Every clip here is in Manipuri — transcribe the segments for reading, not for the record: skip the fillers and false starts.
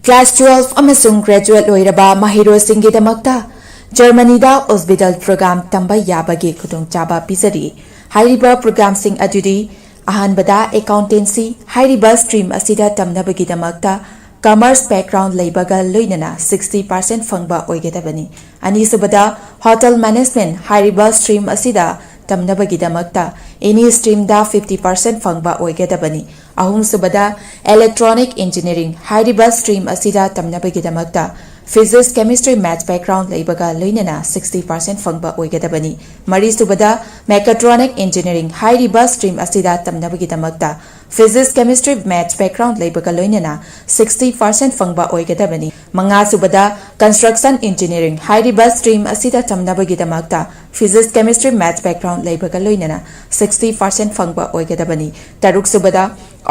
Class 12 amasung graduate loiraba mahirosinggidamakta Germany-da hospital program tamba yabagi khudongchaba pisari hairiba program sing adudi ahanbada accountancy hairiba stream asida tamnabagidamakta commerce background leibaga loinana 60% fangba oigedabani anisubada hotel management hairiba stream asida tamnabagidamakta any stream da 50% fangba oigedabani ahum subada electronic engineering hairiba stream asida tamnabagidamakta physics chemistry maths background leibaga loinana 60% fangba oigedabani mari subada mechatronic engineering hairiba stream asida tamnabagidamakta physics chemistry maths background leibaga loinana 60% fangba oigedabani manga subada construction engineering hairiba stream asida tamnabagidamakta physics chemistry maths background leibaga loinana 60% fangba oigedabani taruk subada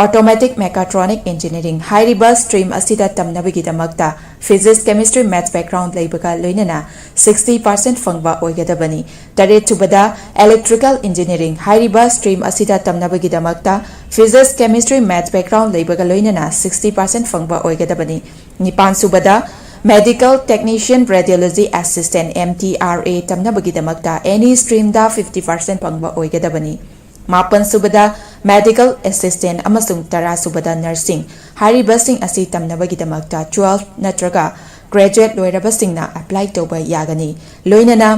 automatic mechatronic engineering hairiba stream asida tamnabagidamakta physics chemistry maths background leibaga loinana 60% fangba oigedabani taret subada electrical engineering hairiba stream asida tamnabagidamakta physics chemistry maths background leibaga loinana 60% fangba oigedabani nipan subada medical technician radiology assistant MTRA tamnabagidamakta any stream da 50% fangba oigedabani mapan subada medical assistant amasung tara subada nursing hariba sing asi tamnabagidamakta 12 natraga graduate loiraba singna apply toba yagani loinana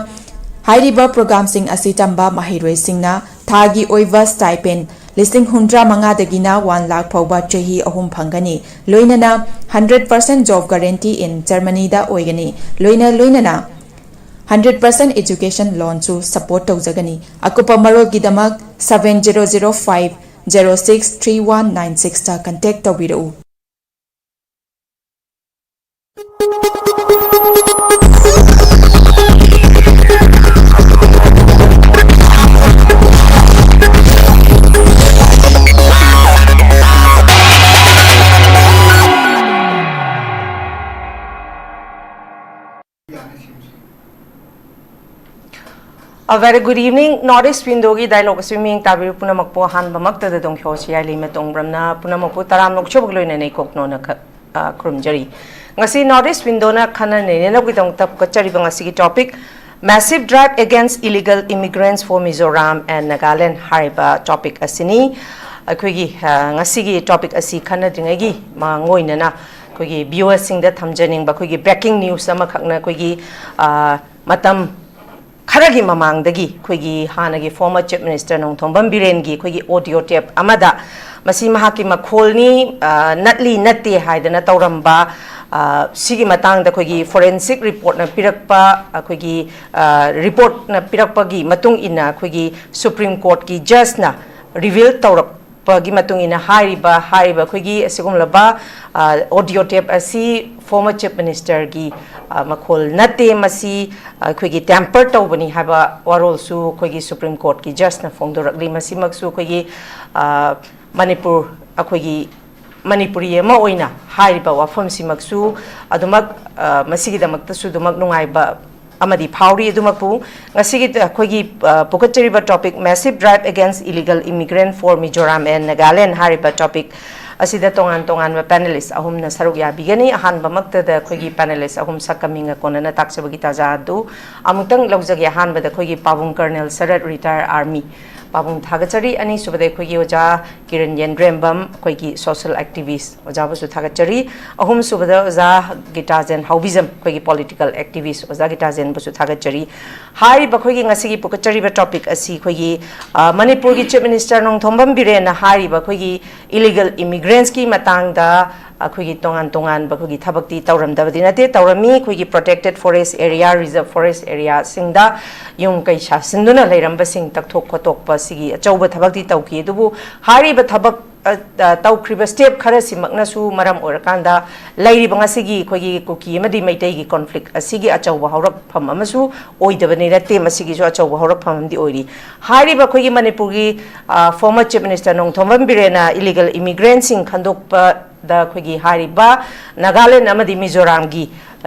hariba program sing asi tamba mahiroi singna thagi oiva stipend listing 100 dagina 1 lakh phawba chahi ahum phangani loinana 100% job guarantee in Germany da oigani loinana 100% education loan to support taujagani akupa marol gidamak 7005 063196 ta contact tawiru A very good evening. Northeast Windogi dialogue swimming tabi punamakpo han bamakta da dong HEEYAI LEIMA tongbramna punamakpo taram nokchobog loina nei kokno na krumjari ngasi Northeast Window na khana nei ne gidong tap ko chari bang asi topic massive drive against illegal immigrants for Mizoram and Nagaland hariba topic asini akogi ngasi gi topic asi khana dingagi ma ngoina na kogi viewers sing da thamjaning ba kogi breaking news ama khakna kogi matam Karagi mamangdagi koigi hanagi former chief minister Nongthombam Birengi koigi audio tape amada masi mahaki makholni natli natti haidana tauramba sigi matang da koigi forensic report na pirakpa koigi report na pirakpa gi matung ina koigi Supreme Court ki judge na reveal taurap pagi matung ina hariba koigi asigumlaba audio tape asi former chief minister gi makhol nate masi koigi tamper tawbani haba warol su koigi Supreme Court ki judge na phongdorakli masi maksu koigi manipur koigi manipuri ma oina hariba wafam si maksu adumak masigi damakta su dumak nungaiba amadi phauri adumakpu ngasigi koigi pokachariba topic massive drive against illegal immigrant for Mizoram and Nagaland hariba topic asida tongan panelist ahum na saruk ya bigani ahan bamakta da koigi panelist ahum sakaminga konana taksabagi tajadu amutang laujagi ahan bada koigi pabung colonel SARAT retired army pabung thagachari ani subade koigi oja KIRAN YENDREMBAM koigi social activist oja basu thagachari ahum subada oja GITAJEN HAOBIJAM koigi political activist oja GITAJEN basu thagachari hari ba koigi ngasigi pokachari ba topic asi koigi manipur gi chief minister Nongthombam Biren na hari ba koigi illegal immigrants ki matang da koigi tongan ba koigi thabakti tauramdabadi nate taurami koigi protected forest area reserve forest area singda yung kai shasinduna leiramba sing takthok khotokpa sigi achauba thabakti tauki dubu hari ba thabak taukhriba step khara simakna su maram orakanda lairi banga sigi koigi kuki amadi maitai gi conflict asigi achauba haurak pham amasu oidabani rate masigi su achauba haurak pham amdi oiri hari ba koigi manipur gi former chief minister Nongthombam Birena illegal immigrants sing khandokpa da koigi hari ba Nagaland amadi Mizoram gi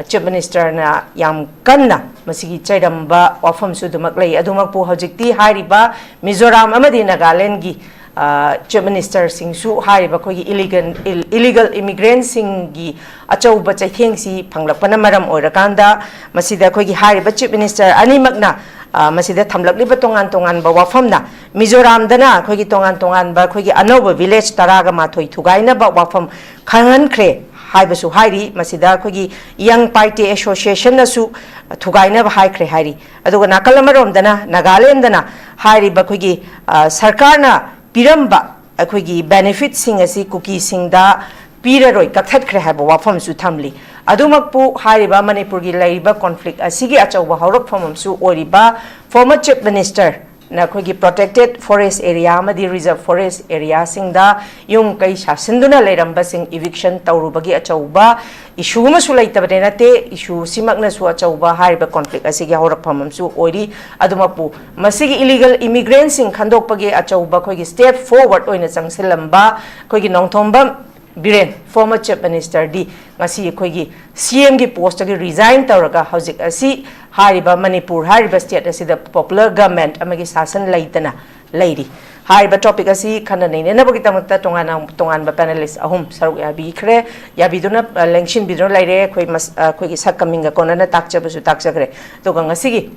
chief minister na yam kanna masigi chairamba wafam su dumak lei adumak pu hojikti hari ba Mizoram amadi Nagaland gi Chief Minister Singsu Hariba Kogi illegal immigrants Singi Achau Bacha Kingsi Panglapana Maram or Kanda Masida Kogi Hariba Chief Minister Ani Magna Masida Tamlak Libatongan Tongan Bawafamna Mizoram Dana Kogi Tongan Tongan Ba Kogi Anova village Taraga Matoi Tugaina Bawafam Kangan Kre Haibasu Hari Masida Kogi Young Party Association Nasu Tugaina Hai Kre Hari Aduga Nakalamarom Dana Nagaland Dana Hari Bakogi Sarkarna Piramba Akogi benefits sing as cookie sing da Piraroi Katat Krehab Wafam Sutamli Adumakpu Hariba Manipuri Laiba conflict Asigi Achawa Horok from Su Oriba former Chief Minister Nakogi protected forest area Madi reserve forest area sing da Yung Kai Sinduna Leramba sing eviction Taurubagi Achauba issue Masulaita Benate issue Simagna Su Achauba Hariba conflict Asigi Horok from Su Ori Adumapu Masigi illegal immigrants in Kandopagi Achauba Kogi step forward on a Silamba Kogi Nongtomba Biren, former Chief Minister D. Ngasi Kogi CM gi post gi resign tawraga hojik asi hariba Manipur hariba state asi the popular government amagi sasan laitana lady hariba topic asi khana nei na bagi tamata tongan ba panelist ahum saruk yabi khre yabi duna lengshin bidro laire khoi khoi gi sakaminga kona na takcha basu takcha khre to ngasi gi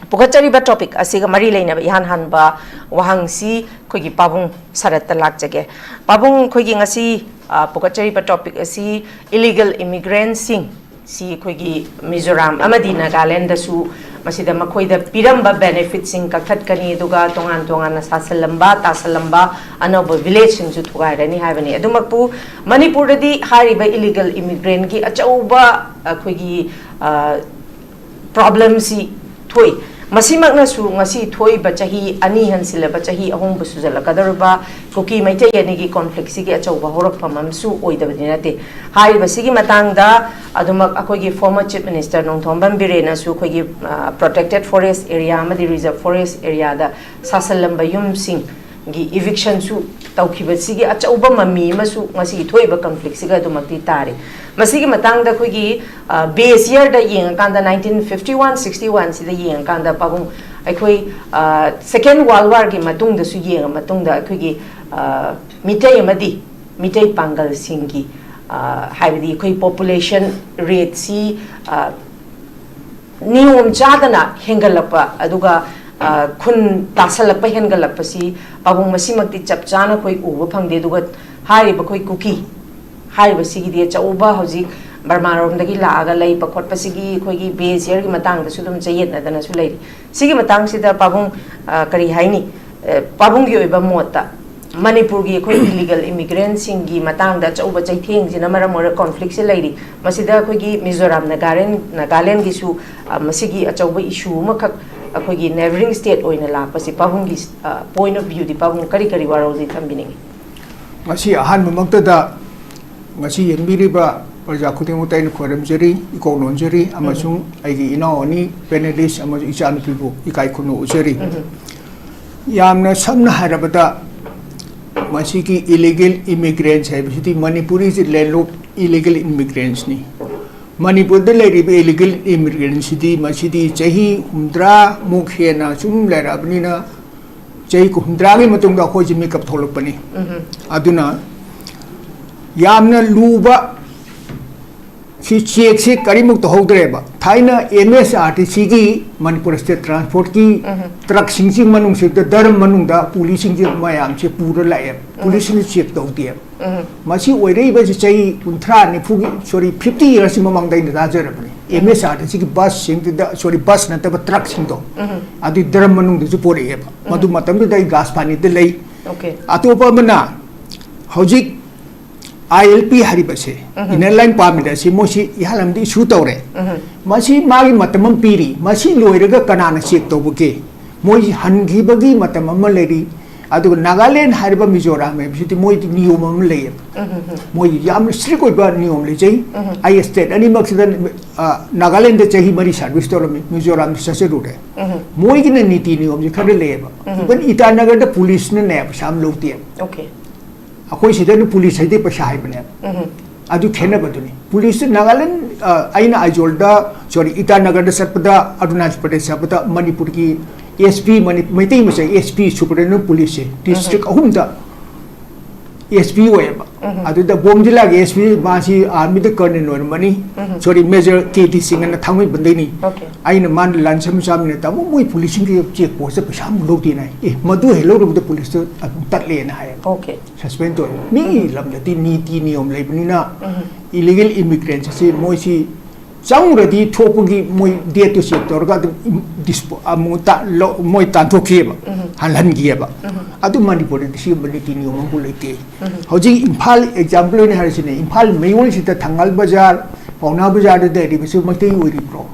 Pukachari ba topic asiga mari leina ihan han ba wahangsi kogi pabung sarat talak jage pabung kogi ngasi pukachari ba topic asi illegal immigrants sing si kogi Mizoram amadi Nagaland da su masida makoi da piramba benefits sing kakhat kani duga tongan na sasalamba tasalamba anoba village sing su thugai rani habani adumakpu Manipur di hari ba illegal immigrant ki achauba kogi problem si thoi Masimakna su ngasi thoi bachahi ani hansila bachahi ahum busuzala kadarba koki maite yanigi conflict sigi achauba horok phamam su oidabadinate hai basigi matangda adumak akogi former chief minister Nongthombam Birena su kogi protected forest area amadi reserve forest area da sasalamba yum sing gi eviction su tawkhiba sigi achauba mami masu ngasi thoi ba conflict siga adumakti tare Masigi matang da kogi base year da yeng kanda 1951-61 sida yeng kanda pabung aikoi second world war gi matung da su yeng matung da kogi mitai amadi mitai pangal singi haibidi koi population rate si niyom chadana hengalapa aduga kun tasalapa hengalapa si pabung masimagti chapchana koi uba phangde duga hari ba koi cookie Hai basigi dia chauba hoji barmarom dagi laga lay pakot pasigi kogi base year gi matang da sudum chayet na dana sulai sigi matang sida pabung kari haini pabung gi oiba mota Manipur gi koi illegal immigrants singi matang da chauba chaitheng jina mara mora conflict se lairi masida kogi Mizoram Nagaland gi su masigi achauba issue makak kogi neighboring state oina la pasi pabung gi point of view di pabung kari warol di thambini masi ahan mamakta da Ngasi yengbiriba Perja Kutingutai Koramjeri, Ikononjeri, Amasung, Agi Inaoni, Panelist, Amas Ichan people, Ikai Kuno Ujeri. Yamna Samna Harabata Masiki illegal immigrants have city Manipuri is landlocked illegal immigrants. Manipur the lady illegal immigrants city, Masidi, Chahi, Hundra, Mukhena, Sum Larabnina, Chahi Hundragi Matunga Hoji make up Tolopani. Aduna. Yamna luba si check se karimuk to hodreba thaina MSRTC gi Manipur state transport ki truck sing manung se daram manung da police sing mayam che pura lae police ni check to dia masi oirei ba chai unthra ni phugi sorry 50 years mamang dai da jar ni MSRTC ki bus sing da sorry bus na ta truck sing to adi daram manung de pore e madu matam da gas pani de lei okay atopa mana hojik ILP haribase inner line pamida si mosi ihalamdi issue tawre masi magi matamam piri masi loiraga kanana check tobuke moi hangi bagi matamam leri adu Nagaland hariba Mizoram me bisi moi niyom am le moi yam strict oiba niyom le jai I state ani maksidan Nagaland de chahi mari service to Mizoram sase rute moi gine niti niyom je khare le ba ban Itanagar da police ne ne sam lote okay Ako sida ni police ay di pa siya ibang adu kena ba duni police Nagaland ay na ajolda sorry Itanagar da sa pada Arunachal Pradesh sa pada Manipur ki SP Maiti Masa SP Superintendent Police District Ahumda SP Weba Adu the Bomjila SP Masi Army the Colonel or money sorry Major KT Singh and the Tami Bandini I in a man Lansam Samneta Mui policing check was a Pasham Lotina Madu hello of the police Tatley and High Okay. Suspend me love the Tinium Lebanina illegal immigrants say Moisi Some ready topogi moi dia to ship or got dispo amuta moi tanto keba halan gieba adu manipur the ship ability new mongolite hoji impal example in harishine impal mayol sita thangal bazar pauna bazar de ribisu mate uri pro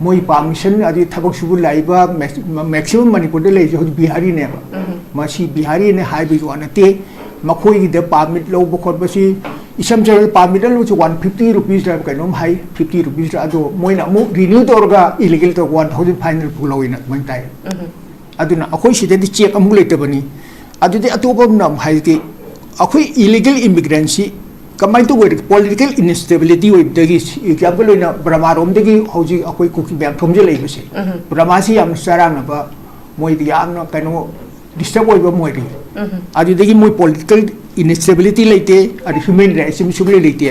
moi permission adi thabak subu laiba maximum manipur de leje hoji bihari ne ba masi bihari ne high bi wanate makoi de permit lo bokot basi isam jare permit lo 150 rupees da kainom high 50 rupees ado moina mu renew dorga illegal to 1000 final puloina mantai aduna akoi sida di check amu lete bani adu de atopam nam hai ke akoi illegal immigrancy kamai to word political instability with the example ina brahmarom de gi hoji akoi kuki bam thomje lai bese brahmasi am sarana ba moi di amna kaino disturb oi ba moi ri adu de gi moi political instability laite adu human rights mi subli laite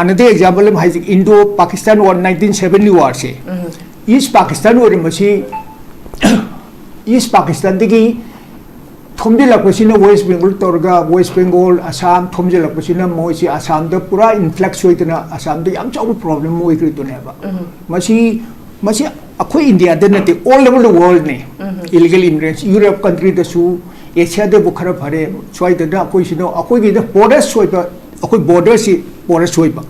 another example hai Indo Pakistan war 1970 war se East Pakistan war masi East Pakistan de gi thomje lakpasina West Bengal torga West Bengal Assam thomje lakpasina moi si Assam da pura influx hoitna Assam da yam chaw problem moi kri to ne ba masi akoi India da nate all over the world ne illegal immigrants Europe country da su Asia da bukhara phare choi da akoi sino akoi gi da border soi ba akoi border si border soi ba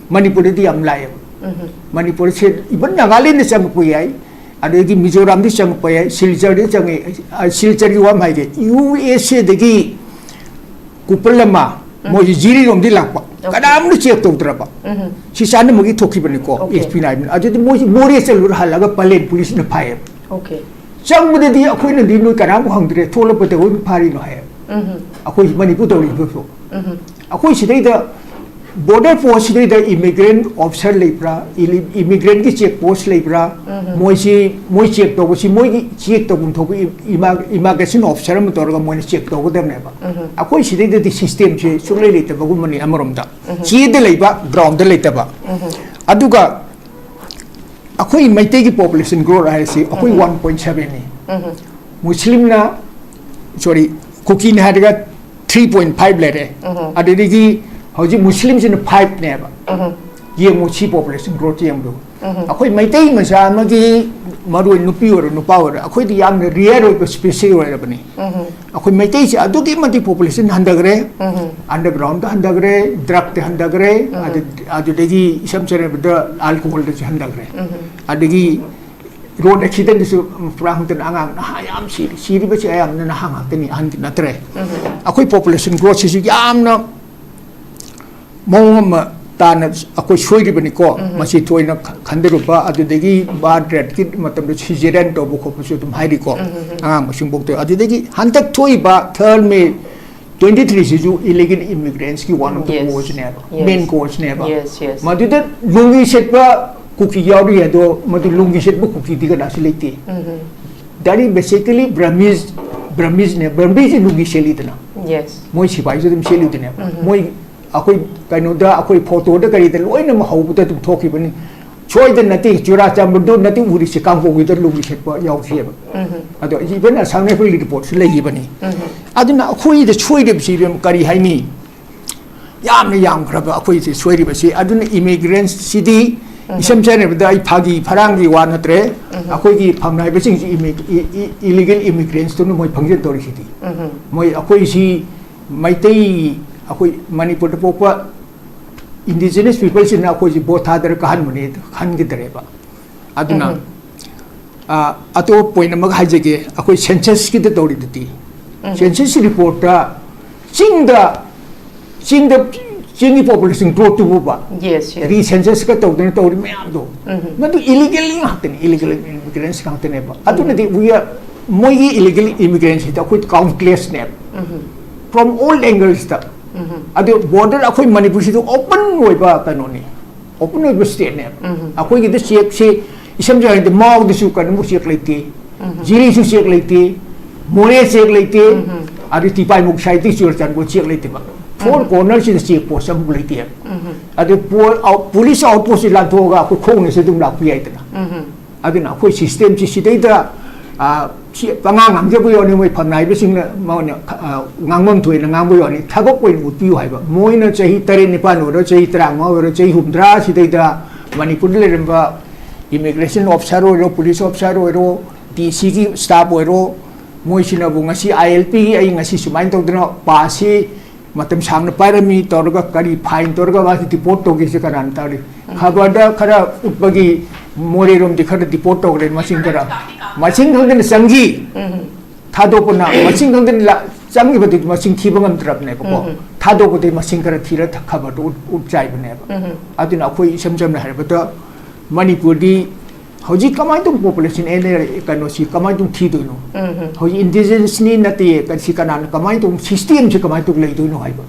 Manipur di am lai Manipur se even Nagaland ne chang pui adagi Mizoram di chang pui Silchar di chang Silchar gi wa mai ge USA de gi kupalama mo jiri rom di lakpa kadam ni check to trapa si san mo gi thokhi bani ko SP9 adu mo more selur halaga palen police na phai Okay. chang mo di akoi na di no kadam ko hangdre thola pate ho phari no hai akoi Manipur to ri so akoi sidai da border post sidai da immigrant officer leibra immigrant ki check post leibra moi check to si moi check to bun thoku immigration officer mo torga moi check to godam ne ba akoi sidai da system che sule leita ba gumani amarom da chi de leiba ground de leita ba aduga akoi maite ki population grow rahe si akoi 1.7 ni muslim na sorry cooking hadaga 3.5 lere adigi hoji Muslims in 5 ne ba ye mo chi population growth yam do akoi maitai masa magi maru nupi or nupa or akoi di yam rare or species or bani akoi maitai si adugi mati population handagre underground da handagre drug te handagre adudegi isam chere bda alcohol de handagre adigi road accident is prang ten angang na yam siri ba chi ayam na hang tani han na tre akoi population growth si yam na Mom Tana ako shoi bani ko masi toina khanderuba adudegi bad red kit matam de chijeran to bu ko pusu tum hairi ko masing bok te adudegi hantak thoi ba 3rd May 23 sisu illegal immigrants ki one of the cause ne main cause ne ba madu de lungi set ba kuki yauri ado madu lungi set ba kuki diga dasilite that is basically Burmese lungi selitna moi sipai so tum selitna moi akoi kaino da akoi photo da kari da loina ma hau da tum thoki bani choi da nati chura chambu nati uri se kang ko da lungi set ba yaw se ba ado even a sang ne report le yi bani aduna akoi da choi de bi bem kari haini yam khra ba akoi se choi ri ba se aduna immigrants city isam chane ba ai phagi pharangi wa na tre akoi gi phamnai ba sing illegal immigrants to no moi phangje tori city moi akoi si maitai akoi Manipur to popa indigenous people sin akoi ji botha dar kan mani khan gi dare ba aduna ato point ma ga jage akoi census ki de tori diti census report ta ching population growth to ba re census ka to de tori me am do madu illegal immigrants ka te ne ba aduna di we are moi illegal immigrants ta akoi countless ne from all angles ta adu border akoi Manipur si open oi ba kanoni open oi ba state ne akoi gi de check se isam jai de mau de su kan mu check leti Jiri su check leite more check leite adi tipai muk sai ti sur chan go check leite ba four corners in check post am leite adi police outpost la thoga ko khong ne se dum la pi ai ta adi na ko system chi sidai da pangang ang jabu yoni moi phanai be sing na ma ne ngangmam thoi na ngang bo yoni thagok poi ut pi hai ba moi na chahi tare ni pa no ro chahi tra ma ro chahi humdra sidai da manipur le remba immigration officer ro police officer ro DC ki staff ro moi sina bu ngasi ILP ai ngasi sumain to dna pa si matam sang na parami torga kari fine torga ba ki report to gi se karan tari khabada khara utbagi more rom di khara report to gre masing kara masing thang sangji thado puna masing thang la samgi bati masing thibangam trap ne ko thado ko de masing kara thira thakha ba ut chai bane ba adina khoi sam sam na har ba to manipur di hoji kamai tum population ene kano si kamai tum thi do no hoji indigenous ni nati kan si kanan kamai tum system se kamai tum lei do no hai ba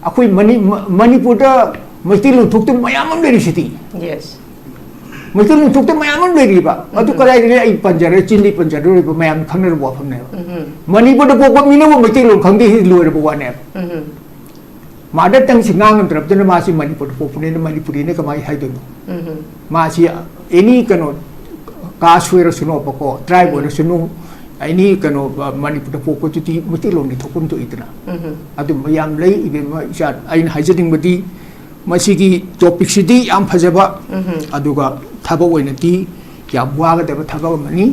akoi manipur da maitil thuk tum mayam am leri siti yes maitil thuk tum mayam am leri ba adu karai re ai panjare chindi panjare ba mayam khangner bo pham ne manipur da ko mina bo maitil khangdi hi lo re bo wa ne mother tongue singang trap jana ma si manipur popune ne manipuri ne kamai hai do ma si any kano caste wera suno pako tribe wera suno any kano manipur poko ti muti long ni thokun to itna adu mayam lei ibe ma isat ain hajading badi masigi topic sidi am phajaba aduga thaba oina ti ya bwaga de thaba mani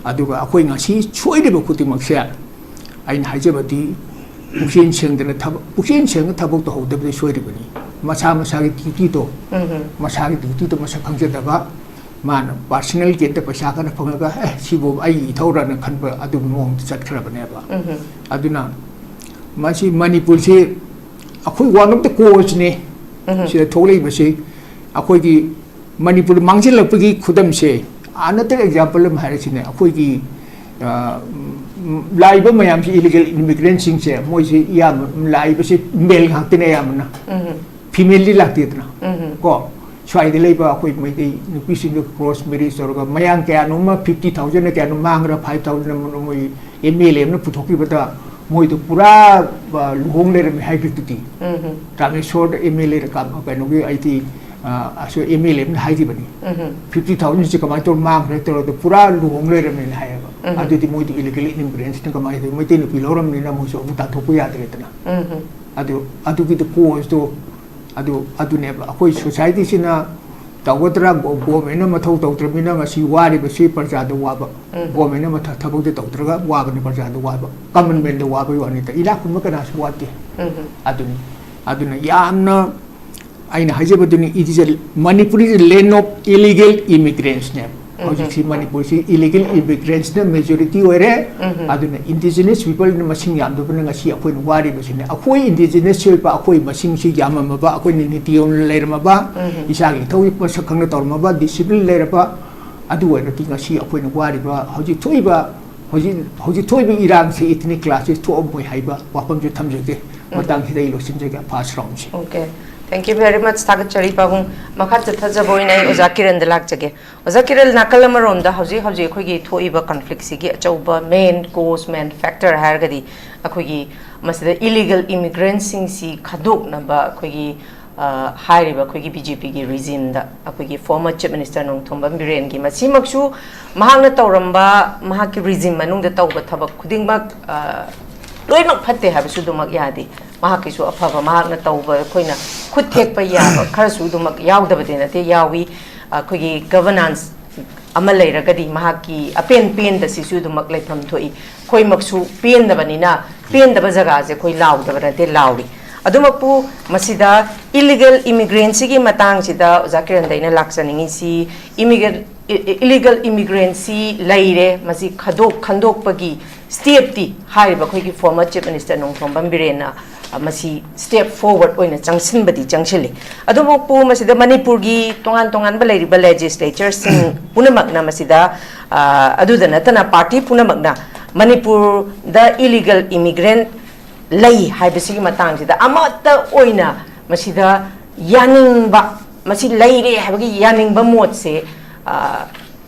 aduga akoi ngasi choide ba khuti makse ain hajabadi Pukshin Cheng the Pukshin Cheng Tabok to hold the Swedibani. Masama Titi to Masaki Titi to Masakanga Man, personal get the Pasaka and Ponga, Sibo I told and Kanba Adum Sat Krabaneva. Aduna Mashi Manipur say, Akui one of the courts ne, she told him, say, Akui Manipur Mangela Pigi Kudam say. Another example of Harrison, Akui Laiba mayam si illegal immigrants sing se moi si yam laiba si male hakte ne yam na female li lakti na ko chwai de laiba koi mai de nupi sing cross marriage or ga mayang kya no ma 50,000 ne kya no mangra 5,000 no moi MLM no puthokki bata moi to pura luhong le me hai ti tame short MLA ra kam ka no gi IT so MLM hai di bani 50,000 se kamai to mang re to pura luhong le me hai adu ti moi illegal immigrants ne kamai de moi te no piloram ni na mo so ta thopu ya de tana adu ki to cause to adu ne ba koi society sina tawatra go me na mathau tawtra mina nga si wari ba si parja do wa ba go me na matha thabok de tawtra ga wa ba ni parja do wa ba common man de wa ba yo ni ta ila kun ma kana su wa ti adu na yamna aina hajabaduni it is a Manipuri land of illegal immigrants ne Hoji Manipur si illegal immigrants ne majority were aduna indigenous people ne masing yam do na si akoi wari ba sine akoi indigenous si pa akoi masing si yam ma ba akoi ni tion leir ma ba isa gi thoi pa sakhang na tor ma ba discipline leir pa adu wa ti nga si akoi wari ba hoji thoi ba hoji thoi bi irang si ethnic classes to moi hai ba wapam ju tham je matang hidai lo sin je ga pass round si okay Thank you very much. Tagat chari pabung makhat thatha boy nai oza kiran dalak jage oza kiran nakalam rom da hauji khoi gi thoi ba conflict si gi achauba main cause main factor har gadi akhoi gi masida illegal immigrants sing si khadok na ba khoi gi hai riba khoi gi BJP gi regime da akhoi gi former chief minister nong thombam biren gi masi maksu mahang na tawramba mahak ki regime manung da tawba thabak khuding bak loimak phatte ha su dumak yadi mahak su afaba mahak na tawba khoina khud thek pa ya khar su dumak yaudaba de na te yawi khoi gi governance ama leiragadi mahak ki apen da si su dumak leitham thoi khoi maksu pen da banina pen da jaga je khoi laudaba na te lauri adumakpu masida illegal immigrants gi matang sida zakiran daina laksaningi si illegal immigrants si laire masi khandok pagi step ti hariba khoi gi former chief minister nong thombam birena masi step forward oina changsin badi changchili adumakpu masida manipur gi tongan ba lairiba legislature sing punamak na masida aduda natana party punamak na manipur the illegal immigrant lay haibasi matang sida amata oina masida yaningba masi laire habagi yaningba mot se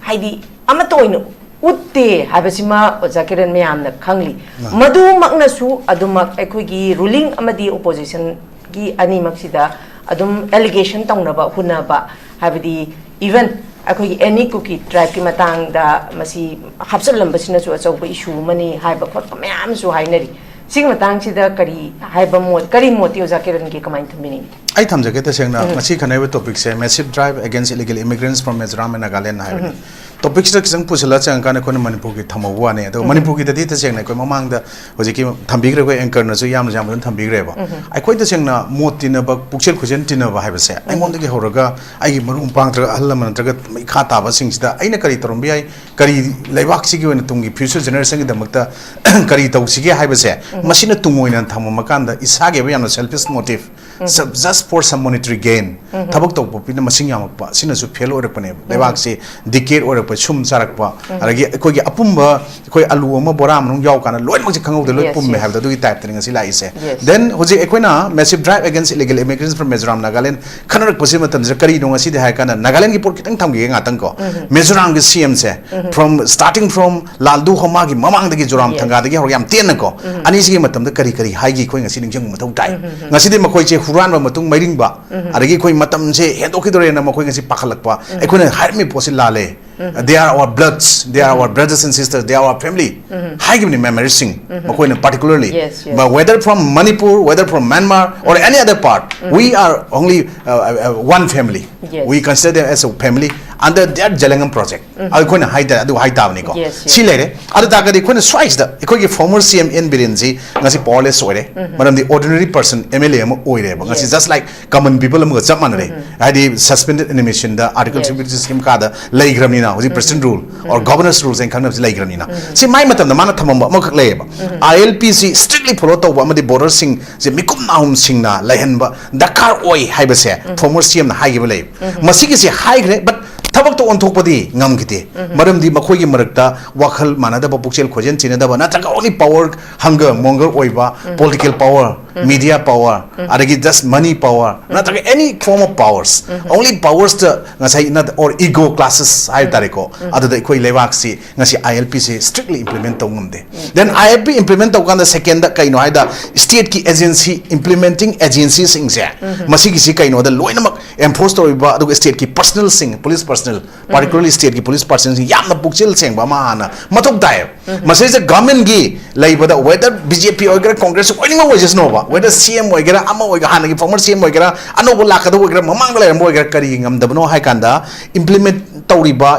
haidi amata oina utte habasima ojakiran mayamna khangli madu makna su adumak ekhoi ruling amadi opposition gi ani maksida adum allegation tawnaba hunaba habidi even ekhoi any cookie tribe ki matang da masi hapsal lambasina su achau issue mani haiba khot mayam su hainari sing matang sida kari haiba mod kari moti ojakiran gi kamain thambini ai thamjage ta sengna masi khanaiba topic se massive drive against illegal immigrants from Mizoram and Nagaland hai topic sta kisang pusala chang kana kone manipur ki thamawa ne to manipur ki dadi ta sengna koi mamang da hojiki thambigre ko anchor na su yam jam thambigre ba ai koi ta sengna motina ba pukchel khujen tina ba haiba se ai mon dagi horaga ai marum pang tra ahlam tra mai kha ta ba sing sida aina kari torom bi ai kari laibak si gi wen tungi future generation gi damakta kari tau si gi haiba se masina tungoina thamma makanda isage ba yamna selfish motive just for some monetary gain thabak to pina masing yamakpa sina su fail orakpane laibak si decade orakpa chum charakpa aragi koi gi apumba koi alu ama bora manung yaw kana loin mak khangau de loi pum me have du gi type tring si lai se then hoji ekoina massive drive against illegal immigrants from Mizoram Nagaland khanarak posi matam je kari dong si de ha kana Nagaland gi port kitang thamgi nga tang ko Mizoram gi CM se from starting from laldu homa gi mamang de gi joram thanga de gi hor yam ten ko ani si matam de kari kari hai gi khoi nga si ning jang mathau tai nga si de makoi che huran ba matung mairing ba aragi khoi matam se hendo ki dore na makoi nga si pakhalak pa ekoina har mi posi lale they are our bloods, they are our brothers and sisters, they are our family. High given memorizing, particularly. But whether from Manipur, whether from Myanmar, or any other part, we are only one family. We consider them as a family under their Jalangam project. I couldn't hide that, do hide down. See later, other Tagadi couldn't swice the former CM in Birinzi, Nasi Paul is Sore, but the ordinary person, MLM Oire, it's just like common people who I did suspended animation, the article scheme card, Laigram. The president rule or governor's rules and kind of like Granina. See, my matam the Manatama Mokleba. ILPC strictly follow the one of the border sing, the Mikum Naum Singna, Lahenba, Dakar Oi, Hibase, former CM High Valley. Masik is a high grade, but Tabak to on top of the Namkiti. Madam the Makoyi Marakta, Wakal, Manada Puxel, Kojan, Tinadaba, not only power, hunger, monger, oiba, political power, media power, Aragi just money power, not any form of powers. Only powers to or ego classes. Tariko, other than Koi Levaxi, Nasi ILPC strictly implement then ILP implement the second kind of state key agency implementing agencies in there. Masiki Kaino, the Loinamak enforced the state key personal sing, police personnel, particularly state key police personnel, Yam the Bukchil sing, Bamana, Matok Dive. Masay the government gi, like whether BJP or Congress or anyone was just Nova, whether CM Wagera, Amo Wagana, former CM Wagera, Anobolaka, Mamangla and Wagera carrying the No Haikanda, implement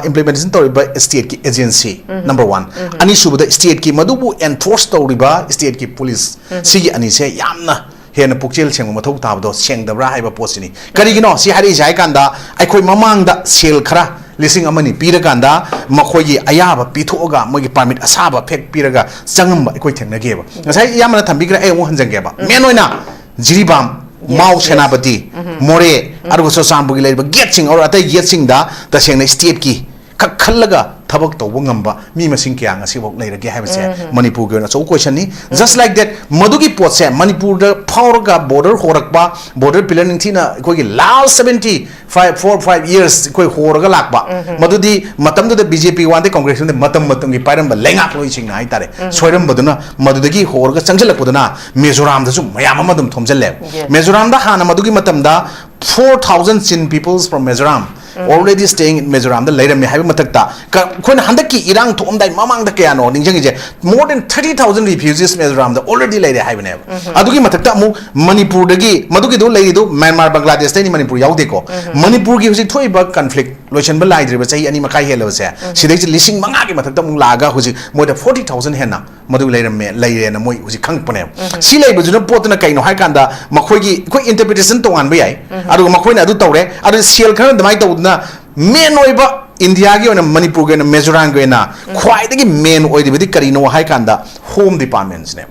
implementation Tauriba state agency number one. Anishu the state ki Madubu enforced Tauriba state ki police. See Anise Yamna. Here na Pukchil Cheng Matok Tabdo, Cheng the Rahiba Posini. Karigino, see Hari Jaikanda, I call Mamanga Sil Kra, listening a money, Piraganda, Makoyi, Ayaba, Pitoga, Mogi Permit, Asaba, Pek Piraga, Sangam, equating the Gaba. As I Yamana Tambigra, Ewanzangaba. Menoina, Jiribam. Mau Senabati, More, Argoso Sambugile, but getting or at a getting da, the same state key. Kakalaga, Tabak to Wungamba, Mima Sinkiang, as he walked later, Gahavase, Manipur, so question just like that, Madugi Potse, Manipur, the Powerga border, Horakba, border Pilanintina, last 4-5 years, Horaga Lakba, Madudi, Matam to the BJP one, the Congress, the Matam Matungi Param, but Lenga Floishing Naitare, Sweden Baduna, Madudagi, Horga, Sangela Pudana, Mizoram, the Zoom, Mayamadam Tomzele, Mizoram, the Hana, Madugi Matamda, 4,000 Sin peoples from Mizoram. Already staying in Mizoram, the later may have Matakta. When Handaki Irang to Umdai Mamang the Kano, more than 30,000 refugees Mizoram, the already later have never. Aduki Mataktamu, Manipur Dagi, Maduki do Lady do, Myanmar, Bangladesh, Manipur Yaudeko. Manipur gives a toy bug conflict, Loshan Balai, but say any Makai Hello. She is listening Mangaki Matakam Laga, who's more than 40,000 henna, Madu later lay and a moy who's a Kankpone. She labels no port in a Kaino Haikanda, Makogi, quick interpretation to one way. Adu Makoina do Tore, Adu Seal Current the Maito. Men oiba India gi on Manipur and Mizoram na quite the men oid with the Karino Haikanda home departments name.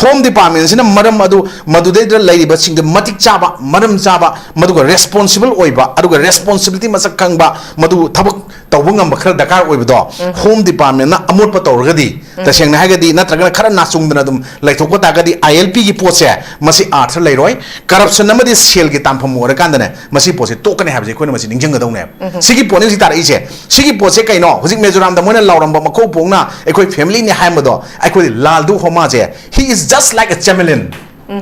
Home Department sina maram madudai da lairiba singda matik chaba maram chaba maduga responsible oiba aduga responsibility masak kangba madu thabak tawungam khara dakar oibdo Home Department na amut pa tawrgadi taseng na hagadi natraga khara nasungdana dum laithokpa tagadi ILP gi pose masi arthar lairoi corruption namadi sel gi tampham ora kandane masi pose tokane habje koina masi ningjang gadone sigi pone si tar ise sigi pose kaino hujik Mizoram da moina lauramba makho pongna ekoi family ni haimado ekoi laldu homa je he is just like a chameleon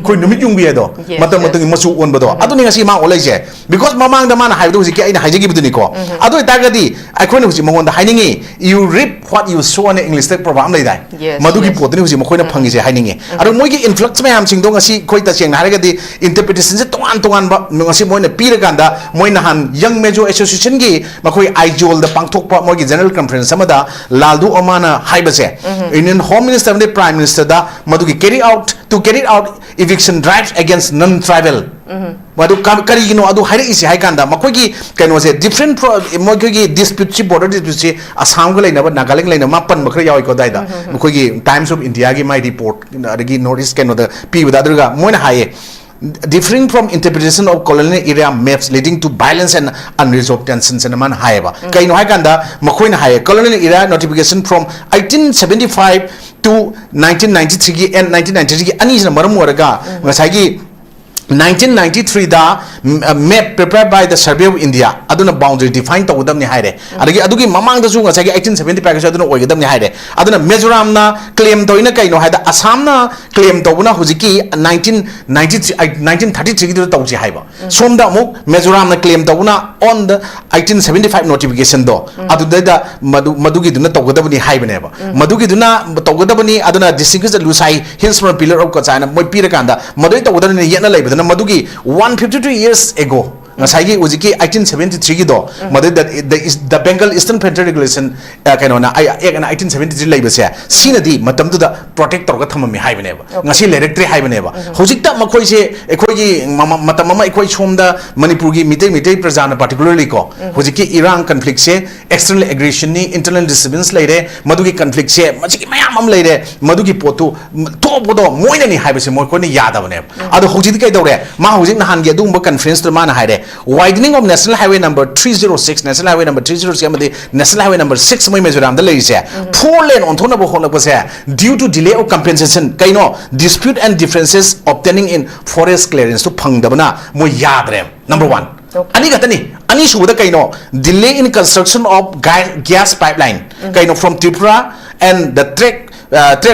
koi numit yung biya do matam matung masu on bado adu ni ngasi ma olai je because mamang da mana haidu hujik aina haijegi biduni ko adu itagadi ekoi hujik mangon da hainingi you reap what you sow in English tak program lai dai madu gi potni hujik makoi na phangi je hainingi adu moi gi influx mayam sing do ngasi koi ta cheng haragadi interpretation je tongan ba ngasi moi na pira ganda moi na han young major association gi makoi aijol da pangthok pa moi gi general conference samada laldu omana haibase Indian Home Minister and the Prime Minister da madu gi carry out eviction drives against non-tribal. Madu kari gino adu hari isi hai kanda makogi kaino se different makogi dispute border dispute Assam ko laina ba Nagaland laina mapan bakra yawi ko daida makogi Times of India gi my report agi notice kaino da pi wadaduga moina haye differing from interpretation of colonial area maps leading to violence and unresolved tensions in man haiba kaino hai kanda makoina haye colonial area notification from 1875 to 1993 and 1993 ani na maram waraga ngasagi 1993 da map prepared by the Survey of India aduna boundary define tawdam ni haire adagi adugi mamang da su ngasagi 1875 ka aduna oigadam ni haire aduna Mizoram na claim toina kaino haida Assam na claim tawuna hujiki 1933 da tawji haiba somda mu Mizoram na claim tawuna on the 1875 notification do aduda da madugi duna tawgadam ni haibane ba madugi duna tawgadam ni aduna distinguish the Lusai Hills from pillar of Kochana moi pira kanda madui tawgadam ni yena lai madugi 152 years ago ngasagi ujiki 1873 gi do madu the Bengal Eastern Frontier Regulation kaino na 1873 laibase sina di matam du da protect torga thamami haibane ba ngasi electric haibane ba hojikta makoi se ekoi gi matam mama ekoi chomda Manipur gi mitei prajana particularly ko hojiki Iran conflict se external aggression ni internal disturbance laire madugi conflict se majiki mayam am laire madugi potu to bodo moina ni haibase moi ko ni yada bane adu hojiki kai dore ma hojik na han gi dumba conference to mana haire widening of National Highway number 306 National Highway number 306 amadi National Highway number 6 moi Mizoram da lai se 4 lane on thona bo holak se due to delay of compensation kaino dispute and differences obtaining in forest clearance to phangdabana moi yadre number 1 ani gatani ani suda kaino delay in construction of gas pipeline kaino from Tripura and the trade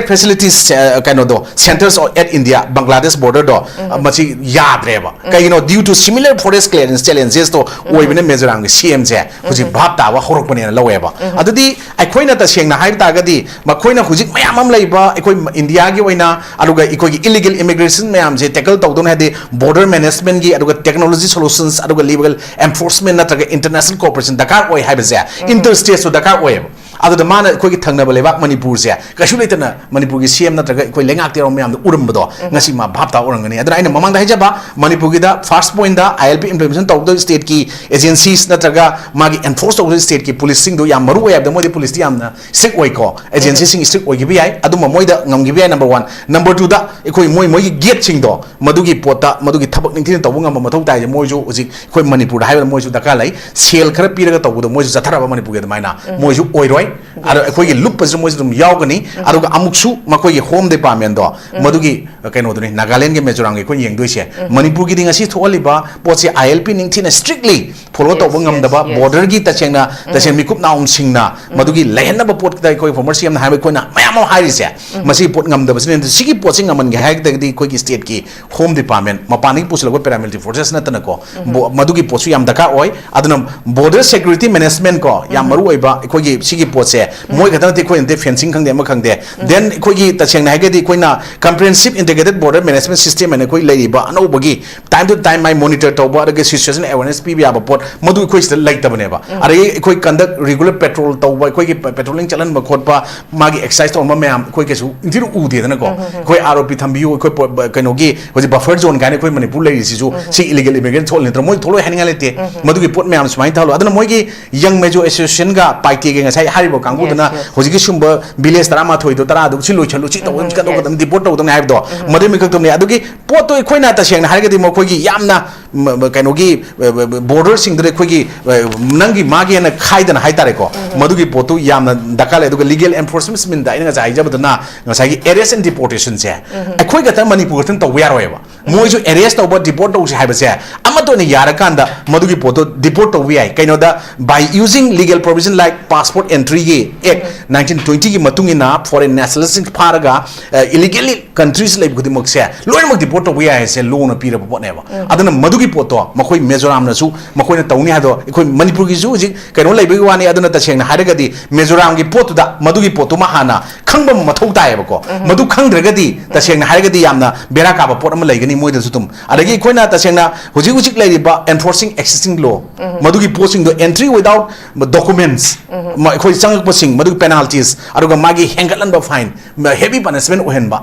facilities kind of centers at India Bangladesh border do machi yadre ba kaino due to similar forest clearance challenges to oibine Mizoram ge CM je huji bhab ta wa horok pane lawe ba adudi aikoina ta sengna haib ta gadi makoina hujik mayam am laiba ekoi India gi oina aluga ekoi illegal immigration mayam je tackle tawdon hadi border management gi aluga technology solutions aluga legal enforcement natraga international cooperation dakar oi haiba je interstate so dakar oi adu da mana ekoi thangnaba lebak Manipur je kashu leitana Manipur gi CM natraga ekoi lengak te rom mayam urambado ngasi ma bhab ta orangani adra aina mamang da hijaba Manipur gi da first point da ILP implementation tawdo state ki agencies natraga magi enforce tawdo state ki police sing do yam maru oi abda moi police yam na strict oi ko agency sing strict oi gi bi ai adu ma moi da ngam gi bi ai number 1 number 2 da ekoi moi gi gate sing do madugi pota madugi thabak ningtin tawbu ngam mathau tai je moi ju uji ekoi Manipur da haiba moi ju daka lai sel khara piraga tawbu moi ju jathara Manipur gi da maina moi ju oi roi aro ekoi gi lup pas moi ju dum yawgani aro ga amuksu makoi gi Home Department do madugi kaino duni Nagaland ge Mizoram ge ko yeng doi se Manipur gi dinga si tholi ba poche ILP ningtin strictly follow tawbu ngam da ba border gi tachengna mikup naum singna madugi lehenna ba pot dai koi former CM na haiba ko na mayam hairi se masi pot ngam da basine sigi pot sing ngaman ge haik da di koi gi state ki Home Department mapani pusilwa paramilitary forces na tana ko madugi posu yam daka oi aduna border security management ko yam maru oi ba koi gi sigi pot se moi ga ta koi ente fencing khang de ma khang de then koi gi tachengna haige di koi na comprehensive integrated border management system and koi lai ba ano bagi time to time my monitor to ba ga situation awareness pi ba pot madu koi sta like ta bane ba are koi conduct regular patrol to ba koi gi patrolling chalan ba khot pa magi exercise to ma myam koi ke su intiru u de na ko koi ROP thambiu koi kaino gi hoji buffer zone ga ne koi Manipur lai si ju si illegal immigrant thol ne tro moi tholo haninga lete madu gi pot myam smai thalo adana moi gi young major association ga paite ge ngai hari bo kangbu dana hoji gi sumba village tarama thoi ꯂꯣꯏꯗꯣ ꯇꯔꯥꯗꯨ ꯁꯤ ꯂꯣꯏꯁꯜꯂꯨ ꯁꯤ ꯇꯧ ꯀꯗꯧꯒꯗꯝ ꯗꯤꯄꯣꯔꯠ ꯇꯧꯗꯝꯅꯤ ꯍꯥꯏꯕꯗꯣ ꯃꯗꯨ ꯃꯤꯈꯛꯇꯝꯅꯤ ꯑꯗꯨꯒꯤ ꯄꯣꯠꯇꯣ ꯑꯩꯈꯣꯏꯅ ꯇꯁꯦꯡꯅ ꯍꯥꯏꯔꯒꯗꯤ ꯃꯈꯣꯏꯒꯤ ꯌꯥꯝꯅ ꯀꯩꯅꯣꯒꯤ ꯕꯣꯔꯗꯔꯁꯤꯡꯗꯨꯗ ꯑꯩꯈꯣꯏꯒꯤ ꯅꯪꯒꯤ ꯃꯥꯒꯤꯅ ꯈꯥꯏꯗꯅ ꯍꯥꯏꯇꯥꯔꯦꯀꯣ ꯃꯗꯨꯒꯤ ꯄꯣꯠꯇꯨ ꯌꯥꯝꯅ ꯗꯔꯀꯥꯔ ꯂꯩ ꯑꯗꯨꯒ ꯂꯤꯒꯦꯜ ꯑꯦꯟꯐꯣꯔꯁꯃꯦꯟꯠ ꯃꯤꯟꯗ ꯑꯩꯅ ꯉꯁꯥꯏ ꯍꯥꯏꯖꯕꯗꯨꯅ ꯉꯁꯥꯏꯒꯤ ꯑꯦꯔꯦꯁ ꯑꯦꯟ ꯗꯤꯄꯣꯔꯇꯦꯁꯟꯁꯦ ꯑꯩꯈꯣꯏ ꯈꯛꯇꯪ ꯃꯅꯤꯄꯨꯔ ꯈꯛꯇꯪ ꯇꯧꯕ ꯌꯥꯔꯣꯏꯕ ꯃꯣꯏꯁꯨ ꯑꯦꯔꯦꯁ ꯇꯧꯕ ꯗꯤꯄꯣꯔꯠ ꯇꯧꯁꯦ ꯍꯥꯏꯕꯁꯦ ꯑꯃꯠꯇ ꯑꯣꯏꯅ ꯌꯥꯔꯀꯥꯟꯗ ꯃꯗꯨꯒꯤ ꯄꯣꯠꯇꯣ ꯗꯤꯄꯣꯔꯠ ꯇꯧꯕ ꯌꯥꯏ ꯀꯩꯅꯣꯗ by using legal provision like passport entry act 1920 gi matung ina foreign nationalists pharaga illegally countries lai khudimok se loimak deport to ya se law na pira pot neba adana madugi poto makoi Mizoram na su makoi na tawni hado ikoi Manipur gi su ji kaino lai bi wani adana ta sengna haraga di Mizoram gi pot da madugi poto ma hana khangba mathau tai ba ko madu khangdraga di ta sengna haraga di yamna bera ka ba pot ama lai gani moi da su tum adagi ikoi na ta sengna hujik lai ba enforcing existing law madugi posting the entry without documents khoi changak pasing madu penalties aruga magi hengalan ba fine heavy punishment ohenba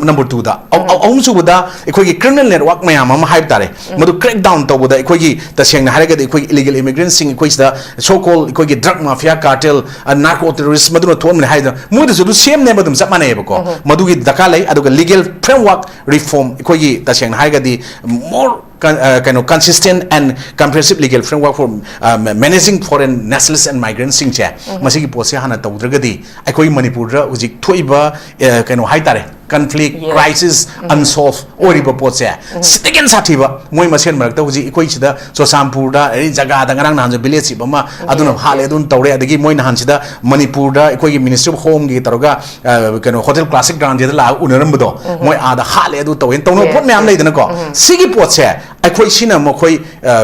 number 2 da ahum su buda khoi gi criminal network mayam am haib tare madu crack down to buda khoi gi taseng haraga de khoi illegal immigrants sing khoi da so called khoi gi drug mafia cartel narco terrorists madu thon me haida mudu su same ne badum sap mane ba ko madu gi dakalai aduga legal framework reform khoi gi taseng haraga di more kind of consistent and comprehensive legal framework for managing foreign nationalists and migrants sing che masigi pose hana tawdragadi aikoi Manipur ra hujik thoiba kind of haitare conflict crisis unsolved oriba potse second sathiba moi masen marakta huji ikoi sida Chosampur da eri jaga da ngarang nan village bama aduna hale adun tawre adagi moi nan sida Manipur da ikoi ministry of home gi taroga kind of hotel classic ground da la unaramdo moi ada hale adu tawen tawno pot me am leidana ko sigi potse aikoi sina mokoi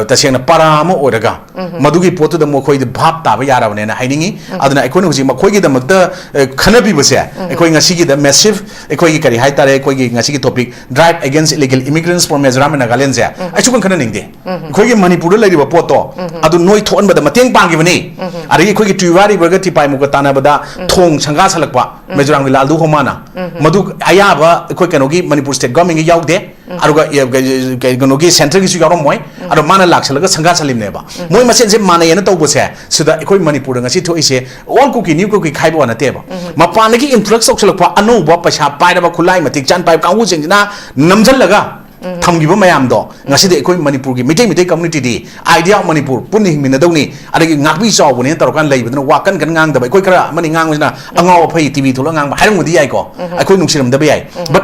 tasena parama oraga madugi potu da mokoi de bhap ta ba yarabane na hainingi aduna aikoi huji mokoi gi da makta khanabi base aikoi ngasi gi da massive aikoi gi kari haitare aikoi gi ngasi gi topic drive against illegal immigrants from Mizoram and Nagaland ja aichu kan khana ningde aikoi gi Manipur la riba poto adu noi thon ba da mateng pangi bani ari aikoi gi tuiwari burger ti pai muka tana bada thong changa salakpa Mizoram gi laldu homana madu ayaba aikoi kanogi Manipur state government gi yaude aruga kanogi central gi su yarom moi adu mana laksalaga sanga salim neba moi masen se mana yana tawbo se suda ikoi Manipur ngasi thoi se all cookie new cookie khaibo na teba mapana gi influx oksalakpa anu ba paisa paida ba khulai matik chan pai kangu jingna namjal laga thamgiba mayam do ngasi de ikoi Manipur gi mitai community di idea of Manipur pun hingmina dawni adagi ngakbi chawbone tarokan leibadna wakan kan ngang da ikoi kara mani ngang na angaw phai tv thula ngang ba hairang mudi ai ko ikoi nungsiram da bai but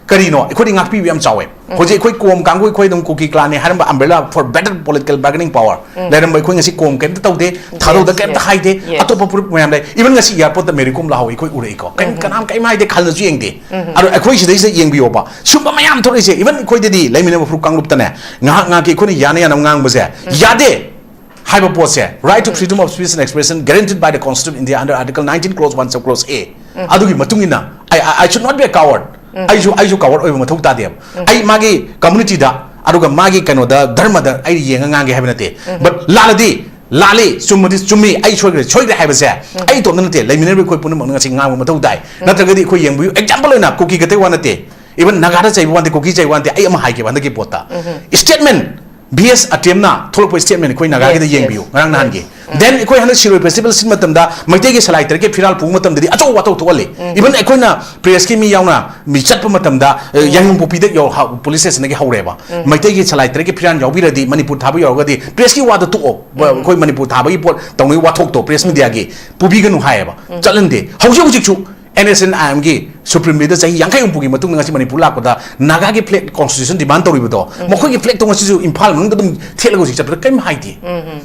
karino ikoi ngakpi bi am chawe hoje ikoi kom kangu ikoi dum cookie clan ne haramba umbrella for better political bargaining power leram bai ikoi ngasi kom kem tawde tharo da kem ta haide atopa purup mayam dai even ngasi airport da merikom la hawi ikoi urei ko kan kanam kai mai de khalna ju yengde aro ikoi sidai se yengbi oba sumba mayam thore se even ikoi de di laimina fru kanglup ta ne nga ki ikoi yana yana ngang ba se yade haiba pose right to freedom of speech and expression guaranteed by the Constitution of India under Article 19 clause 1 sub clause A adugi matungina I should not be a coward I coward oiba mathau ta de ai magi community da aruga magi kano da dharma da ai yenga ngange habenate but laladi lale sumadi summi ai choigre haibase ai to nate laiminer koi punu mangna sing ngang mathau dai natragadi koi yengbu example na cookie gate wanate even nagara chai wante cookie chai wante ai ama haike wante ki pota statement BS attempt na tholopo statement koi nagagi da yengbiu ngarang nan gi then ikoi hana siroi festival sin matam da maite gi salai tar ke firal pu matam da acho wato to le even ikoi na press ki mi yauna mi chatpa matam da yangum popi da yo police station gi haureba maite gi salai tar ke firan yaubira di Manipur thabu yaurga di press ki wada to ikoi Manipur thabu gi pot tongni wathok to press media gi pubi ganu haeba chalande hauji chu NSNIM gi Supreme Leader sahi yang kai umpugi matung ngasi Manipur la koda naga gi flag constitution demand tori beto mokoi gi flag to ngasi ju imphal nung dum thelago si chapra kai haiti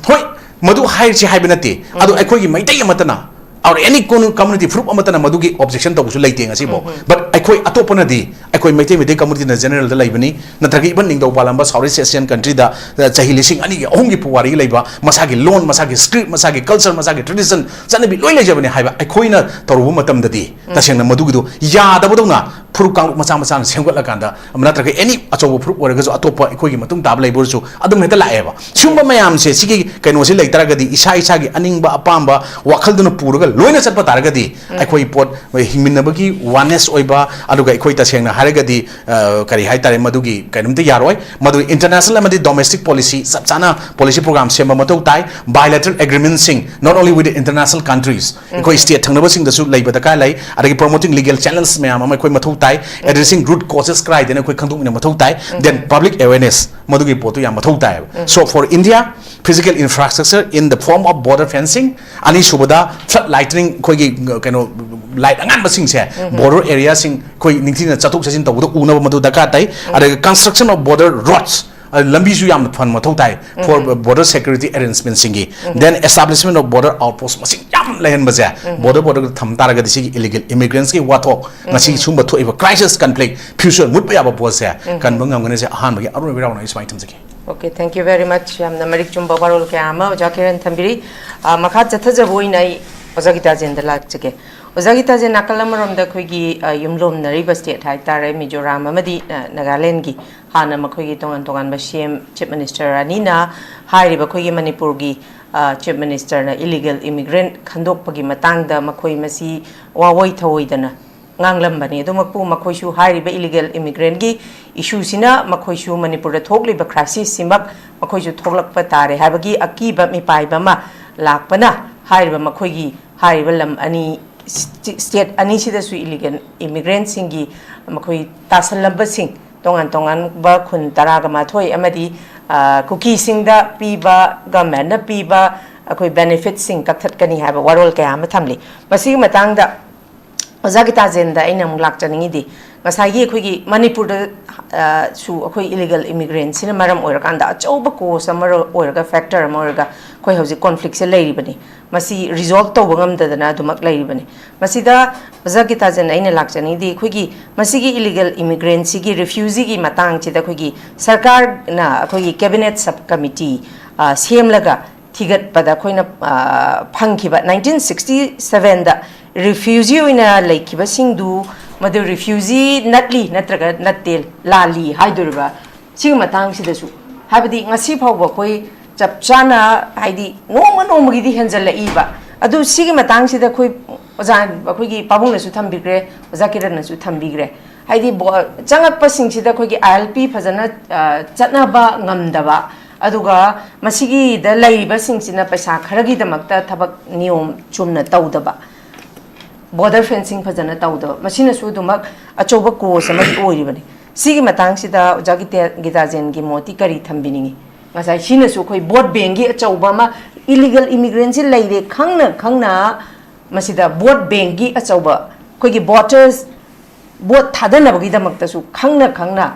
thoi madu hai chi hai benati adu aikoi gi maitai amatana or any community group amatana madu gi objection to su leite ngasi bo but aikoi atopana di aikoi maitai community na general da laibani natragi ban ning do palamba Southeast Asian country da chahi lising ani gi ahum gi puwari laiba masagi loan masagi script masagi culture masagi tradition chanabi loi lejabani haiba aikoi na torubu matam da di taseng na madu gi do ya da bodona ꯐꯨꯔꯨꯞ ꯀꯥꯡꯂꯨꯞ ꯃꯆꯥ ꯃꯆꯥꯅ ꯁꯦꯝꯒꯠꯂꯀꯥꯟꯗ ꯅꯠꯇ꯭ꯔꯒ ꯑꯦꯅꯤ ꯑꯆꯧꯕ ꯐꯨꯔꯨꯞ ꯑꯣꯏꯔꯒꯁꯨ ꯑꯇꯣꯞꯄ ꯑꯩꯈꯣꯏꯒꯤ ꯃꯇꯨꯡ ꯇꯥꯕ ꯂꯩꯕꯔꯁꯨ ꯑꯗꯨꯝ ꯍꯦꯛꯇ ꯂꯥꯛꯑꯦꯕ ꯁꯤꯒꯨꯝꯕ ꯃꯌꯥꯝꯁꯦ ꯁꯤꯒꯤ ꯀꯩꯅꯣꯁꯤ ꯂꯩꯇꯥꯔꯒꯗꯤ ꯏꯁꯥꯒꯤ ꯑꯅꯤꯡꯕ ꯑꯄꯥꯝꯕ ꯋꯥꯈꯜꯗꯨꯅ ꯄꯨꯔꯒ ꯂꯣꯏꯅ ꯆꯠꯄ ꯇꯥꯔꯒꯗꯤ ꯑꯩꯈꯣꯏ ꯄꯣꯠ ꯍꯤꯡꯃꯤꯟꯅꯕꯒꯤ ꯋꯥꯅꯦꯁ ꯑꯣꯏꯕ ꯑꯗꯨꯒ ꯑꯩꯈꯣꯏ ꯇꯁꯦꯡꯅ ꯍꯥꯏꯔꯒꯗꯤ ꯀꯔꯤ ꯍꯥꯏꯇꯥꯔꯦ ꯃꯗꯨꯒꯤ ꯀꯩꯅꯣꯝꯇ ꯌꯥꯔꯣꯏ ꯃꯗꯨ ꯏꯟꯇꯔꯅꯦꯁꯅꯦꯜ ꯑꯃꯗꯤ ꯗꯣꯃꯦꯁꯇꯤक ꯄꯣꯂꯤꯁꯤ ꯆꯞ ꯆꯥꯅ ꯄꯣꯂꯤꯁꯤ ꯄ꯭रोग्राम ꯁꯦꯝꯕ ꯃꯊꯧ ꯇꯥꯏ बायलैटरल एग्रीमेंट्सिंग not only with international countries अखोई स्टेट थंगनबसिंगदसु लैब दरकार लै अदगी प्रोमोटिंग लीगल चैनल्स मैम अमा अखोई मथौ ताई एड्रेसिंग रूट कॉजेस क्राइ देन अखोई खंदोंमिना मथौ ताई देन पब्लिक अवेयरनेस मदुगी पोतु या मथौ ताई so for India physical infrastructure in the form of border fencing अनि सुबदा फ्लड लाइटनिंग अखोई कनो लाइट अंगान बसिंग से बॉर्डर एरिया सिंग अखोई निंगथिना चतुक चसिन तबदो उनब मदु दरकार ताई अदगी कंस्ट्रक्शन ऑफ बॉर्डर रोड्स लंबीजु याम फन मथौ ताई फॉर बॉर्डर सिक्योरिटी अरेंजमेंट सिंगी then establishment of border outpost मसिंग याम लेहन बजे बॉर्डर थम तारगदि सिगी इलीगल इमिग्रेंट्स की वाथोक ngasi sumba thoiba crisis conflict future mutpa yaba pose kan bangam gane se ahan bagi arun birauna ismai thamjaki Okay, thank you very much. I'm Namarik Chumba Barol Kama, KIRAN Thambiri. Makat Zathaja Boinai, Ozagitajen the Lachake. Ozagitajen Nakalamaram the Quigi, Yumlum, the River State, Haitare, Mizoram, Amadi, Nagaland, Hana Makogi Tongan Tongan Bashim, Chief Minister Anina, Hai Bakogi Manipurgi, Chief Minister, illegal immigrant, Kandok Pagi Matang, the Makoi Masi, Wawai Tawaidana. Nganglambani, Dumaku, Makoshu, Hariba illegal immigrant gi, issue sina, Makoshu, Manipur, the Togliba crisis, Simbab, Makoshu Toglak Patare, Habagi, Akiba, Mipai Bama, Lakpana, Hariba Makogi, Haribalam, Ani state, Anishida su illegal immigrants singi, Makoi Tasalamba sing, Tongan Bakun, Taragama Toy, Amadi, Cookie sing the Piba, Gamana Piba, Akoi benefits sing, Katakani have a Warol Kayama Tamli. Masi Matanga. Ozagitajen da ina mulak chaningi ngasai gi manipur da su akhoi illegal immigrants sina maram oirakanda achauba ko samar oiraga factor amorga khoi hauji conflict se leiri bani masi resolve to bangam da na dumak leiri bani masi da Ozagitajen ina lak chaningi khoi masi gi illegal immigrants gi refugee gi matang chi da khoi sarkar na akhoi cabinet subcommittee semlaga thigat pada khoina phangkhiba 1967 da refugee in a lake Basingdu, Mother refugee nutly, Natraga, Nutil, Lali, Hydurba, Simatang Sidasu. Habdi Nasip Hobokoi, Japchana, Heidi, no one omidi Henzela Eva. Adu Sigimatang Sida Kui, Ozan, Bakugi, Pabuna Sutam Bigre, Zakiran Sutam Bigre. Heidi Janga passing Sida Kugi, ILP, Pazana, Zatnaba, Ngamdava. Aduga, Masigi, the lay basing in a Pasak, Haragi the Makta, Tabak Neum, Chumna Taudaba. Border fencing fazana tawdo machine su dumak achoba ko sama oi bani sigi matang sida Ozagitajen gi moti kari thambini ngasai sine su khoi boat bank gi achoba ma illegal immigrants leire khangna masida boat bank gi achoba khoi gi borders boat thadana bagi damakta su khangna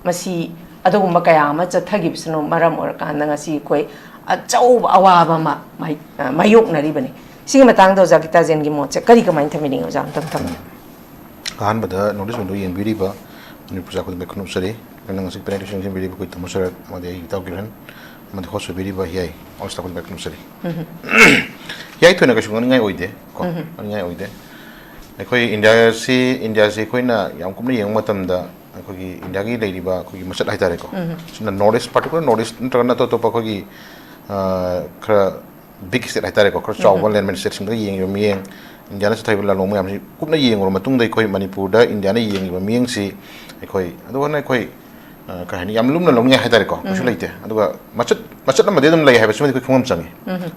masi adogumba kaya ma chathagibsno maram or kan ngasi khoi achoba awaba ma mayok nari bani Sing matang do Ozagitajen gi mo kari kamai thamini ozam tam kahan bada notice window yen biri ba ni puja ko be khunu sari nang sik penetration yen biri ko tamusara amade itaw kiran amade hoso biri ba hiyai osta ko be khunu sari hiyai thona ka shungan ngai oide ko ngai oide ekoi india si koina yam kumni yeng matam da ekoi india gi leiri ba ko gi masat hai tare ko sina notice particular notice interna to pa ko gi khra big state haitare ko khar chawal land administration ga yeng yom yeng india na sathai la lomuyam si kupna yeng ro matung dai khoi manipur da india na yeng yom yeng si khoi adu na khoi ka hani yam lum na lomnya haitare ko su leite adu ga machat na madedum lai haiba sumi khoi khumam changi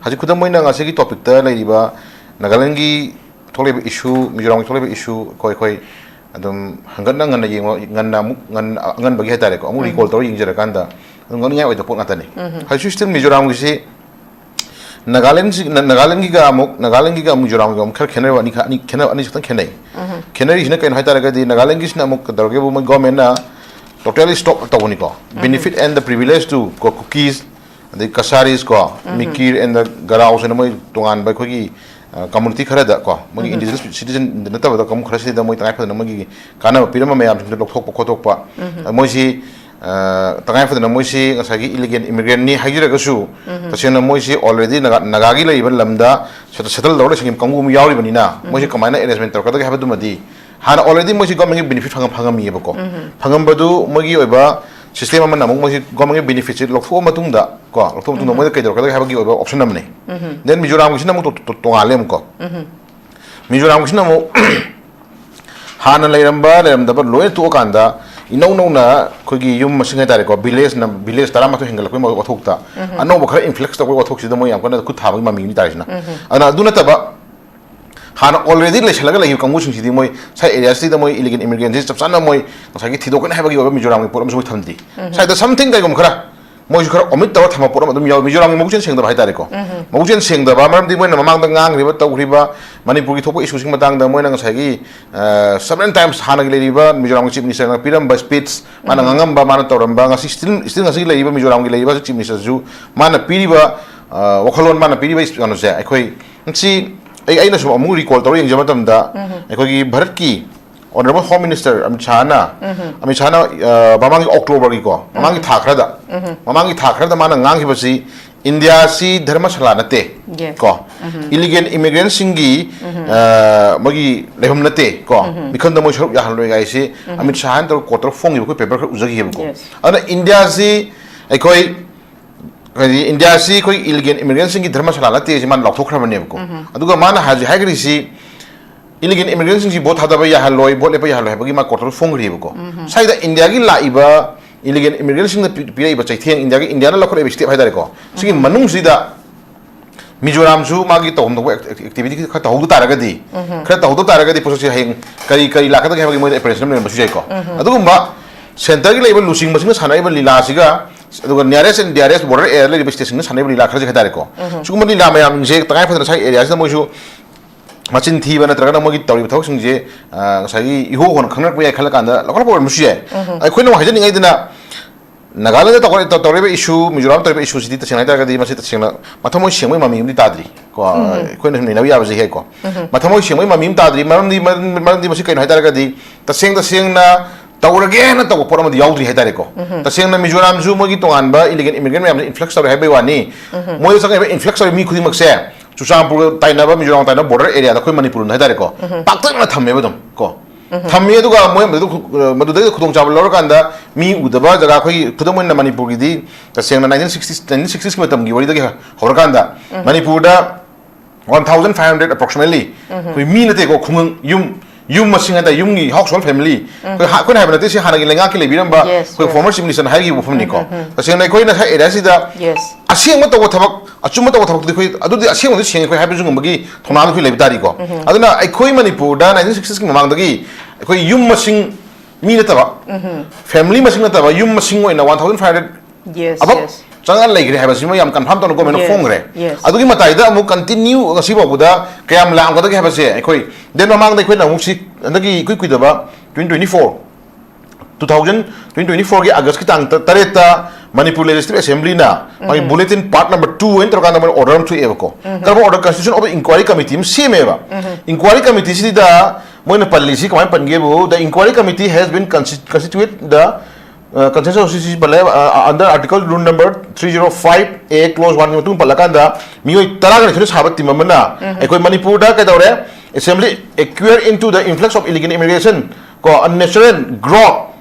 haji khudam moina nga se gi topic ta lai ba Nagaland gi thole issue Mizoram gi thole issue khoi adum hangan na ngan yeng ngan bagi haitare ko amu recall to yeng jara kanda ngan nya oi da pot ngata ni haji system Mizoram gi si Nagaland gi ga Mizoram gi khar khenai ani chatan khenai hina kain haitara ga di Nagaland gi sna amuk darge bu government na totally stop tawni ko benefit and the privilege to cookies the kasaris ko mikir and the garaus and moi tongan ba khogi community khara da ko moi indigenous citizen na ta da kam khara se da moi tangai fa na moi kana pirama mayam thing lok thok khotok pa moi si tangai fa na moi si ngasagi illegal immigrant ni hagira ga su tasena moi si already nagagi lai ban lamda settle dawle singim kangu mu yauri bani na moi si kamaina arrangement tar ka da ha du madi ꯍꯥꯟꯅ ꯑꯣꯜꯔꯦꯗꯤ ꯃꯣꯏꯁꯤ ꯒꯣꯔꯃꯦꯟꯒꯤ ꯕꯦꯅꯤꯐꯤꯠ ꯐꯪꯉꯝꯃꯤꯌꯦꯕꯀꯣ ꯐꯪꯉꯝꯕꯗꯨ ꯃꯣꯏꯒꯤ ꯑꯣꯏꯕ ꯁꯤꯁꯇꯦꯝ ꯑꯃꯅ ꯑꯃꯨꯛ ꯃꯣꯏꯁꯤ ꯒꯣꯔꯃꯦꯟꯒꯤ ꯕꯦꯅꯤꯐꯤꯠꯁꯤ ꯂꯧꯊꯣꯛꯑ ꯃꯇꯨꯡꯗ ꯃꯣꯏꯗ ꯀꯩꯗꯧꯔꯛꯀꯗꯒꯦ ꯍꯥꯏꯕꯒꯤ ꯑꯣꯏꯕ ꯑꯣꯞꯁꯟ ꯑꯃꯅꯤ ꯗꯦꯟ ꯃꯤꯖꯣꯔꯥꯝꯒꯤꯁꯤꯅ ꯑꯃꯨꯛ ꯇꯣꯉꯥꯜꯂꯦ ꯑꯃꯨꯛꯀꯣ ꯃꯤꯖꯣꯔꯥꯝꯒꯤꯁꯤꯅ ꯑꯃꯨꯛ ꯍꯥꯟꯅ ꯂꯩꯔꯝꯗꯕ ꯂꯣꯏꯅ ꯇꯣꯛꯑꯀꯥꯟꯗ ꯏꯅꯧ ꯅꯧꯅ ꯑꯩꯈꯣꯏꯒꯤ ꯌꯨꯝ ꯃꯁꯤꯡ ꯍꯥꯏꯇꯥꯔꯦꯀꯣ ꯚꯤꯂꯦꯖ 12 ꯍꯦꯟꯒꯠꯂꯛꯄꯒꯤ ꯋꯥꯊꯣꯛꯇ ꯑꯅꯧꯕ ꯈꯔ ꯏꯟꯐ꯭ꯂꯦꯛꯁ ꯇꯧꯕꯒꯤ ꯋꯥꯊꯣꯛꯁꯤꯗ ꯃꯣꯏ ꯌꯥꯝ ꯀꯟꯅ ꯈꯨꯠ ꯊꯥꯕꯒꯤ ꯃꯃꯤꯅꯤ ꯇꯥꯔꯤꯁꯤꯅ ꯑꯗꯨꯅ ꯑꯗꯨ ꯅꯠꯇꯕ ꯍꯥꯟꯅ ꯑꯣꯜꯔꯦꯗꯤ ꯂꯩꯁꯜꯂꯒ ꯂꯩꯈꯤꯕ ꯀꯥꯡꯕꯨꯁꯤꯡꯁꯤꯗꯤ ꯃꯣꯏ ꯁꯥꯏ ꯑꯦꯔꯤꯌꯥꯁꯤꯗ ꯃꯣꯏ ꯏꯂꯤꯒꯦꯟ ꯏꯃꯤꯒ꯭ꯔꯦꯟꯁꯤ ꯆꯞ ꯆꯥꯅ ꯃꯣꯏ ꯉꯁꯥꯏꯒꯤ ꯊꯤꯗꯣꯛꯀꯅꯤ ꯍꯥꯏꯕꯒꯤ ꯑꯣꯏꯕ ꯃꯤꯖꯣꯔꯥꯝꯒꯤ ꯄꯣꯠ ꯑꯃꯁꯨ ꯃꯣꯏ ꯊꯝꯗ꯭ꯔꯤ ꯁꯥꯏꯗ ꯁꯝꯊꯤꯡ ꯀꯩꯒꯨꯝꯕ ꯈꯔ ꯃꯣꯏꯁꯨ ꯈꯔ ꯑꯣꯃꯤꯠ ꯇꯧꯔ ꯊꯝꯕ ꯄꯣꯠ ꯑꯃ ꯑꯗꯨꯝ ꯌꯥꯎꯏ ꯃꯤꯖꯣꯔꯥꯝꯒꯤ ꯃꯕꯨꯛꯆꯦꯜ ꯁꯦꯡꯗꯕ ꯍꯥꯏꯇꯥꯔꯦꯀꯣ ꯃꯕꯨꯛꯆꯦꯜ ꯁꯦꯡꯗꯕ ꯃꯔꯝꯗꯤ ꯃꯣꯏꯅ ꯃꯃꯥꯡꯗ ꯉꯥꯡꯈ꯭ꯔꯤꯕ ꯇꯧꯈ꯭ꯔꯤꯕ ꯃꯅꯤꯄꯨꯔꯒꯤ ꯊꯣꯛꯄ ꯏꯁꯨꯁꯤꯡ ꯃꯇꯥꯡꯗ ꯃꯣꯏꯅ ꯉꯁꯥꯏꯒꯤ 7 times ꯍꯥꯟꯅꯒꯤ ꯂꯩꯔꯤꯕ ꯃꯤꯖꯣꯔꯥꯝꯒꯤ ꯆꯤꯞ ꯃꯤꯅꯤꯁꯇꯔꯅ ꯄꯤꯔꯝꯕ ꯁ꯭ꯄꯤꯆ ꯃꯥꯅ ꯉꯥꯡꯉꯝꯕ ꯃꯥꯅ ꯇꯧꯔꯝꯕ ꯉꯁꯤ ꯁ꯭ꯇꯤꯜ ꯉꯁꯤ ꯂꯩꯔꯤꯕ ꯃꯤꯖꯣꯔꯥꯝꯒꯤ ꯂꯩꯔꯤꯕ ꯆꯤꯞ ꯃꯤꯅꯤꯁꯇꯔꯁꯨ ꯃꯥꯅ ꯄꯤꯔꯤꯕ ꯋꯥꯈꯜꯂꯣꯟ ꯃꯥꯅ ꯄꯤꯔꯤꯕ ꯀꯩꯅꯣꯁꯦ ꯑꯩꯈꯣꯏ ꯉꯁꯤ ꯑꯩꯅ ꯁꯨꯝ ꯑꯃꯨꯛ ꯔꯤꯀꯣꯜ ꯇꯧꯔ ꯌꯦꯡꯖꯕ ꯃꯇꯝꯗ ꯑꯩꯈꯣꯏꯒꯤ ꯚꯥꯔꯠꯀꯤ ꯑꯣꯅꯔꯦꯕꯜ ꯍꯣꯝ ꯃꯤꯅꯤꯁꯇꯔ ꯑꯃꯤꯠ ꯁꯥꯍꯅ ꯃꯃꯥꯡꯒꯤ ꯑꯣꯛꯇꯣꯕꯔꯒꯤꯀꯣ ꯃꯃꯥꯡꯒꯤ ꯊꯥ ꯈꯔꯗ ꯃꯥꯅ ꯉꯥꯡꯈꯤꯕꯁꯤ ꯏꯟꯗꯤꯌꯥꯁꯤ ꯙꯔꯃꯁꯥꯂꯥ ꯅꯠꯇꯦ ꯀꯣ ꯏꯂꯤꯒꯦꯟ ꯏꯃꯤꯒ꯭ꯔꯦꯟꯁꯤꯡꯒꯤ ꯃꯣꯏꯒꯤ ꯂꯩꯐꯝ ꯅꯠꯇꯦ ꯀꯣ ꯃꯤꯈꯟꯗ ꯃꯣꯏ ꯁꯔꯨꯛ ꯌꯥꯍꯜꯂꯣꯏ ꯒꯥꯏꯁꯤ ꯑꯃꯤꯠ ꯁꯥꯍꯅ ꯇꯧꯔ ꯀꯣꯠ ꯇꯧꯔ ꯐꯣꯡꯈꯤꯕ ꯑꯩꯈꯣꯏ ꯄꯦꯄꯔ ꯈꯔ ꯎꯖꯈꯤꯕꯀꯣ ꯑꯗꯨꯅ ꯏꯟꯗꯤꯌꯥꯁꯤ ꯑꯩꯈꯣꯏ ꯏꯟꯗꯤꯌꯥꯁꯤ ꯑꯩꯈꯣꯏ ꯏꯂꯤꯒꯦꯟ ꯏꯃꯤꯒ꯭ꯔꯦꯟꯁꯤꯡꯒꯤ ꯙꯔꯃꯁꯥꯂꯥ ꯅꯠꯇꯦꯁꯤ ꯃꯥꯅ ꯂꯥꯎꯊꯣꯛꯈ꯭ꯔꯕꯅꯦꯕꯀꯣ ꯑꯗꯨꯒ ꯃꯥꯅ ꯍꯥꯏꯈ꯭ꯔꯤꯁꯤ ꯏꯂꯤꯒꯦꯟ ꯏꯃꯤꯒ꯭ꯔꯦꯟꯁꯤꯡꯁꯤ ꯚꯣꯠ ꯊꯥꯗꯕ ꯌꯥꯍꯜꯂꯣꯏ ꯚꯣꯠ ꯂꯦꯞꯄ ꯌꯥꯍꯜꯂꯣꯏ ꯍꯥꯏꯕꯒꯤ ꯃꯥ ꯀꯣꯔꯠꯇ ꯐꯣꯡꯈ꯭ꯔꯤꯕꯀꯣ ꯁ꯭ꯋꯥꯏꯗ ꯏꯟꯗꯤꯌꯥꯒꯤ ꯂꯥꯛꯏꯕ ꯏꯂꯤꯒꯦꯟ ꯏꯃꯤꯒ꯭ꯔꯦꯟꯁꯤꯡꯅ ꯄꯤꯔꯛꯏꯕ ꯆꯩꯊꯦꯡ ꯏꯟꯗꯤꯌꯥꯅ ꯂꯧꯈꯠꯂꯛꯏꯕ ꯁ꯭ꯇꯦꯞ ꯍꯥꯏꯇꯥꯔꯦꯀꯣ ꯁꯤꯒꯤ ꯃꯅꯨꯡꯁꯤꯗ ꯃꯤꯖꯣꯔꯥꯝꯁꯨ ꯃꯥꯒꯤ ꯇꯧꯍꯧꯗꯧꯕ ꯑꯦꯛꯇꯤꯚꯤꯇꯤ ꯈꯔ ꯇꯧꯍꯧꯗ ꯇꯥꯔꯒꯗꯤ ꯄꯣꯠꯁꯤ ꯍꯌꯦꯡ ꯀꯔꯤ ꯂꯥꯛꯀꯗꯒꯦ ꯍꯥꯏꯕꯒꯤ ꯃꯣꯏꯗ ꯑꯦꯄ꯭ꯔꯦꯁꯟ ꯑꯃ ꯂꯩꯔꯝꯕꯁꯨ ꯌꯥꯏꯀꯣ ꯑꯗꯨꯒꯨꯝꯕ ꯁꯦꯟꯇꯔꯒꯤ ꯂꯩꯕ ꯂꯨꯆꯤꯡꯕꯁꯤꯡꯅ ꯁꯥꯟꯅꯔꯤꯕ ꯂꯤꯂꯥꯁꯤꯒ ꯑꯗꯨꯒ ꯅꯤꯌꯔꯦꯁ ꯑꯦꯟ ꯗꯤꯌꯔꯦꯁ ꯕꯣꯔꯗꯔ ꯑꯦꯔꯤꯌꯥ ꯂꯩꯔꯤꯕ ꯁ꯭ꯇꯦꯠꯁꯤꯡꯅ ꯁꯥꯟꯅꯔꯤꯕ ꯂꯤꯂꯥ ꯈꯔꯁꯦ ꯍꯥꯏꯇꯥꯔꯦꯀꯣ ꯁꯤꯒꯨꯝꯕ ꯂꯤꯂꯥ ꯃꯌꯥꯝꯁꯦ ꯇꯉꯥꯏꯐꯗꯅ ꯉꯁꯥꯏ ꯑꯦꯔꯤꯌꯥꯁꯤꯗ ꯃꯣꯏꯁꯨ ꯃꯆꯤꯟ ꯊꯤꯕ ꯅꯠꯇ꯭ꯔꯒꯅ ꯃꯣꯏꯒꯤ ꯇꯧꯔꯤꯕ ꯊꯕꯛꯁꯤꯡꯁꯦ ꯉꯁꯥꯏꯒꯤ ꯏꯍꯣ ꯍꯣꯟꯅ ꯈꯪꯅꯔꯛꯄ ꯌꯥꯏ ꯈꯜꯂ ꯀꯥꯟꯗ ꯂꯧꯈꯠꯄ ꯑꯣꯏꯔꯝꯕꯁꯨ ꯌꯥꯏ ꯑꯩꯈꯣꯏꯅ ꯍꯥꯏꯖꯅꯤꯡꯉꯩꯗꯅ ꯅꯥꯒꯥꯂꯦꯟꯗ ꯇꯧꯔꯤꯕ ꯏꯁꯨ ꯃꯤꯖꯣꯔꯥꯝ ꯇꯧꯔꯤꯕ ꯏꯁꯨꯁꯤꯗꯤ ꯇꯁꯦꯡꯅ ꯍꯥꯏꯇꯥꯔꯒꯗꯤ ꯃꯁꯤ ꯇꯁꯦꯡꯅ ꯃꯊꯃꯣꯏ ꯁꯦꯡꯕꯒꯤ ꯃꯃꯤ ꯑꯃꯗꯤ ꯇꯥꯗ꯭ꯔꯤ ꯀꯣ ꯑꯩꯈꯣꯏꯅ ꯁꯨꯝ ꯅꯩꯅꯕ ꯌꯥꯕꯁꯦ ꯍꯦꯛ ꯀꯣ ꯃꯊꯃꯣꯏ ꯁꯦꯡꯕꯒꯤ ꯃꯃꯤ ꯑꯃ ꯇꯥꯗ꯭ꯔꯤ ꯃꯔꯝꯗꯤ ꯃꯁꯤ ꯀꯩꯅꯣ ꯍꯥꯏꯇꯥꯔꯒꯗꯤ ꯇꯁꯦꯡꯅ ꯇꯧꯔꯒꯦꯅ ꯇꯧꯕ ꯄꯣꯠ ꯑꯃꯗꯤ ꯌꯥꯎꯗ꯭ꯔꯤ ꯍꯥꯏꯇꯥꯔꯦꯀꯣ ꯇꯁꯦꯡꯅ ꯃꯤꯖꯣꯔꯥꯝꯁꯨ ꯃꯣꯏꯒꯤ ꯇꯣꯉꯥꯟꯕ ꯏꯂꯤꯒꯦꯟ ꯏꯃꯤꯒ꯭ꯔꯦꯟ ꯃꯌꯥꯝꯁꯦ ꯏꯟꯐ꯭ꯂꯛꯁ ꯇꯧꯔꯦ ꯍꯥꯏꯕꯒꯤ ꯋꯥꯅꯤ ꯃꯣꯏꯗ ꯆꯪꯉꯤꯕ ꯏꯟꯐ꯭ꯂꯛꯁ ꯇꯧꯔꯤꯕ ꯃꯤ ꯈꯨꯗꯤꯡꯃꯛꯁꯦ ꯆꯨꯔꯆꯥꯟꯄꯨꯔ ꯇꯥꯏꯅꯕ ꯃꯤꯖꯣꯔꯥꯝ ꯇꯥꯏꯅꯕ ꯕꯣꯔꯗꯔ ꯑꯦꯔꯤꯌꯥꯗ ꯑꯩꯈꯣꯏ ꯃꯅꯤꯄꯨꯔꯅ ꯍꯥꯏꯇꯥꯔꯦꯀꯣ ꯄꯥꯛꯇꯛꯅ ꯊꯝꯃꯦꯕ ꯑꯗꯨꯝ ꯀꯣ ꯊꯝꯃꯤ ꯑꯗꯨꯒ ꯃꯣꯏ ꯃꯗꯨꯗꯒꯤ ꯈꯨꯗꯣꯡꯆꯥꯕ ꯂꯧꯔꯀꯥꯟꯗ ꯃꯤ ꯎꯗꯕ ꯖꯒꯥ ꯑꯩꯈꯣꯏꯒꯤ ꯈꯨꯗꯝ ꯑꯣꯏꯅ ꯃꯅꯤꯄꯨꯔꯒꯤꯗꯤ ꯇꯁꯦꯡꯅ 1960ꯁꯀꯤ ꯃꯇꯝꯒꯤ ꯋꯥꯔꯤꯗꯒꯤ ꯍꯧꯔꯀꯥꯟꯗ ꯃꯅꯤꯄꯨꯔꯗ 1500 ꯑꯦꯄ꯭ꯔꯣꯛꯁꯤꯃꯦꯠꯂꯤ ꯑꯩꯈꯣꯏ ꯃꯤ ꯅꯠꯇꯦꯀꯣ ꯈꯨꯡꯒꯪ ꯌꯨꯝ ꯃꯁꯤꯡ ꯍꯥꯏꯇꯥꯔꯦ ꯌꯨꯝꯒꯤ ꯍꯥꯎꯁ ꯍꯣꯜ ꯐꯦꯃꯤꯂꯤ ꯑꯩꯈꯣꯏꯅ ꯍꯥꯏꯕ ꯅꯠꯇꯦ ꯁꯤ ꯍꯥꯟꯅꯒꯤ ꯂꯩꯉꯥꯛꯀꯤ ꯂꯩꯕꯤꯔꯝꯕ ꯑꯩꯈꯣꯏ ꯐꯣꯔꯃꯔ ꯆꯤꯐ ꯃꯤꯅꯤꯁꯇꯔꯅ ꯍꯥꯏꯈꯤꯕ ꯋꯥꯐꯝꯅꯤꯀꯣ ꯇꯁꯦꯡꯅ ꯑꯩꯈꯣꯏꯅ ꯉꯁꯥꯏ ꯑꯦꯔꯤꯌꯥꯁꯤꯗ ꯑꯁꯦꯡꯕ ꯇꯧꯕ ꯊꯕꯛ ꯑꯆꯨꯝꯕ ꯇꯧꯕ ꯊꯕꯛꯇꯨꯗꯤ ꯑꯩꯈꯣꯏ ꯑꯗꯨꯗꯤ ꯑꯁꯦꯡꯕꯗꯤ ꯁꯦꯡꯉꯦ ꯑꯩꯈꯣꯏ ꯍꯥꯏꯕꯁꯨ ꯉꯝꯕꯒꯤ ꯊꯧꯅꯥꯗꯨ ꯑꯩꯈꯣꯏ ꯂꯩꯕ ꯇꯥꯔꯤꯀꯣ ꯑꯗꯨꯅ ꯑꯩꯈꯣꯏ ꯃꯅꯤꯄꯨꯔꯗ 1960ꯁꯀꯤ ꯃꯃꯥꯡꯗꯒꯤ ꯑꯩꯈꯣꯏ ꯌꯨꯝ ꯃꯁꯤꯡ ꯃꯤ ꯅꯠꯇꯕ ꯐꯦꯃꯤꯂꯤ ꯃꯁꯤꯡ ꯅꯠꯇꯕ ꯌꯨꯝ ꯃꯁꯤꯡ ꯑꯣꯏꯅ 1500 ꯑꯕꯞ ꯆꯪꯉ ꯂꯩꯈ꯭ꯔꯦ ꯍꯥꯏꯕꯁꯤꯃ ꯌꯥꯝ ꯀꯟꯐꯥꯔꯝ ꯇꯧꯅ ꯒꯣꯔꯃꯦꯟꯅ ꯐꯣꯡꯈ꯭ꯔꯦ ꯑꯗꯨꯒꯤ ꯃꯇꯥꯏꯗ ꯑꯃꯨꯛ ꯀꯟꯇꯤꯅ꯭ꯌꯨ ꯉꯁꯤ ꯐꯥꯎꯕꯗ ꯀꯌꯥꯝ ꯂꯥꯛꯑꯝꯒꯗꯒꯦ ꯍꯥꯏꯕꯁꯦ ꯑꯩꯈꯣꯏ ꯗꯦꯟ ꯃꯃꯥꯡꯗ ꯑꯩꯈꯣꯏꯅ ꯑꯃꯨꯛ ꯁꯤ ꯍꯟꯗꯛꯀꯤ ꯏꯀꯨꯏ ꯀꯨꯏꯗꯕ 2024ꯒꯤ ꯑꯥꯒꯁꯀꯤ ꯇꯥꯡ 8ꯇ ꯃꯅꯤꯄꯨꯔ ꯂꯦꯖꯤꯁꯂꯦꯇꯤꯚ ꯑꯦꯁꯦꯝꯕ꯭ꯂꯤꯅ ꯃꯥꯒꯤ ꯕꯨꯂꯦꯇꯤꯟ ꯄꯥꯔꯠ ꯅꯝꯕꯔ 2 ꯑꯣꯏꯅ ꯇꯧꯔꯀꯥꯟꯗ ꯃꯣꯏꯅ ꯑꯣꯔꯗꯔ ꯑꯃ ꯊꯣꯛꯑꯦꯕꯀꯣ ꯀꯔꯝꯕ order constitution of inquiry committee ꯑꯃ ꯁꯦꯝꯃꯦꯕ ꯏꯟꯀ꯭ꯋꯥꯏꯔꯤ ꯀꯃꯤꯇꯤꯁꯤꯗ ꯃꯣꯏꯅ ꯄꯜꯂꯤꯁꯤ ꯀꯃꯥꯏꯅ ꯄꯟꯒꯦꯕꯨ the inquiry committee has been constitute the consensus of under article rule number 305A clause 1 की मतुंग पलकांदा मियोय तरागने थुने साबत तिममना एकोय मणिपुर दा कदौरे assembly acquire into the influx of illegal immigration को unnatural growth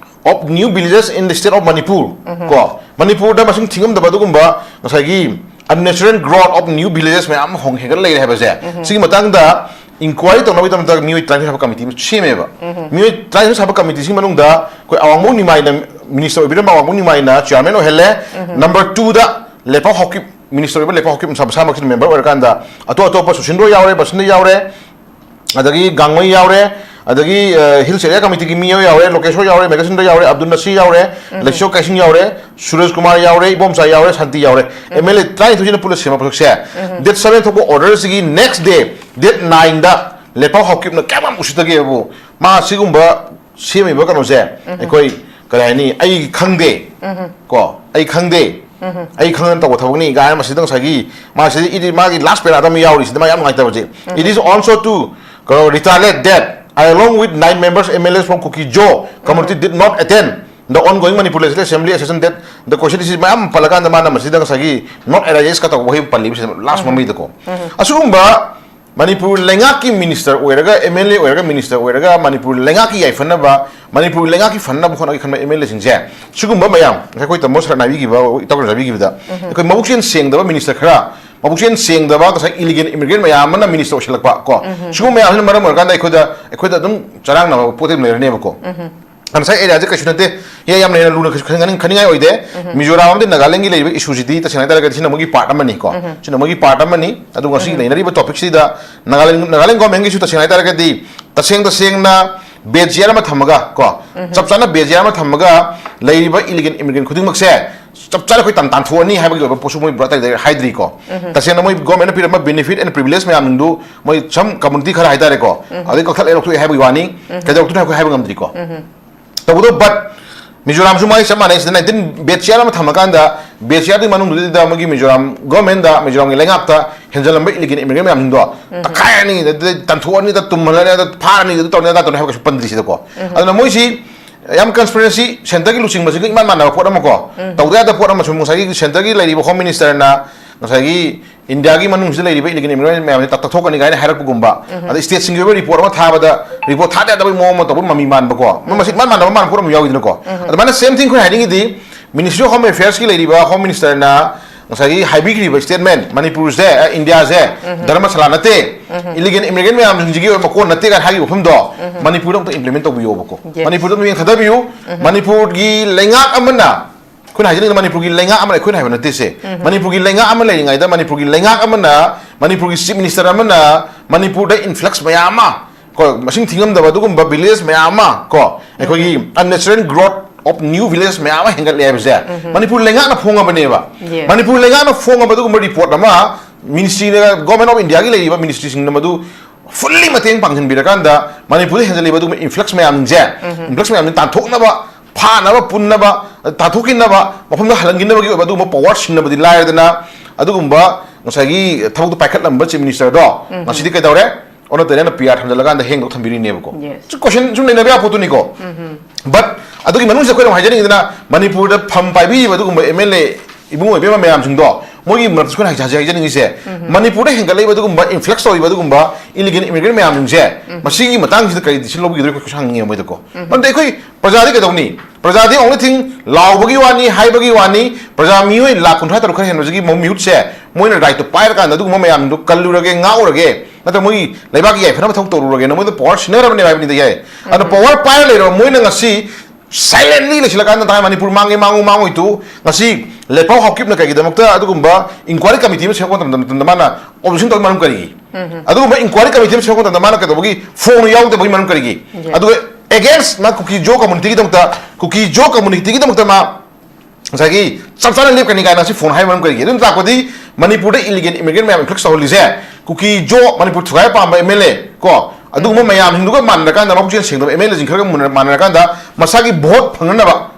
of new villages in the state of Manipur ko Manipur da masing thingam da badugumba ngasagi unnatural growth of new villages mayam hong hegal lei hai base sigi matang da inquiry to nabi tam mioi transition committee chimeba mioi transition committee sing manung da koi awangmu ni mai na minister obirama awangmu ni mai na chairman o hele number 2 da lepa hockey minister obi lepa hockey sab sama member orkan da ato pa susindro yaure basinde yaure adagi gangmai yaure adagi hills area committee ki miyo yaure location yaure magazine yaure abdul nasir yaure leksho kaising yaure suraj kumar yaure ibomsa yaure shanti yaure mla try to jina police sema prokse date 7 thobo order sigi next day date 9 da lepa hockey na kamam usitage bu ma sigumba semi ba kano se ekoi karani ai khangde ko ai khangde ai khangan to thawni ga ma sidang sagi ma sidi idi ma gi last pera adam yauri sidama yam ngai tabaje it is also to retaliate that I, along with 9 members MLAs from Kukijo community did not attend the ongoing Manipur Legislative Assembly session that the question is mayam palakan da mana masida sagi not arise ka to wahi palli last moment ko asumba Manipur Lengaki Minister, wherever MLA, wherever Minister, wherever Manipur Lengaki Fanaba, Manipur Lengaki Fanaba, MLA in Jan. Sugumba Mayam, I quite the most Navi give that. Because Motion saying the Minister Kra, Motion saying the about illegal immigrant Mayamana Minister Shalaka. Sugumaya Maramaganda, I could have Charana put him near Nebuco. And say, as a question, here I am in a Luna Kania or there, Mizoram and Nagaland issues the Sinamogi Partamanico, Sinamogi Partamani, I don't see any topics. The Nagaland government issued the Sinatagadi, the saying na Bejiama Tamaga, Subsana Bejiama Tamaga, lady by illegal immigrant couldn't say. Subsana Tantuani having a Posumo brother Hydrico. The Senamo government benefit and privilege may undo some community Hydrico. I think I'll have one, having a Drico. But Mizoram Sumai Saman is the 19 Betchiam Tamakanda, Betchiati Manu, the Magi Mizoram, government, Mizoram Langapta, Henzelam illegal immigrant door. A Kayani, the Tantuani, the Tumala, the Pani, the Tornado to have a Pandisico. And the Moisi, Yam conspiracy, Sentagi losing Masiki Mana, Poramaco. Tauda the Poramasumosaki, Sentagi, Lady Home Minister, Nasagi, Indiagi Manu, the lady illegal immigrant, Tatokan, and Harapugumba. And the state singular report what have the report had at the moment of Mammy Man Bako. Mamma from Yogo. The same thing heading the Ministry of Home Affairs, lady, Home Minister, Nasagi, Haibigri statement, Manipur's there, India's there, Dharmasalanate, illegal immigrant, Jigi, Makona, take a high Humdo, Manipur to implement of Yoboko. Manipur to Hadabu, Manipur, Lenga Amana. Couldn't have Manipur Lenga Amana, couldn't have a say. Manipur Lenga Amana, either Manipur Lenga Amana, Manipur Chief Minister Amana, Manipur influx Mayama, machine Tingum the Badugum Babilis Mayama, unnecessary growth of new villages Mayama Hingal lives there. Manipur Lenga Ponga Baneva. Manipur Lenga Fonga Badugum report Nama, Ministry Government of India, Ministry in Namadu. Fully Matin Pangin Birakanda, Manipur has a label influx Mayam Jet, influx Mayam Tantonaba. Panava Punaba, Tatukinava, Mapunda Halangina, Baduma, Powatch, nobody lied than Adumba, Nosagi, Tau the packet number, Minister Dog, Masika Dore, or not the end of Piat, the Lagan, the Hang of Tambiri Nebuco. Yes. Question to never Potunico. But I don't know the question of Manipur, the Pampabi, Baduma, MLA, Ibu, Mayam Jundo. Mogi Matsuna Hajajan is there. Manipur Hingaleva influx of Badumba, illegal immigrant Mayam Jet. Machine Matang is the Kadilobi hanging with the co. But they could Prajadi Kadoni. Prajadi only thing Laubagiwani, Haibagiwani, Prajami, La Contractor Kahan was given mute share. Moina right to Pirate and the Dumayam to Kalura again, now again. Not a Mui, Lebaki, I never talked to again, with the Porsche never in the year. And the power pilot or Moina Sea. Silently, the Shilakan time Manipur Mangi Mangu too. Nasi, Lepo Hokip Naka, the Mokta, Adugumba, inquiry committee, second the mana, option to Mankari. Adugumba, inquiry committee, second the Manaka, phone out the Mankari. Adu against Makuki Joe community, Cookie Joe community, the Sagi, Samsana Lipkanika, phone high Mankari. Then Takodi, Manipur illegal immigrant, Cookie Cookie Joe, Manipur Trapa, Mele, Ko. Aduma Mayam Hinduka Manakanda, Motion, the MLs in Manakanda, Masagi bought Panganaba,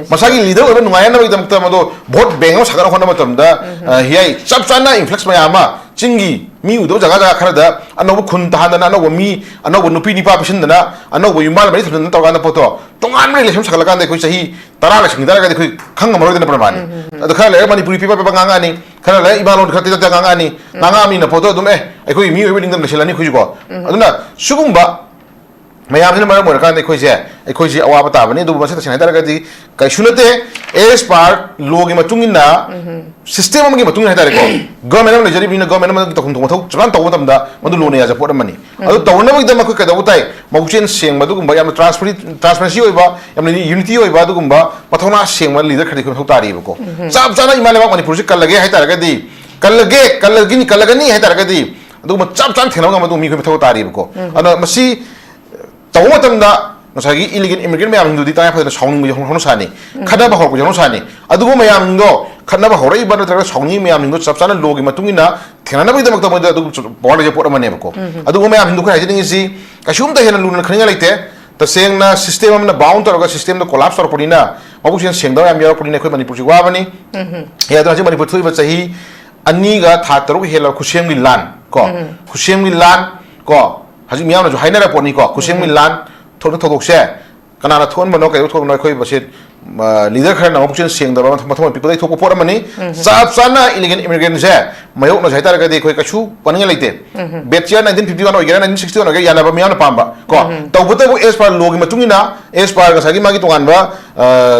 Masagi leader of Mayana with the Tamado, bought Bangos, Hanamatanda, here, Subsana influx Mayama, Chingi, Miu, those Agada Karada, I know Kuntana, I know me, I know Nupini Papishana, I know where you might have been Togana Poto, Tongan relations Halakan, which he, Tarash, the Kangamor in the Praman. The Kala Manipuri people Bangani, Kala Iban Katangani, Nangami, the Poto, I could be reading the Shilani Kujugo. I don't know, Sugumba. Mayam in Marakan, a Koji Awabata, and do Masata Sanatagati, Kashunate, Air Spark, Logi Matungina, System of Matunga, government of the Jeremy, government of Toronto, Madulone as a pot of money. Although Toronto, the Makuka, the Utai, Motion Sing, Madugum, by transparency over, unity over Badugumba, Patona Sing, one leader critical Hotari. Sabsana Imala, project Kalagay, Kalagay, Kalagini, Kalagani, Hataragadi, do much Sabsan Tenamadu Mikotari. And Masi. Tawatamda, Masagi illegal immigrant Mayam to the time of the Song with Honosani, Kadaba with Honosani, Adugo Mayam, Kanaba Hori, but the Sony Mayam, Subsana Logi Matungina, Tenana with the border of Portamaneko. Adugo Mayam to I see, assume the Henaluna Kringalite, the same system of the bound or system to collapse or Polina, Motion Sendo and European equipment in Puchiguavani, he had a Manipur, but say Aniga Tataru Hela Kushemi Lan, Kushemi Lan, Has Miana to Hainera Ponico, Kushemi Lan, Toto share. kana thon bano kai thon noi khoi basit leader khar na option sing da mathom people dai thok por mani sap sana illegal immigrant je mayok na jaitar ga de khoi kachu paning leite betcha 1951 ogera 1961 ogera yana ba miyan pamba ko tawbuta bu as par logi matungina as par ga sagi magi tongan ba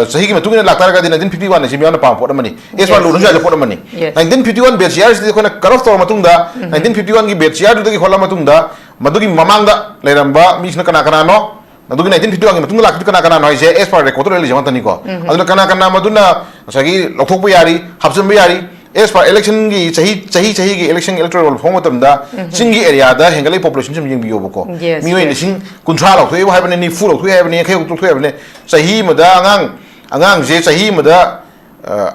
sahi gi matungina laktar ga de 1951 ne miyan pamba por mani as par logi ja por mani 1951 betcha de khona karof tor matungda 1951 gi betcha du gi hola matungda madugi mamangda leramba misna kana no Nadu 1951 matung lak kana kana noi je as par record le jaman tani ko aduna kana maduna sagi lokthok bu yari hapsan bu yari as par election gi chahi gi election electoral form tamda singi area da hengalai population sim jing biyo boko mioi ni sing kunthra lok thoi haibane ni fu lok thoi haibane khe lok thoi haibane chahi mada angang je chahi mada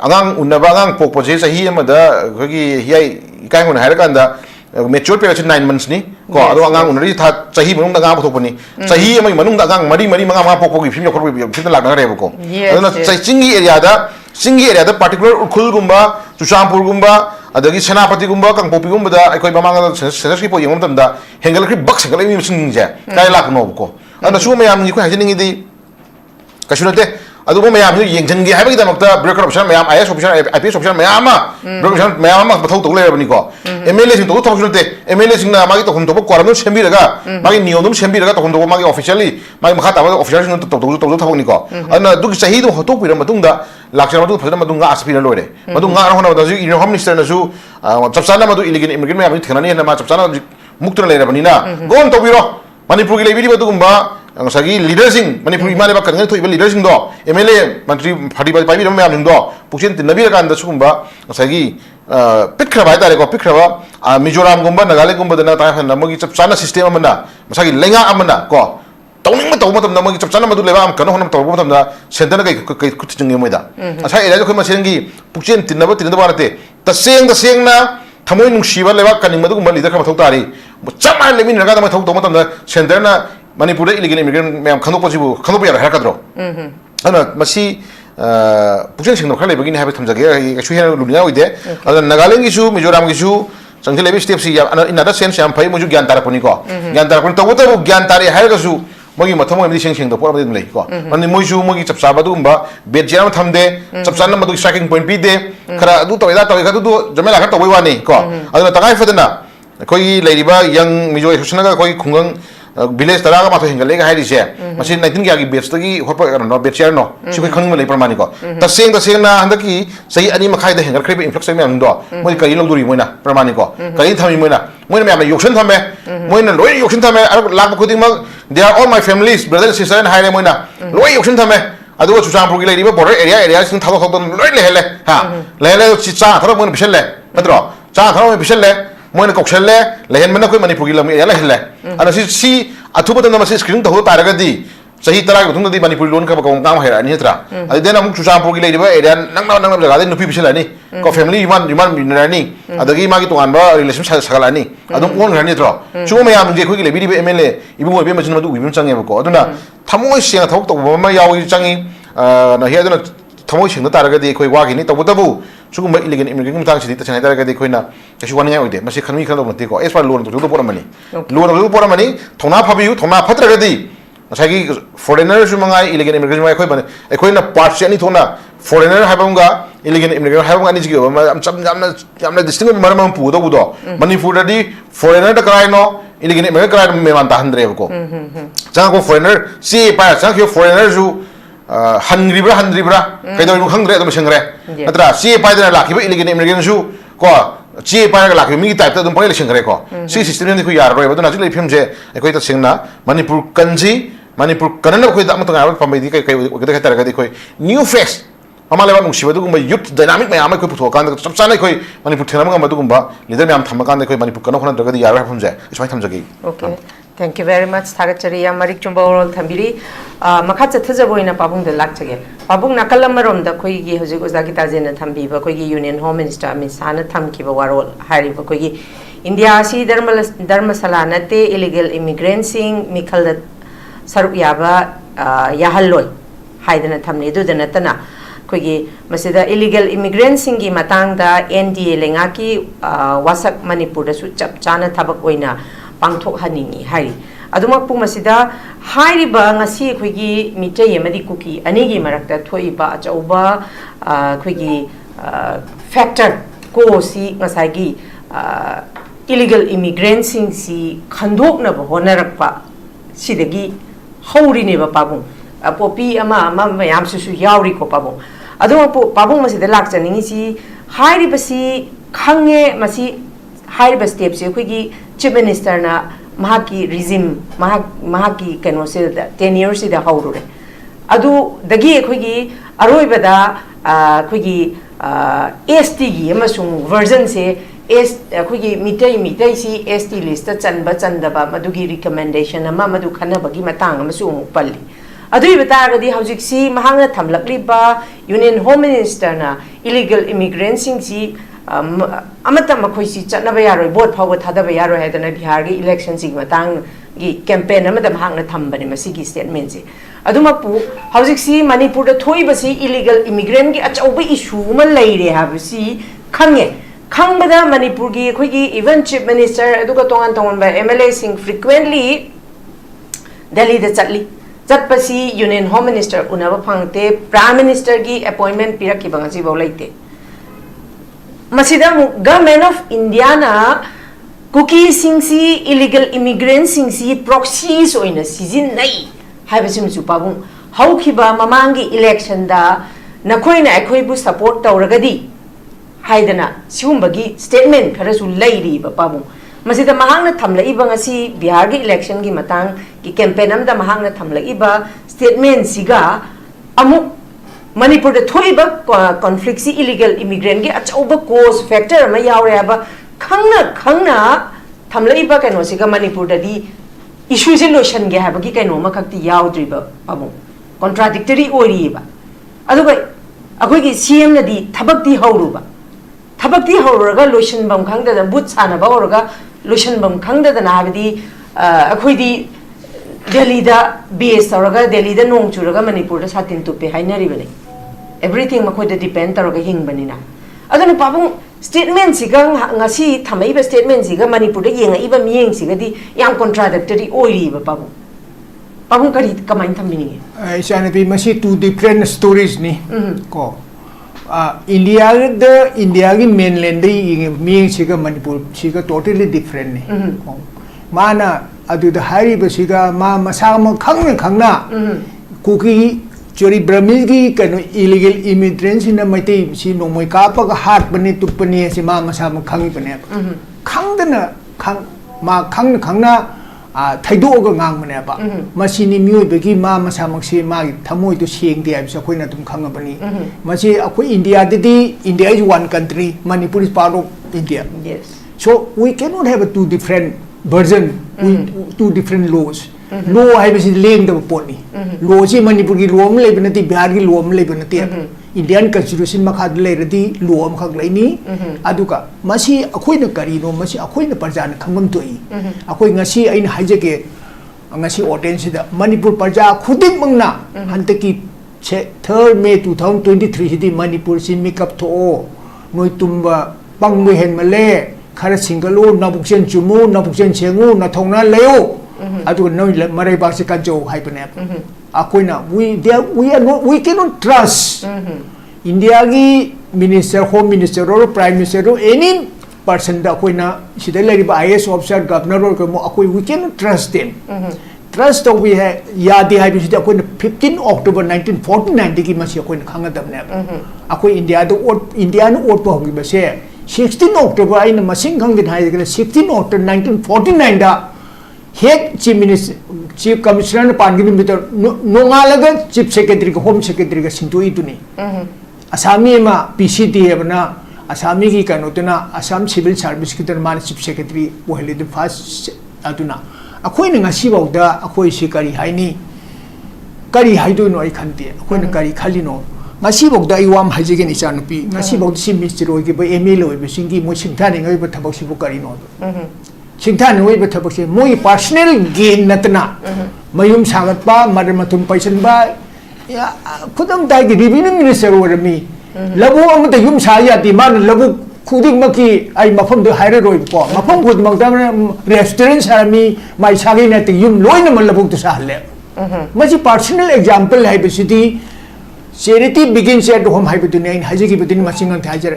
angang unaba angang pokpo je chahi mada khogi hiai kai hon hairkanda mature period 9 months ni ko ado angang unari tha chahi manung da nga thopani chahi amai manung da angang mari manga pokpo gi phim yo khorbi phim la na re ko aduna singi area da particular ukhul gumba chuchampur gumba adagi senapati gumba kangpopi gumba da akoi mamanga senatary po yengom tam da hengal kri bak sengal mi sing je kai lak no ko aduna su mayam ni ko hajining di kasunate adu mo mayam ni yengjang haibagi da makta bureaucrat officer mayam IS officer IPS officer mayam bureaucrat mayam ma bathau to le bani ko MLA sing to kasunate MLA sing na magi to khum to ko ram no sembi daga magi niyo dum sembi daga to khum to magi officially magi makha ta official sing to thawak ni ko aduna du sahi do hotok piram matung da lakchar madu phadam madu nga aspira loire madu nga hona madu in home minister na su chapsana madu illegal immigrant mayam thena na ma chapsana muktra le rabani na gon to biro manipur gi le biri madu gumba sagi leader sing manipur imale ba kan thoi leader sing do MLA mantri phadi bai bi mayam sing do puchen tin nabi kan da su gumba sagi pikra bai tare ko pikra ba Mizoram gumba Nagaland gumba da na ta han magi chapsana system amana sagi lenga amana ko tawning ma taw matam na magi chapsana madu leba am kan honam taw matam da center na kai kut jing moida asa area ko ma sengi puchen tin na ba tin da barate ta seng na thamoi nung shiba leba kan madu gumba leader ka thau tari chama le min raga da ma thau taw matam da center na manipur illegal immigrant mayam khano posibu khano ya ha kadro ana masi puchen sing no khale bagin ha thamjage ga shu hena lunia oide ada Nagaland gi su Mizoram gi su sangthi lebi step si in other sense am phai muju gyan taraponi ko gyan taraponi to buta bu gyan tari ha ga su mogi mathamo mi sing do por mi lei ko mani moju mogi chapsa ba du ba bet jam thamde chapsa na madu striking point pi de khara du to ida to ga du jamela kha to boi wani ko aduna takai fadana koi leiriba yang mijo husna ga koi khungang village taraga ma to hingale ga hairi se masi 19 ga gi batch tagi hopa no batch no chu kai khang ma lei parmani ko ta seng na handaki sei ani ma khai da hingal khre influx me am do moi kai lo duri moina parmani ko kai thami moina me am yokshan thame moina loi yokshan thame lag khuding ma they are all my families brothers and sisters and haire moina loi yokshan thame adu chu chang pur gi lei border area sing thalo thok loi le hele ha le chi cha tharo moina bishal le patro cha tharo bishal le moina koksel le lehen mana koi manipur gi lam ya la hele ana si athuba da masi screen to taraga di sahi tara ga thungda di manipur lon ka ba kong kam haira ni tra adi dena muk chucham pur gi lei ba area nang jaga de nupi bisel ani ko family human minarani adagi ma gi tongan ba relation sagalani adum on rani tra chu ma yam je khoi gi le bi di MLA ibu mo be ma jin ma du wi change ba ko aduna thamoi siang thok to ba ma yawi changi na hi aduna thamoi sing da taraga di khoi wa gi ni to bu sugum ba illegal immigrant tang sidi ta changai taraga di khoi na kashi wani ya oide masi khanmi khalo mate ko es par loan to por mani loan por mani thona phabiu thona phatra ga di sagi foreigner su mangai illegal immigrant mai khoi bane khoi na part ani thona foreigner haibanga illegal immigrant haibanga ni jigo am jamna distinct maram pu do budo manipur da di foreigner da krai no illegal immigrant krai me man ta handre ko chang ko foreigner si pa chang ko foreigner su handribra kai do khangre do sengre atra si pa da la ki illegal immigrant su ko chi pa ga la ki mi type ta dum pa le sengre ko si system ni ku yar roi ba na jile phim je koi ta sengna manipur kanji manipur kanana koi da ma ta ga pa mai di kai ga ta ga di koi new face ama le ba nung shiba du gumba youth dynamic mai ama koi putho kan da chap cha nai koi manipur thena ma ma du gumba leader me am tham kan da koi manipur kana khona da ga di yar phim je ismai tham jagi okay thank you very much thagachari ya marik chumba oral thambiri makha chathaja boina pabung de lakchage pabung nakalam rom da koi gi hoji goza GITAJEN na thambi ba koi gi union home minister ami sana thamki ba warol hari ba koi gi india si dharmasala nate illegal immigrants sing mikhal da sarup ya ba ya halloi haidana thamne du dana tana koi gi masida illegal immigrants sing gi matang da NDA lenga ki wasak manipur da su chap chana thabak oina pangthok haningi hari ꯑꯗꯨꯃꯛꯄꯨ ꯃꯁꯤꯗ ꯍꯥꯏꯔꯤꯕ ꯉꯁꯤ ꯑꯩꯈꯣꯏꯒꯤ ꯃꯤꯇꯩ ꯑꯃꯗꯤ ꯀꯨꯀꯤ ꯑꯅꯤꯒꯤ ꯃꯔꯛꯇ ꯊꯣꯛꯏꯕ ꯑꯆꯧꯕ ꯑꯩꯈꯣꯏꯒꯤ ꯐꯦꯛꯇꯔ ꯀꯣꯁꯤ ꯉꯁꯥꯏꯒꯤ ꯏꯂꯤꯒꯦꯜ ꯏꯃꯤꯒ꯭ꯔꯦꯟꯠꯁꯤꯡꯁꯤ ꯈꯟꯗꯣꯛꯅꯕ ꯍꯣꯠꯅꯔꯛꯄ ꯁꯤꯗꯒꯤ ꯍꯧꯔꯤꯅꯦꯕ ꯄꯥꯕꯨꯡ ꯄꯣꯄꯤ ꯑꯃ ꯃꯌꯥꯝꯁꯤꯁꯨ ꯌꯥꯎꯔꯤꯀꯣ ꯄꯥꯕꯨꯡ ꯑꯗꯨꯃꯛꯄꯨ ꯄꯥꯕꯨꯡ ꯃꯁꯤꯗ ꯂꯥꯛꯆꯅꯤꯡꯉꯤꯁꯤ ꯍꯥꯏꯔꯤꯕꯁꯤ ꯈꯪꯉꯦ ꯃꯁꯤ ꯍꯥꯏꯔꯤꯕ ꯁ꯭ꯇꯦꯞꯁꯤ ꯑꯩꯈꯣꯏꯒꯤ ꯆꯤꯐ ꯃꯤꯅꯤꯁꯇꯔꯅ ꯃꯍꯥꯛꯀꯤ ꯔꯤꯖꯤꯝ ꯃꯍꯥꯛꯀꯤ ꯀꯩꯅꯣꯁꯤꯗ ꯇꯦꯟꯌꯔꯁꯤꯗ ꯍꯧꯔꯨꯔꯦ ꯑꯗꯨꯗꯒꯤ ꯑꯩꯈꯣꯏꯒꯤ ꯑꯔꯣꯏꯕꯗ ꯑꯩꯈꯣꯏꯒꯤ ꯑꯦꯁ ꯇꯤꯒꯤ ꯑꯃꯁꯨꯡ ꯚꯔꯖꯟꯁꯦ ꯑꯩꯈꯣꯏꯒꯤ ꯃꯤꯇꯩꯁꯤ ꯑꯦꯁ ꯇꯤ ꯂꯤꯁꯇ ꯆꯟꯕ ꯆꯟꯗꯕ ꯃꯗꯨꯒꯤ ꯔꯤꯀꯃꯦꯟꯗꯦꯁꯟ ꯑꯃ ꯃꯗꯨ ꯈꯟꯅꯕꯒꯤ ꯃꯇꯥꯡ ꯑꯃꯁꯨ ꯑꯃꯨꯛ ꯄꯜꯂꯤ ꯑꯗꯨꯏꯕ ꯇꯥꯔꯒꯗꯤ ꯍꯧꯖꯤꯛꯁꯤ ꯃꯍꯥꯛꯅ ꯊꯝꯂꯛꯂꯤꯕ ꯌꯨꯅꯤꯌꯟ ꯍꯣꯝ ꯃꯤꯅꯤꯁꯇꯔꯅ ꯏꯂꯤꯒꯦꯜ ꯏꯃꯤꯒ꯭ꯔꯦꯟꯠꯁꯤꯡꯁꯤ ꯑꯃꯠꯇ ꯃꯈꯣꯏꯁꯤ ꯆꯠꯅꯕ ꯌꯥꯔꯣꯏ ꯚꯣꯠ ꯐꯥꯎꯕ ꯊꯥꯗꯕ ꯌꯥꯔꯣꯏ ꯍꯥꯏꯗꯅ ꯕꯤꯍꯥꯔꯒꯤ ꯏꯂꯦꯛꯁꯟꯁꯤꯒꯤ ꯃꯇꯥꯡꯒꯤ ꯀꯦꯝꯄꯦꯟ ꯑꯃꯗ ꯃꯍꯥꯛꯅ ꯊꯝꯕꯅꯤ ꯃꯁꯤꯒꯤ ꯁ꯭ꯇꯦꯠꯃꯦꯟꯁꯤ ꯑꯗꯨꯃꯛꯄꯨ ꯍꯧꯖꯤꯛꯁꯤ ꯃꯅꯤꯄꯨꯔꯗ ꯊꯣꯛꯏꯕꯁꯤ ꯏꯂꯤꯒꯦꯜ ꯏꯃꯤꯒ꯭ꯔꯦꯟꯠꯒꯤ ꯑꯆꯧꯕ ꯏꯁꯨ ꯑꯃ ꯂꯩꯔꯦ ꯍꯥꯏꯕꯁꯤ ꯈꯪꯉꯦ ꯈꯪꯕꯗ ꯃꯅꯤꯄꯨꯔꯒꯤ ꯑꯩꯈꯣꯏꯒꯤ ꯏꯚꯟ ꯆꯤꯐ ꯃꯤꯅꯤꯁꯇꯔ ꯑꯗꯨꯒ ꯇꯣꯉꯥꯟ ꯇꯣꯉꯥꯟꯕ MLAꯁꯤꯡ ꯐ꯭ꯔꯤꯀ꯭ꯋꯦꯟꯠꯂꯤ ꯗꯦꯜꯂꯤꯗ ꯆꯠꯂꯤ ꯆꯠꯄꯁꯤ ꯌꯨꯅꯤꯌꯟ ꯍꯣꯝ ꯃꯤꯅꯤꯁꯇꯔ ꯎꯅꯕ ꯐꯪꯗꯦ ꯄ꯭ꯔꯥꯏꯝ ꯃꯤꯅꯤꯁꯇꯔꯒꯤ ꯑꯦꯄꯣꯏꯟꯠꯃꯦꯟꯠ ꯄꯤꯔꯛꯈꯤꯕ ꯉꯁꯤꯐꯥꯎ ꯂꯩꯇꯦ ꯃꯁꯤꯗ ꯑꯃꯨꯛ ꯒꯚꯔꯟꯃꯦꯟꯠ ꯑꯣꯐ ꯏꯟꯗꯤꯌꯥꯅ ꯀꯨꯀꯤꯁꯤꯡꯁꯤ ꯏꯂꯤꯒꯦꯜ ꯏꯃꯤꯒ꯭ꯔꯦꯟꯠꯁꯤꯡꯁꯤ ꯄ꯭ꯔꯣꯛꯁꯤꯁ ꯑꯣꯏꯅ ꯁꯤꯖꯤꯟꯅꯩ ꯍꯥꯏꯕꯁꯤꯃꯁꯨ ꯄꯥꯕꯨꯡ ꯍꯧꯈꯤꯕ ꯃꯃꯥꯡꯒꯤ ꯏꯂꯦꯛꯁꯟꯗ ꯅꯈꯣꯏꯅ ꯑꯩꯈꯣꯏꯕꯨ ꯁꯄꯣꯔꯠ ꯇꯧꯔꯒꯗꯤ ꯍꯥꯏꯗꯅ ꯁꯤꯒꯨꯝꯕꯒꯤ ꯁ꯭ꯇꯦꯠꯃꯦꯟꯠ ꯈꯔꯁꯨ ꯂꯩꯔꯤꯕ ꯄꯥꯕꯨꯡ ꯃꯁꯤꯗ ꯃꯍꯥꯛꯅ ꯊꯝꯂꯛꯏꯕ ꯉꯁꯤ ꯕꯤꯍꯥꯔꯒꯤ ꯏꯂꯦꯛꯁꯟꯒꯤ ꯃꯇꯥꯡꯒꯤ ꯀꯦꯝꯄꯦꯟ ꯑꯃꯗ ꯃꯍꯥꯛꯅ ꯊꯝꯂꯛꯏꯕ ꯁ꯭ꯇꯦꯠꯃꯦꯟꯠꯁꯤꯒ ꯑꯃꯨꯛ ꯃꯅꯤꯄꯨꯔꯗ ꯊꯣꯛꯏꯕ ꯀꯣꯟꯐ꯭ꯂꯤꯛꯁꯤ ꯏꯂꯤꯒꯦꯜ ꯏꯃꯤꯒ꯭ꯔꯦꯟꯠꯒꯤ ꯑꯆꯧꯕ ꯀꯣꯖ ꯐꯦꯛꯇꯔ ꯑꯃ ꯌꯥꯎꯔꯦ ꯍꯥꯏꯕ ꯈꯪꯅ ꯊꯝꯂꯛꯏꯕ ꯀꯩꯅꯣꯁꯤꯒ ꯃꯅꯤꯄꯨꯔꯗꯗꯤ ꯏꯁꯨꯁꯦ ꯂꯣꯏꯁꯟꯒꯦ ꯍꯥꯏꯕꯒꯤ ꯀꯩꯅꯣ ꯑꯃꯈꯛꯇꯤ ꯌꯥꯎꯗ꯭ꯔꯤꯕ ꯄꯥꯕꯨꯡ ꯀꯣꯟꯇ꯭ꯔꯥꯗꯤꯛꯇꯔꯤ ꯑꯣꯏꯔꯤꯕ ꯑꯗꯨꯒ ꯑꯩꯈꯣꯏꯒꯤ CMꯅꯗꯤ ꯊꯕꯛꯇꯤ ꯍꯧꯔꯨꯔꯒ ꯂꯣꯏꯁꯟꯐꯝ ꯈꯪꯗꯗꯅ ꯕꯨꯠ ꯁꯥꯟꯅꯕ ꯍꯧꯔꯒ ꯂꯣꯏꯁꯟꯐꯝ ꯈꯪꯗꯗꯅ ꯍꯥꯏꯕꯗꯤ ꯑꯩꯈꯣꯏꯗꯤ ꯗꯦꯜꯂꯤꯗ ꯕꯦꯁ ꯇꯧꯔꯒ ꯗꯦꯜꯂꯤꯗ ꯅꯣꯡ ꯆꯨꯔꯒ ꯃꯅꯤꯄꯨꯔꯗ ꯁꯥꯇꯤꯟ ꯇꯨꯞꯄꯦ ꯍꯥꯏꯅꯔꯤꯕꯅꯤ एवरीथिंग मखोइद डिपेंड तौरगा हिंगबनिना अदुना पाबुंग स्टेटमेंट सिगा ngasi thamaiba statement siga manipur da yenga miyeng sigadi yang contradictory oiriba पाबुंग करी कमाइन थमिनी ऐसा भी मसी टू डिफरेंट स्टोरीज नि को इंडिया की मेनलैंड मयेंग सिगा मणिपुर सिगा टोटली डिफरेंट नि माना अदुदा हारिबा सिगा मा मसा म खंगना कुकी चोरी ब्रह्मिल की कनो इलीगल इमिग्रेंट्स इन मैते सी नोमय कापग हाट बने तुपने से मा मसा म खंगी बने खंगदना खंगना थाइदोग ngang mane ba masini mioi begi ma masa makse ma thamoi to seng de abisa khoina tum khanga bani masi akoi India didi India is one country Manipur is part of India yes so we cannot have a two different version two different laws law hai bisi leng da poni law si Manipur ki law am lebe nati Bihar ki law am lebe nati Indian constitution ma khad le radi law am khak laini aduka masi akoi na kari no masi akoi na parja na khangam toi akoi ngasi aina haijege ngasi audience da Manipur parja khuding mangna hantaki 3rd May 2023 hidi Manipur si makeup to noi tumba pangwe hen male khara singalo nabuksen chumu nabuksen chengu na thongna leo aduka noi marai ba se kanjo haibane akoina we cannot trust India ki minister home minister or prime minister or any person da akoina sidai lariba IS officer governor or ko akoi we cannot trust them trust that we have yadi hai bi sidai akoina 15 October 1949 ki masi akoina khangadam ne akoi India do India no ot pa hogi ba se 16 October aina masing khangdin hai 16 October 1949 da head chief minister chief commissioner pangini mitar nongalaga chief secretary ko home secretary ka sintoi tuni asami ma PCT hebna asami ki kanotuna Assam civil service ki tar man chief secretary pohele the first atuna akoi na ngasi bauda akoi se kari haini kari haido no ai khante akoi na kari khali no ngasi bauda ai wam haijege ni chanupi ngasi bauda si minister oi ke ba ML oi be singi mo singthani ngai ba thabak sibu kari no singthani oi ba thabak se moi personal gain natna mayum sagat ba matum paisan ba khudam dai gi revenue minister orami labu amta yum sa ya ti man labu खुदिंग मकी आई मफम दो हायरे रोई को मफम खुद मंगता में रेस्टोरेंट सारा मी माई सागे ने ते युम लोई न मतलब बुक तो साले मची पर्सनल एग्जांपल है basicity charity begins at home hai bedune in haji ki bedune machine on thajer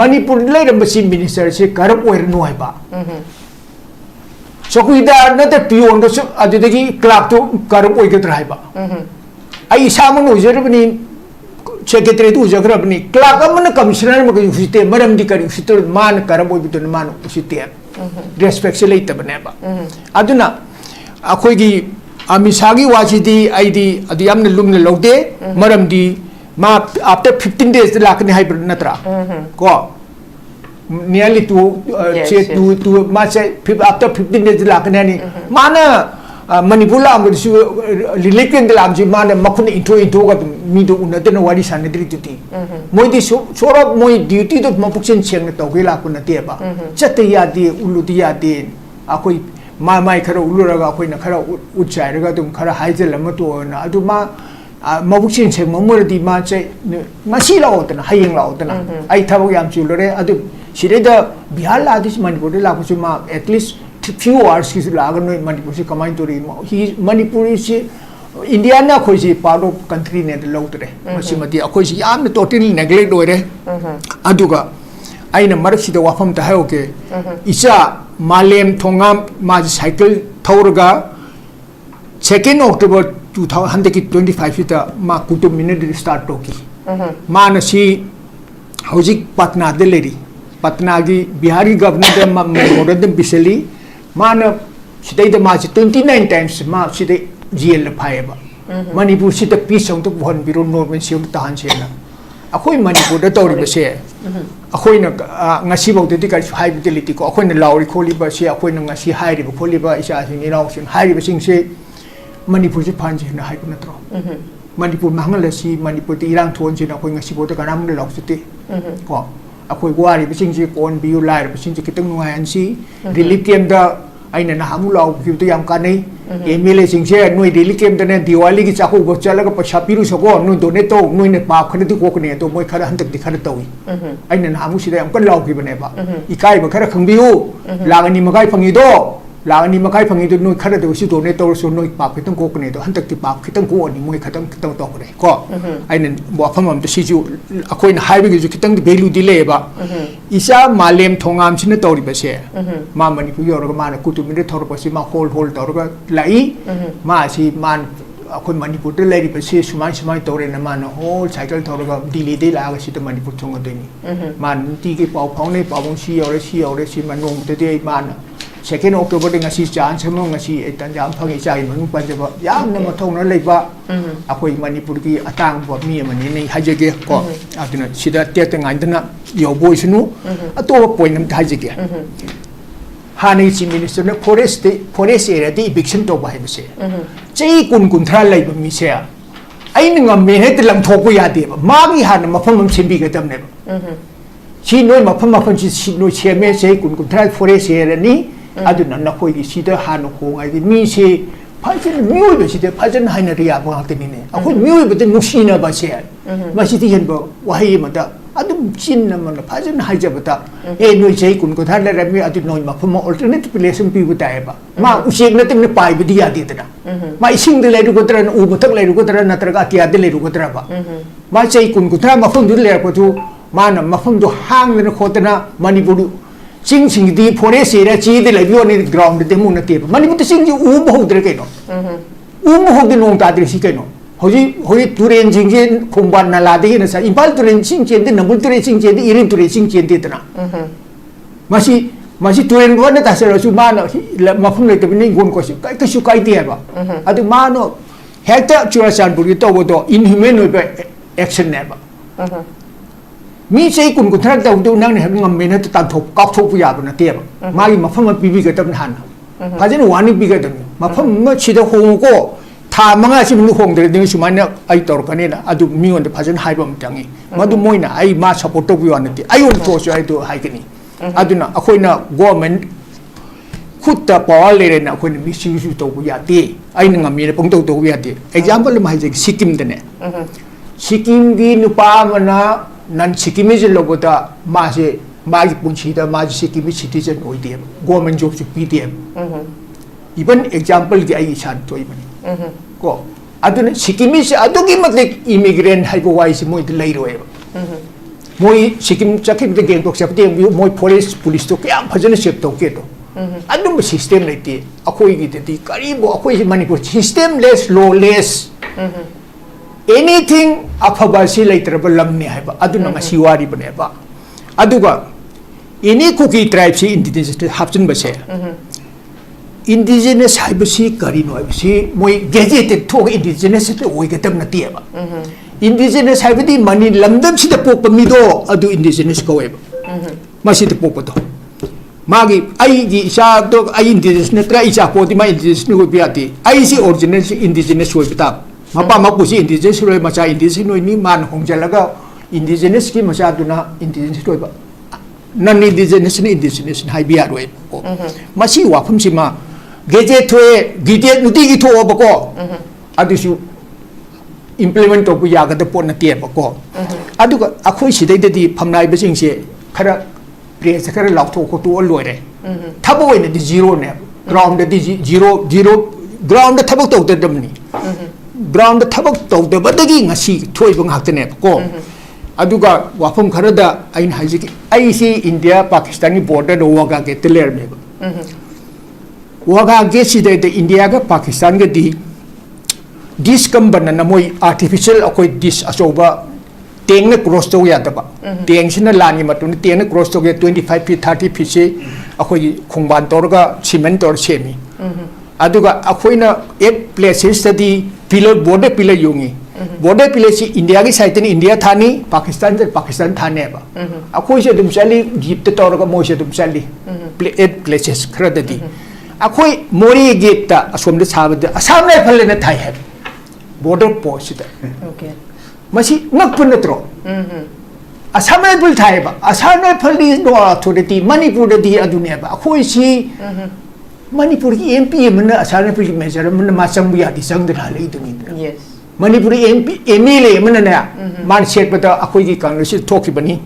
manipur lai rambasi minister se karap oir no hai ba so kuida na te pion do adudagi club to karap oi gedra hai ba ai samun ujer bani secretary to ujer bani club amna commissioner ma ko usite maram di kari usite man karap oi bedune man usite respect se leita bane ba aduna akhoi gi Amisagi wajidi ID adiyamne lumne logde maram di ma after 15 days lakne hybrid natra ko nearly to ma say after 15 days lakne ni mana manipur la am su lilikin de lam ji mana makun into ga mi do unate na wari sanadri tuti moi di sora moi duty to mapukchen cheng na to ge la kun te ba chat ya di ulu di ya di akoi mai khara uluraga khoina khara uchai dum khara haijel ma to na adu ma mabuksin cheng mamur di ma che ngasi la otna hayeng la otna ai thabok yam chulore adu sire da bihar la dis manipur la ko ma at least few hours ki la ga noi manipur se kamai to ri he manipur se india na khoi si part of country ne de lautre masi mati akhoi si yam totally neglect ore adu ga aina marak si da wafam ta hayo ke isa Malem Thongam Maj cycle Tauraga 2nd October 2025 ita ma kutum minute start toki ma na si hojik Patna de leri Patna gi Bihari governor de ma modern bisali ma na sidai de ma 29 times ma sidai GL phaiba Manipur sita peace song to bon biro normal siom tahan chena akoi manipur da tori ba se akoi na ngasi bau de ka hability ko akoi na lauri kholi ba se akoi na ngasi hairi ba kholi ba isa sing ni raw sin hairi ba sing se manipur se phan je na hai ko na tro manipur mangal si manipur ti irang thon je na akoi ngasi bo de ka nam de law site ko akoi wari ba sing je kon bi lai ba sing je kitang ngai an si relief camp da aina na hamu law ki to yam ka nei MLA sing se noi relief camp da ne diwali ki chaku go chala ka paisa piru so ko noi donate to noi ne pa khane ti ko ko ne to moi khara han tak di khara tawi aina na hamu si da am kan law ki bane ba ikai ba khara khang biu lagani makai phangi do lagani makai phangi do noi khara do si donate to so noi pa khitang ko ko ne to han tak ti pa khitang ko ni moi khatang khitang to ko ne ko aina bo pham am to si ju akoi na hai bi ju khitang value di le ba isa malem thongam sin to ri ba se ma mani pu yor ga ma na kutu mi thor pa si ma hol to ga lai ma si man akoi manipur de lai ri pa se sumai to re na ma na hol cycle thor ga dili de la ga si to manipur thong ga ni man ti ke pau phang nei pau bong si yor si man nong de de ma na 2nd October de ngasi chan chamo ngasi etan jam phangi chai manu pan jaba yam na ma thong na lei ba akoi manipur ki atang bo mi mani nei hajege ko aduna sida te te ngai dana yo boy sunu ato point nam hajege hani chief minister na forest area de eviction to ba hai se chei kun thra lei ba mi se ai ngam me he te lam thok ko ya de ba ma gi han ma pham simbi ga tam ne ba chi noi ma pham chi noi che me sei kun thra forest area ni aduna na khoi gi sida han ko ngai di mi se phajin mioi be sida phajin haina riya ba te ni ne akhoi mioi be te nushina ba se ma si ti hen ba wahi ma da adum chin na ma phajin haija ba ta e noi sei kun ko thar la mi adu noi ma pham alternative place pi bu ta ba ma usik na te ne pai bi dia di ta ma ising de le ru ko tra u bu tak le ru ko tra na tra ga tia de le ru ko tra ba ma sei kun ko tra ma pham du le ko tu ma na ma pham du hang le ko ta na manipur sing di forest area chi de lai ni ground de mu na te mani but sing ji u bo dre ke no u mo ho de nong ta dre si ke no hoji turen jing je khomban na la de na sa impal turen sing chen de nambul turen sing chen de irin turen sing chen de tana masi turen bo na ta se ro su ma na ma phum le te ni gon ko si kai ka su kai te ba adu ma no hekta chura san bu to bo do inhuman no action ne ba mi sei kun thra da du nang ne ngam me na ta thop kap thop pu ya ba na te ba ma gi ma pham ma pi bi ga tam han ha jin wani bi ga tam ma pham ma chi da hong ko tha manga si mu hong de de su ma na ai tor ka ne na adu mi on de phajin hai ba m tangi ma du moi na ai ma support to pu ya na ti ai on to so ai to hai ka ni adu na akhoi na government khut ta pa le re na akhoi na mi si su to pu ya ti ai na ngam mi ne pong to pu ya ti example ma hai je sikkim de ne sikkim gi nu pa ma na nan sikkim je logo ta ma se मागी पुंसीदा माजी सिक्किम सिटीजन होइदे गवर्नमेंट जॉब सु पीदे इवन एग्जांपल की आई सान तोय बनी को अदुन सिक्किम से अदुगी मतलब इमिग्रेंट हाइबो वाइस मोय लै रोय मोय सिक्किम चकिम द गेंग टोक सपते मोय फॉरेस्ट पुलिस तो क्या फजन सेप तो के तो अदुम सिस्टम लेते अखोई की दि करीबो अखोई Manipur system less lawless anything अफबा से लेत्रब लमने है अदुन मसी वारी बनेबा अदुगा एनी कुकी ट्राइब से इंडिजिनस हापचन बसे इंडिजिनस हाइबसी करिनो हाइबसी मोय गेजेटेड थोग इंडिजिनस ते ओइगतम नतिएबा इंडिजिनस हाइबदी मनी लमदम सिदा पोप मिदो अदु इंडिजिनस कोएबा मसी ते पोपतो मागी आई गी इसा तो आई इंडिजिनस नत्रा इसा पोति मा इंडिजिनस नु बियाती आई सी ओरिजिनल इंडिजिनस होइबता मपा मपुसी इंडिजिनस रोय मचा इंडिजिनस नोइनी मान होंगजलगा इंडिजिनस की मचा दुना इंडिजिनस रोयबा नन इंडिजिनस ने इंडिजिनस हाइबिया रोय मसी वाफम सिमा गेजे थोए गिटे नुती गी थो बको अदुसु इम्प्लीमेंट तो यागद पोन नते बको अदुगा अखोय सिदैदि फमनाय बसिंगसे खरा प्रेस खरा लाउथो को तो लोरे थबो ओइने दि जीरो ने ग्राउंड दि जीरो ग्राउंड थबक तो दमनी ग्राउंड थबक तो दबदगी ngasi थोइब ngakतने बको अदुगा वाफम खरदा आइन हाइजिकी आईसी इंडिया पाकिस्तानी बॉर्डर वगा के तलेर में वगा के सिदे इंडिया का पाकिस्तान के दी डिस कम बनना मोई आर्टिफिशियल अकोई डिस अचोबा टेंग ने क्रॉस तो यादबा टेंग सिना लानी मतुन टेंग ने क्रॉस तो के 25 फीट 30 फीट से अकोई खुंबान तोरगा सीमेंट तोर सेमी अदुगा अकोइना 8 प्लेसेस तदी पिलर बॉर्डर पिलर योंगी बॉर्डर पिलर से इंडिया की साइड ने इंडिया थानी पाकिस्तान से पाकिस्तान थाने बा अकोइ से दुम चली जीप ते तोरगा मोइ से दुम चली 8 प्लेसेस खरददी अकोइ मोरी गेट ता असोम दे साबद असम ने फले ने थाई है बॉर्डर पोस्ट ओके मसी नकपुन नत्रो असम ने फल थाई बा असम ने फल दी नो अथॉरिटी मणिपुर दी अदुने बा अकोइ सी मणिपुर की एमपी मन असम ने फल मेजर मन मा संबिया दी संग दरा ले दुनी यस मणिपुरी एमपी एमएलए मन ने मान सेट पता अकोइ की कांग्रेस थोकी बनी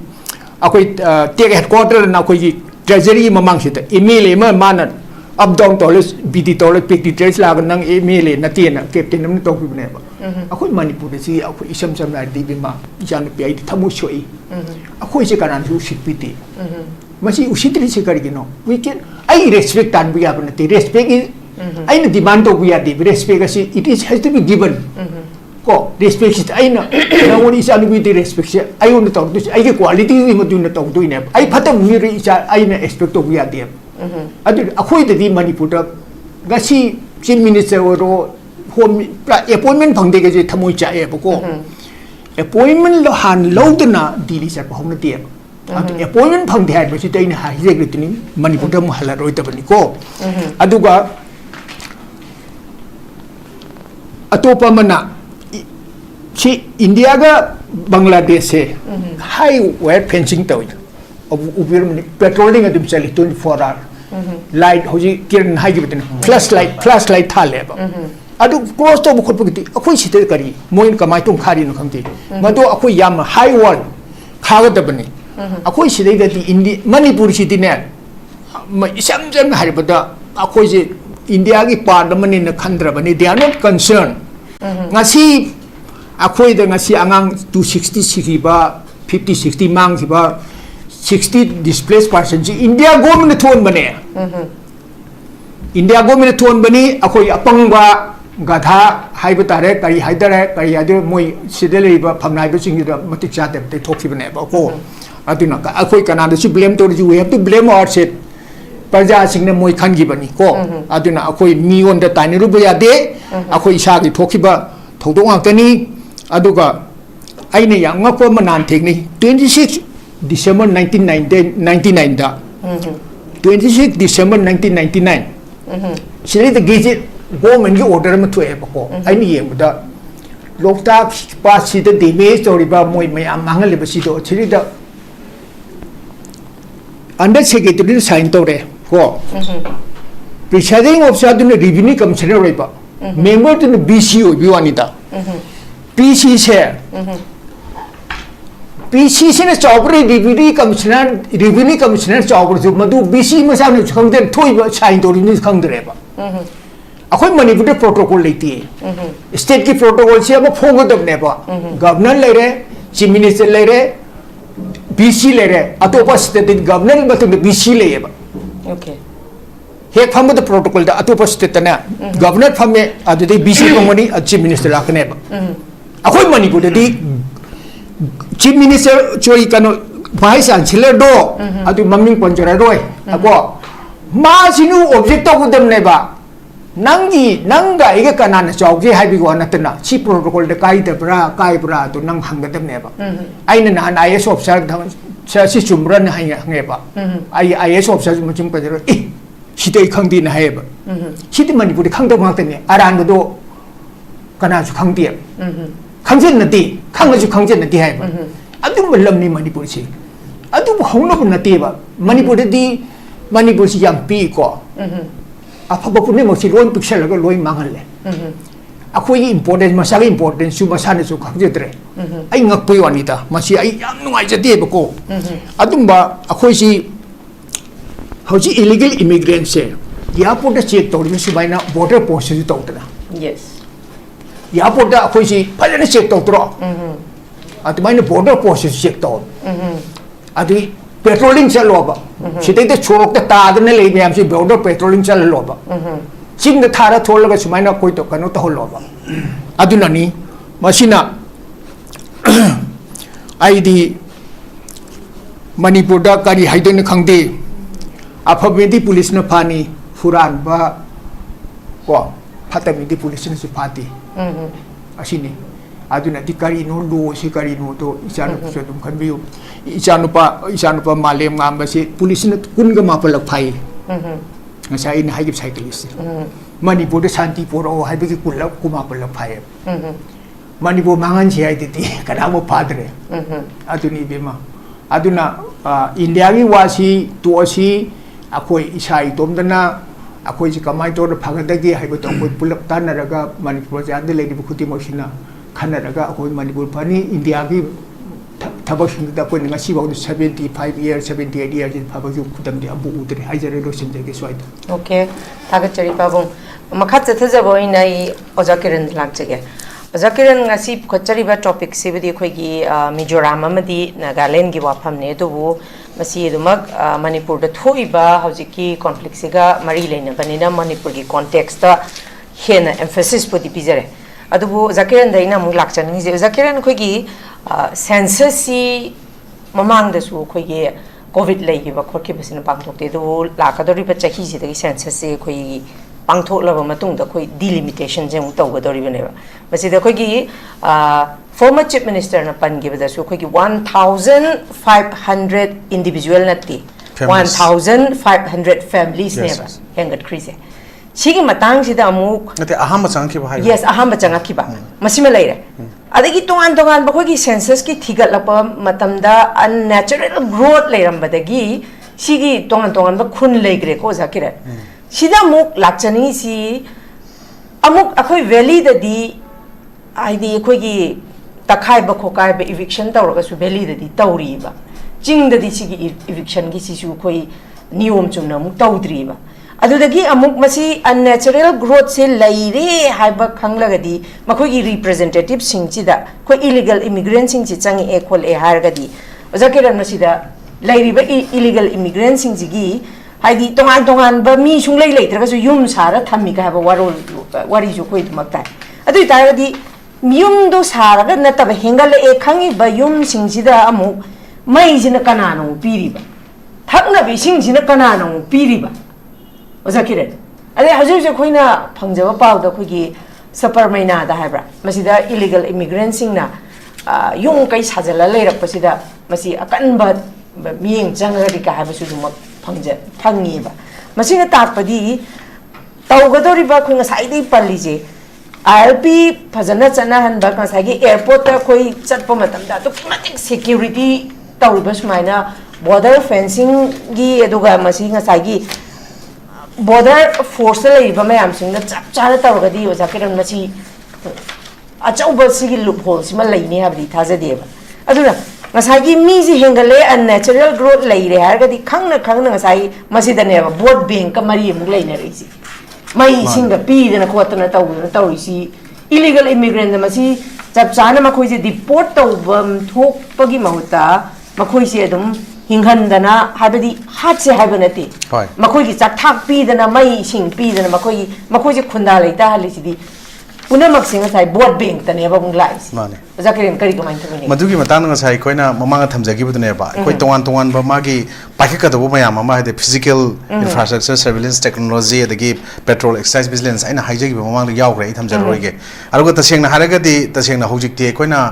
अकोइ टेक हेडक्वार्टर ना अकोइ की ट्रेजरी ममांग से एमएलए म मान अप डाउन टॉलेस बीटी टॉलेस पिटी ट्रेस लाग नंग एमएलए नते ना कैप्टन नम तो बिने बा अकोइ मणिपुर से अकोइ इसम सम ना दी बिमा जान पे आई थमु सोई अकोइ से कानान सु सिपिति मसी उसित्री से करगिनो वी कैन आई रेस्पेक्ट तान बिया बनते रेस्पेक्ट इज आई न डिमांड तो बिया दी रेस्पेक्ट से it is has to be given को रेस्पेक्ट से आई ना नवोनी इसा नुबी दी रेस्पेक्ट से आई उन तो आई के क्वालिटी वी मदुन तो दुइने आई फतम मी रि इसा आई न एक्सपेक्ट तो बिया दी अदु अखोइ ददी मणिपुर गसी चीफ मिनिस्टर ओरो होम अपॉइंटमेंट फंगदे के जे थमोइ चाए बको अपॉइंटमेंट लो हान लौदना दिल्ली से होम नते अदु अपॉइंटमेंट फंगदे हाइ बसी तैना हाइजे ग्रितनी मणिपुर म हला रोइ तबनी को अदुगा अतोपा मना सी इंडिया का बांग्लादेश से हाई वायर फेंसिंग तो उबिर पेट्रोलिंग अदुम चली 24 आवर लाइट होजी किरण हाई की बतन फ्लैश लाइट था ले अदु क्रॉस तो बखोट पगति अखोइ सिते करी मोइन कमाइ तुम खारी न खंती मदो अखोइ याम हाई वर्ल्ड खागदबनी अखोइ सिते दति इंडी मणिपुर सिटी ने इसम जम हारिबदा अखोइ जे इंडिया की पार्ट मनि न खंद्रबनी they are not concern ngasi अखोइ द ngasi आंगांग 260 सिखिबा 50 60 मांगखिबा 60 displaced person जी इंडिया गवर्नमेंट थोन बने इंडिया गवर्नमेंट थोन बनी अखोइ अपंगबा गाधा हाइब तारे करी हाइदरे करी आदि मोइ सिदे लेबा फमनाइब सिंगिदा मतिक चाते ते थोखिबने बको अदुना अखोइ कनादसु blame to we have to blame our सेट प्रजा सिंगने मोइ खनगिबनी को अदुना अखोइ मियोन द ताइनरु बयादे अखोइ इसागी थोखिबा थौदो ngakani aduga aina yang ngakwa manan thekni 26 December 1999 da 26 December 1999 siri the gazette government ki order ma thoe bako aini yengda loktak pass si the damage toriba moi mayam mangal le basi do siri da under secretary sign tore ko presiding officer the revenue commissioner roiba member to BCO biwanida PC से BC sine chawbre revenue commissioner chawbre ju madu BC masa ne khangden thoi ba sign to ni khangdre ba akhoi manipur de protocol leiti state ki protocol se ba phong dab ne ba governor lere chief minister lere BC lere atopa state governor ba to BC le ba okay he pham the protocol da atopa state na governor phame adu de BC komani chief minister lakne ba akhoi manipur de chief minister choi kano vice chancellor do adu maming ponjara roi abo ma sinu object to gudam ne ba nanga iga kana na chawje haibi go natna chi protocol de kai bra to nang hangadam ne ba aina na IS officer sa si chumran hai nge ba ai IS officer machim pa jero sidai khangdi na hai ba sidi manipur de khangda ma tane aran do kana chu khangdi khangjen na ti khangju khangjen na ti hai ba adu malam ni manipur si adu hongno na ti ba manipur de manipur si yam pi ko afaba pune mo si loin pixel ga loin mangal le akhoi important masa important su masa ne su khangje tre ai ngak pui wanita masi ai yam nungai jate ba ko adum ba akhoi si hoji illegal immigrants se airport da check to su baina border post si to tana yes airport da akhoi si phajana check to tro atu baina border post si check to adu patrolling chalo ba sidai da chorok da ta da ne le myam si border patrolling chalo ba ching da thara thol ga sumaina koi to kano to holo ba adu nani masina ID manipur da kari haidon khangde afabedi police na phani furan ba ko phatamidi police na su phati asini aduna ti kari no lo si kari no to isanu so dum khan biu isanu pa malem ngam ba si police na kun ga mapal phai ngasai in haigip cyclist manipur de santi poro haibiki kulap kuma pal phai manipur mangan si ai ti kada mo padre aduni bema aduna india gi wasi to si akhoi isai tomdana akhoi ji kamai to phagadagi haibo to koi pulap tanaraga manipur ja de ledi bukhuti mosina khanaraga akhoi manipur pani india gi thabak sing da koi ngasi ba 75 years 78 years in phabak ju kudam de abu udre haijare ro sin de swaida okay thagat chari pabong makhat chathajabo inai ojakiran lakchege ojakiran ngasi khachari ba topic sibidi khoi gi Mizoram amadi Nagaland gi wafam ne dubu masi dumak manipur da thoiba hojiki conflict siga mari leina banina manipur gi context ta hena emphasis podi pizare adubu zakiran daina mu lakchani je zakiran khoi gi census si mamang da su khoi gi covid lei gi ba khorki basina pangthok te du lakadori ba chahi si da census se khoi pangthok laba matung da khoi delimitation je mu tawgadori bane ba masi da khoi gi former chief minister na pan gi ba da su khoi gi 1500 individual natti 1500 families ne ba hengat krise sigi matang sida amuk ate aham chang ki ba yes aham chang ki ba masima leire adagi tongan ba khoi gi census ki thigat lapa matamda unnatural growth leiram badagi sigi tongan ba khun leigre ko zakira sida muk lakchani si amuk akhoi valley da di aidi khoi gi takhai ba khokai ba eviction tawraga su valley da di tawri ba ching da di sigi eviction gi si su khoi niyom chumna muk tawdri ba adudagi amuk masi unnatural growth se laire haiba khanglagadi makhoi gi representative singchida khoi illegal immigrants singchi changi e khol e hargadi ojakiran masida lairiba illegal immigrants singji haidi tongan ba mi sunglai leitraga su yum sara thammi ka ba warol wari ju khoi dumakta adu taradi miyum do sara na tab hengal e khangi ba yum singchida amu mai jina kanano piriba thakna bi singchina kanano piriba ojakiran ade hajuje khoina phangjaba pawda khogi sapar maina da haibra masida illegal immigrants singna yung kai sajala leirak pasida masi akanba mieng jangari ka habasu dumak phangi ba masina takpadi tawgadori ba khoinga saidai palije RP phajana chana han ba ka sagi airport ta khoi chatpa matam da to matik security tawriba sumaina border fencing gi eduga masinga sagi border force leiba mayam singa chap chana tawgadi ojakiran masi achauba sigi loophole sima leini habdi thajadeba aduna ngasai mi ji hengale and natural growth lai re har ga di khang na ngasai masida ne ba board bank ka mari mu lai na ri si mai singa pi na ko na taw si illegal immigrant ma si chap chana ma khoi ji deport taw bam thok pagi mahuta ma khoi si adum hinghan dana habadi hat se habanati ma khoi gi chak thak pi dana mai sing pi dana ma khoi ji khunda lai ta hali si di una maksinga sai board bank tane ba bung lai mane zakirin kari ko main thamani madugi matang nga sai koina mamanga thamjagi budune ba koi tongan ba magi pakhika do mayam ma de physical infrastructure surveillance technology adagi petrol excise vigilance aina haijagi ba mamang yaw gre thamjar roige arugo tasengna haraga di tasengna hojik te koina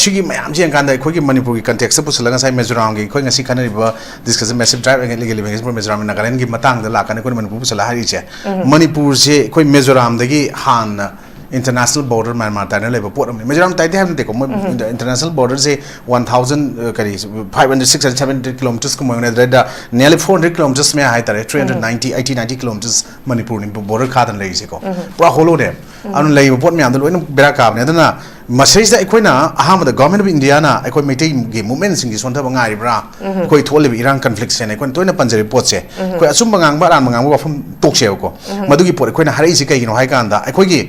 sigi mayam jeng kan da khogi manipur gi context pusala sai Mizoram gi khoi ngasi kanari ba discuss massive drive and illegal immigration for Mizoram and Nagaland gi matang da la kan ko manipur pusala hari che manipur se khoi Mizoram dagi han international border Myanmar tane leba pot amni Mizoram taite ham deko international border se 1000 kari 500 600 700 kilometers ko mone da nearly 400 kilometers me hai tare 390 80 90 kilometers Manipur ni border kha dan lei se ko pura holo de anu lei pot me am da loina bera ka ne dana masai da ekoina aham da government of India na ekoi metai gi movement sing gi sonta ba ngai bra koi thole bi Iran conflict se ne kon toina panjari pot se koi asum bangang ba ran bangang ba fam tok se ko madugi pot ekoina harai si kai gi no hai kan da ekoi gi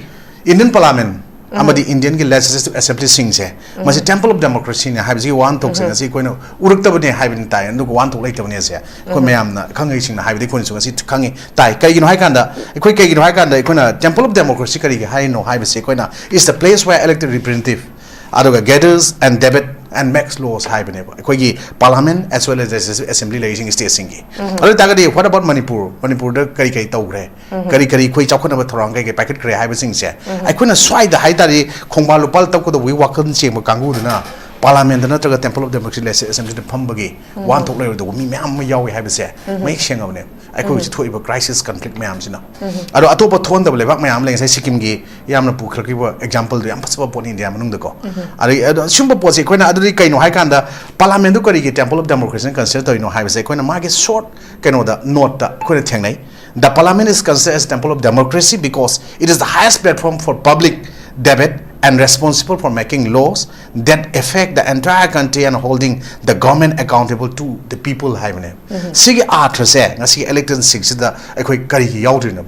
Indian Parliament, amadi Indian Legislative Assembly singse, masi Temple of Democracy ne habisi one talk sing asi koino urukta bane habin tai andu one talk later bane se ko mayam na khangai sing na habidi koin sunga si khangi tai kai gino hai kanda koi kai gino hai kanda koina Temple of Democracy kari ge hai no habisi koina is the place where elected representative aduga gathers and debate and makes laws high benebo koi parliament as well as the assembly legislating state singi adu tagadi what about Manipur da kari tawre kari koi chakona ba thorang kai packet kre high sing se ai koina swai da hai tari khongba lupal taw ko do wi wakan che mo kangu na parliament na taga Temple of Democracy assembly de phambagi one talk le do mi myam yawi hai se mai shengawne ai koi chi thoi ba crisis conflict myam sina adu atopa thon da lebak myam le sai Sikkim gi yamna pu khlaki ba example do yam pasaba pon India manung da ko ari shumba po se koina adu kai no hai kan da parliament do kari gi Temple of Democracy consider to no hai se koina ma ge short kaino da note da koina thengnai the parliament is considered as Temple of Democracy because it is the highest platform for public debate and responsible for making laws that affect the entire country and holding the government accountable to the people. Sigi arthase ngasi election six da ekoi kari yaudrina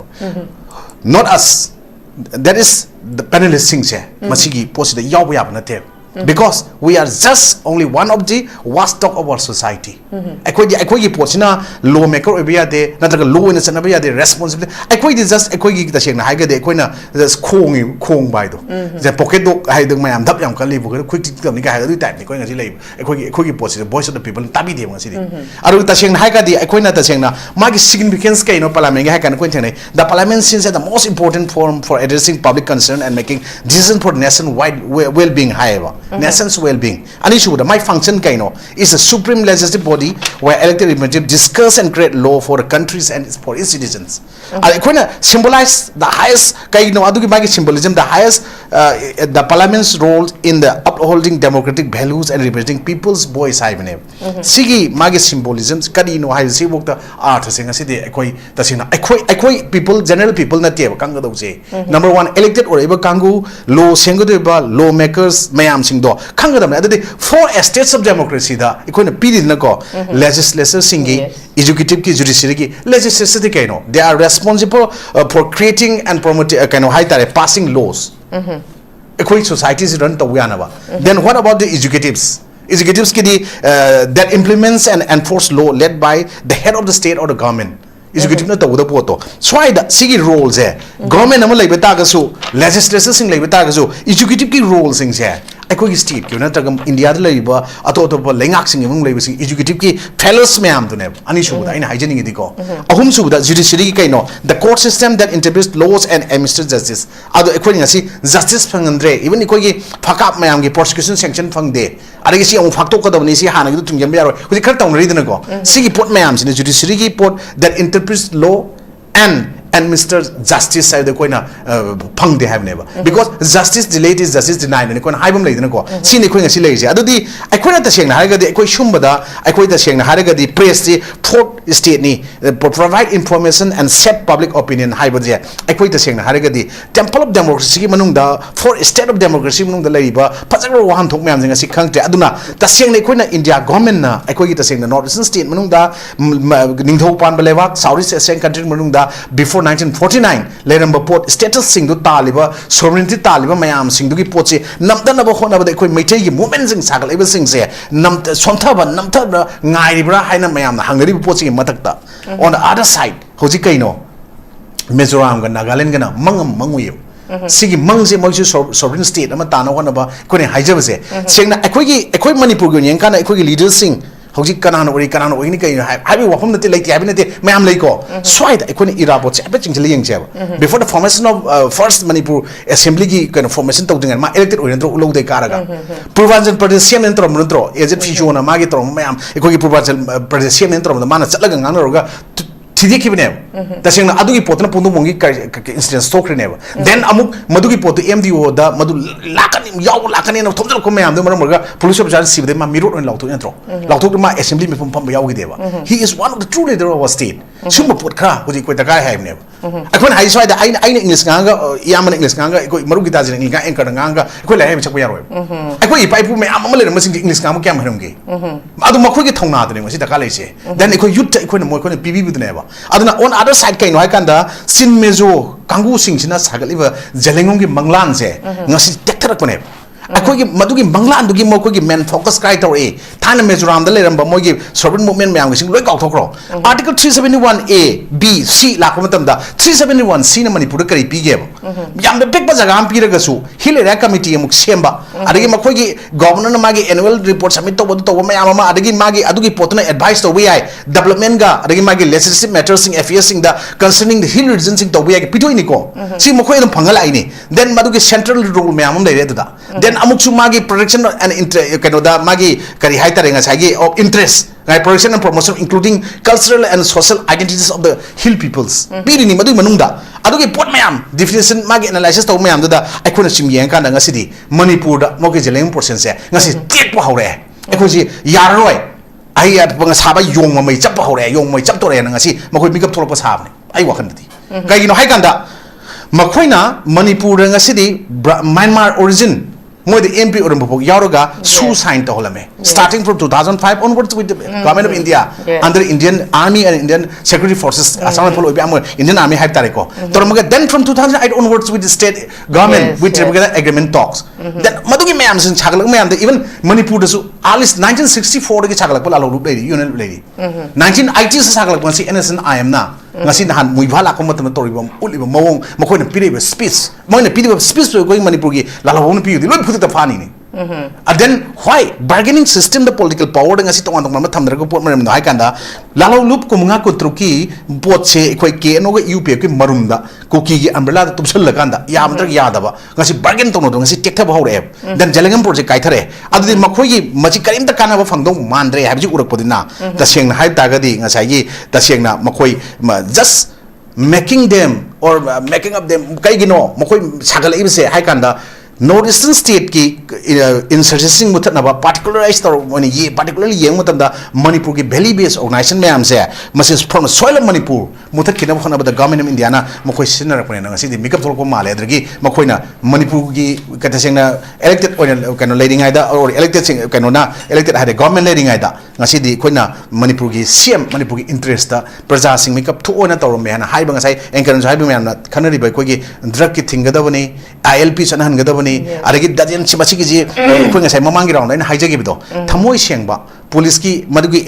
not us, that is the panelist thing se masigi post da yaw ya na te because we are just only one of the watchdog of our society. Ekoi gi pochina lawmaker obiya de nataga law in sana biya de responsibility ekoi di just ekoi gi ta shengna haiga de ekoi na just khong bai do the pocket dog hai dong mayam dap yam kan le bu quick tik ni ga ha du type ni koi ngasi le ekoi gi poch the voice of the people tabi de ngasi di aru ta shengna haiga di ekoi na ta shengna magi significance kai no parliament ga kan koi thane the parliament since the most important forum for addressing public concern and making decisions for nationwide well-being however nation's well-being. Anishuda, my function kaino is a supreme legislative body where elected representatives discuss and create law for the countries and for its citizens. Koina symbolize the highest kaino adugi magi symbolism the highest the parliament's role in the upholding democratic values and representing people's voice haibane. Sigi magi symbolism kadino hai si wokta art singa sidi ekoi tasina ekoi people general people na tieba kanga dose. Number 1 elected or eba kangu law sengodo lawmakers mayam do kangadam adadi 4 estates of democracy da ikoina piri na ko legislature singi executive ki judiciary ki legislature kaino they are responsible for creating and promoting kaino high tare passing laws ekoi societies run to yanaba then what about the executives ki that implements and enforce law led by the head of the state or the government executive na tawda poto swai da sigi roles hai government am lai beta ga su legislature sing lai beta ga su executive ki roles sing hai ekoi state ki na tagam India da lai ba ato ba lengak sing mung lai sing executive ki fellows meam tu ne ani su da ina hygienic di ko ahum su da judiciary ki kaino the court system that interprets laws and administers justice ado ekoi ngasi justice phangandre even ekoi ki phakap meam ki prosecution sanction phangde ari si ang phakto ka da ni si hana gi tung jam yaro kuji khar tawnari dina ko sigi pot meam sin judiciary ki pot that interprets law and administer justice side the koina phang de have never because justice delayed is justice denied ne koina haibam leidena ko sini koi ngasi leije adudi aikoi na ta sengna haraga de koi shumba da aikoi ta sengna haraga di press ti fourth state ni provide information and set public opinion hai ba je ekoi ta sengna hare gadi temple of democracy ki manung da fourth state of democracy manung da lei ba phajaro wahan thok myam jinga si khangte aduna ta sengna ekoi na india government na ekoi ta sengna north eastern state manung da ningthau pan ba lewak southeast asian country manung da before 1949 leramba port status sing du taliba sovereignty taliba mayam sing du ki pot se namda na ba khona ba ekoi meitai gi movement sing sagal iba sing se nam somtha ba namtha ngai bra haina mayam na hangari pot sing matakta on the other side hoji kaino Mizoram ga Nagaland ga na mangam manguyo sigi mangse moisu sovereign state ama tana wana ba kone haijaba se sengna ekoi manipur gi yang kana ekoi leaders sing hoji kanana ori ni kai habi wafam nati laiti habi nati mayam laiko swaida ekoi ira bot se abe chingli yang se before the formation of first Manipur assembly gi kind of formation tawding ma elected ori ndro ulo de karaga Purvanchal Pradesh sem entro mundro ejet fishona magi tro mayam ekoi gi Purvanchal Pradesh sem entro mana chatlaga ngangroga Tidhi kibne tasengna adugi potna pundu mongi incident stock reneva then amuk madugi potu MDO da madu lakani yaw lakani na thomjal ko mayam de marga police officer sibde ma mirot on lautu entro lautu ma assembly me pum yaw gideva he is one of the true leader of our state sumba pot kha hoji ko taka hai ne akon hai swaida aina english nganga yaman english nganga ko maru GITAJEN english nga anchor nganga ko lai me chakwa yaro akoi pai pu me amama le masing english ngam kyam haramge adu makoi gi thongna de ne si taka lai se then ikoi youth ikoi mo ko PB bu ne ba aduna on other side kai no kanda sin mezo kangu sing sina sagaliba jalengong gi manglan se ngasi tektarak pone akoi madugi manglan dugi moko gi men focus kai tor e thana Mizoram da leramba mogi sovereign movement mayam gi sing loi kaw thokro article 371A B C lakamatam da 371C na Manipur kari pige yam de pek ba jaga am piraga su hilera committee amuk semba adagi makoi gi governor na magi annual report submit to bodu to mayam ma adagi magi adugi potna advice to wi development ga adagi magi legislative matters sing affairs sing da concerning the hill region sing to wi pitoi ni ko si makoi dum phangal ai ni then madugi central role mayam am leire da then amuk su magi protection and kano da magi kari hai tarenga sagi of interest right protection and promotion including cultural and social identities of the hill peoples biri ni madu manungda adugi pot mayam definition magi analysis to mayam da aikona sim yang kan nga sidi Manipur da mogi jeleng portion se ngasi tek pa hore aikoji yaroi ai at bang saba yong ma mai chap pa hore yong mai chap to re ngasi makoi mikap tholo pa sab ne ai wakhan di kai no hai kan da makoina Manipur da ngasi di Myanmar origin Moi the MP or Mbok Yaroga su sign to holame starting from 2005 onwards with the government of India under Indian Army and Indian Security Forces Assam Polo Indian Army hype tareko then from 2008 onwards with the state government with agreement talks then madugi mayam sin chagalak mayam even Manipur su alis 1964 gi chagalak pala lu lady union lady 1980 sa chagalak ban si NSN IM na ngasi nahan muibhala ko matam toriba uliba mawong makoy na piriba speech mo na piriba speech ko Manipur gi lalawon piu di lo phuta ta fani ni and then why bargaining system the political power ngasi tong tong ma thamdra ko pot maram no hai kanda lalaw lup ko mga ko truki pot se koi ke no ga UP ki marumda ko ki gi umbrella da tubsal la kanda ya amdra yada ba ngasi bargain tong no ngasi tekta ba hore then jalengam project kai thare adu makoi gi machi karim ta kana ba phangdong mandre ha bi urak podina ta seng hai ta ga di ngasai gi ta seng na makoi just making them or making up them kai gi no makoi sagal ibse hai kanda Northeastern state ki insurging mutna ba particularized or when ye particularly yang mutam da Manipur ki valley based organization me am se masis from soil of Manipur mutat kina khona ba the government of India na makoi sinara pone na ngasi di makeup thol ko male adrigi makoi na Manipur ki kata sing na elected or kano leading aida or elected sing kano na elected had a government leading aida ngasi di koina Manipur ki CM Manipur ki interest da praja sing makeup thu ona tawro me na hai ba ngasai encourage hai ba me na khanari ba koi ki drug ki thinga da bani ILP sanahan ga da bani adagi dajen chimasi ki ji ko ngasai mamangi round ina haije gi bido thamoi sengba police ki madugi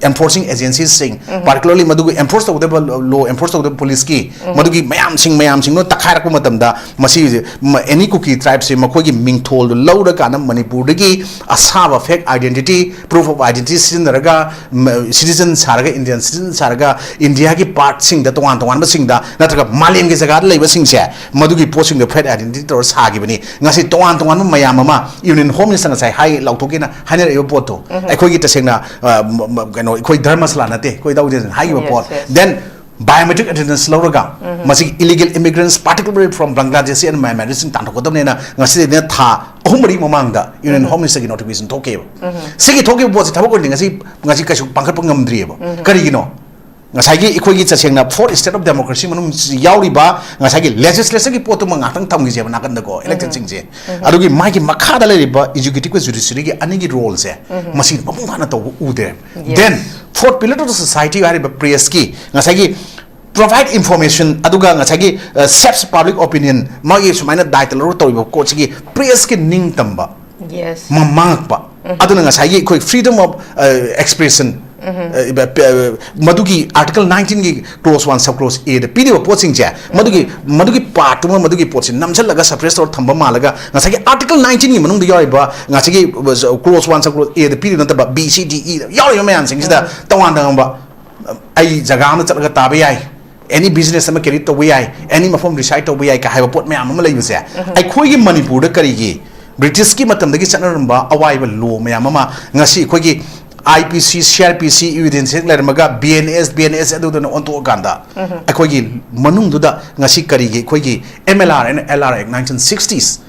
enforcing agencies sing particularly madugi enforce to the law enforce to the police ki madugi mayam sing no takhara ko matam da masi any cookie tribe se makoi gi mingthol do laura kana Manipur dagi asaba fake identity proof of identity sin raga citizen saraga Indian citizen saraga India ki part sing da twan ba sing da natraga malem gi jaga leiba sing se madugi posting the fake identity to sagi bani ngasi twan mayam ma union home minister sai hai lautokina haner yo poto koi gi tasengna kano koi dharmasala nate koi dauden hai ba pot then biometric attendance lawraga masi illegal immigrants particularly from Bangladesh and Myanmar sin tan ko damne na ngasi ne tha ahumari mamangda Union Home Minister gi notification thoke sigi thoke bo si thabak ngasi kasu pangkat pangamdri ba kari gino ngasai gi ikoi gi chasengna fourth state of democracy manum yauri ba ngasai gi legislature gi potu ma ngatang tham gi je na kan da ko election sing je adugi mai gi makha da le ba executive judiciary gi ani gi role se masi bapung khana to u de then fourth pillar to the society hari ba press ki ngasai gi provide information aduga ngasai gi shapes public opinion magi sumaina daital ro to ba ko chi gi press ki ning tamba yes mamang pa aduna ngasai gi koi freedom of expression Madugi Article 19 gi clause 1 sub clause A the PD posting ja Madugi part tuma Madugi posting namsal laga suppress or thamba malaga ngasagi Article 19 gi manung di yoi ba ngasagi clause 1 sub clause A the PD nata ba B C D E yoi yo man sing sida tawan dang ba ai jaga am chalaga tabe yai any business ama carry to wi ai any mafom recite to wi ai ka haiba pot me am lai bse ai khoi gi Manipur da kari gi British ki matam da gi chanaramba awai ba law me ama ngasi khoi gi IPC, CRPC, evidence like maga BNS adu na onto ganda. Akogi manung duda ngasi karigi kogi MLR and LR 1960s.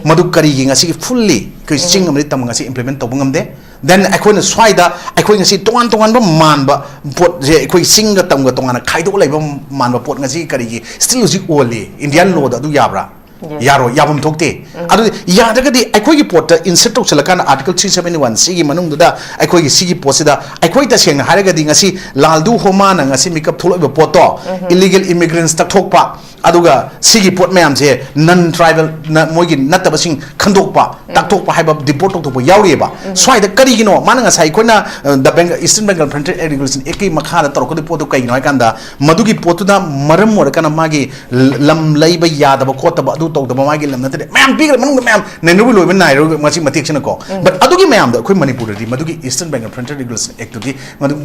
Madu karigi ngasi fully kishing amri tam ngasi implement to bungamde. Then akoi na swaida akoi ngasi tongan ba man ba pot je akoi singa tam ga tongan khaido lai ba man ba pot ngasi karigi still usi ole Indian law da du yabra. Yaro yabum tokte adu yadaga di akoi gi pot insert to chalakana article 371 sigi manung duda akoi gi sigi posida akoi ta seng haraga di ngasi laldu homana ngasi makeup tholo ba poto illegal immigrants tak thokpa aduga sigi pot mayam je non tribal na mogi nataba sing khandokpa tak thokpa haiba deport to yauri ba swai da kari gi no mananga sai koina the Bengal Eastern Bengal Frontier Regulation ekai makha da torko di poto kai no kanda madugi potu da maram mor kana magi lam laiba yada ba khota ba to the magi lam nate ma'am big manung ma'am nenu lo ben nai ro masi matik chana ko but adugi ma'am da koi Manipur di madugi Eastern Bengal Frontier Regulation Act di madu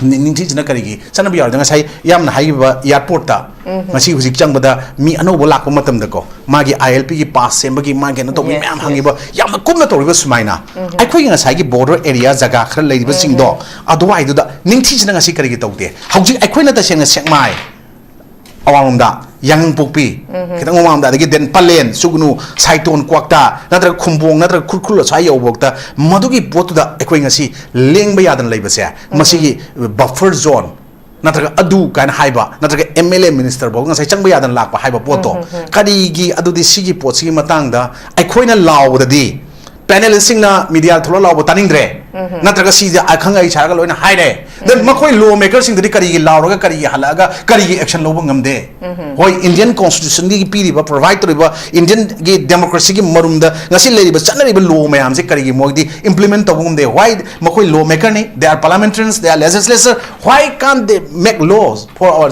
ninti chana karigi chana bi yarda ngasai yamna haiba airport ta masi hujik changbada mi anobo lakpa matam da ko magi ILP gi pass sembagi magi na to ma'am hangiba yamna kumna to riba sumaina ai khoi ngasai gi border area jaga khara leiba sing do adwai du da ninti chana ngasi karigi tawte hauji ai khoi na ta sengna sekmai awamda yang pukpi kita ngomong da dagi den palen sugnu saiton kwakta natra khumbong natra khulkhul sai yobokta madugi potu da ekoi ngasi lengba yadan leibase masigi buffer zone natra adu kan haiba natra MLA minister bo ngasai changba yadan lakpa haiba poto kadi gi adu di sigi potsi matang da ekoina lawda di panelist sing na media tholo law taning dre natraga si akhang ai charaga loina haire then makoi lawmaker sing di kari lawraga kari halaga kari action lobo ngamde hoi Indian constitution gi piri ba provide to ba Indian gi democracy gi marumda ngasi leri ba chanari ba law mayam se kari gi mogdi implement to ngamde why makoi lawmaker ni they are parliamentarians they are legislators why can't they make laws for our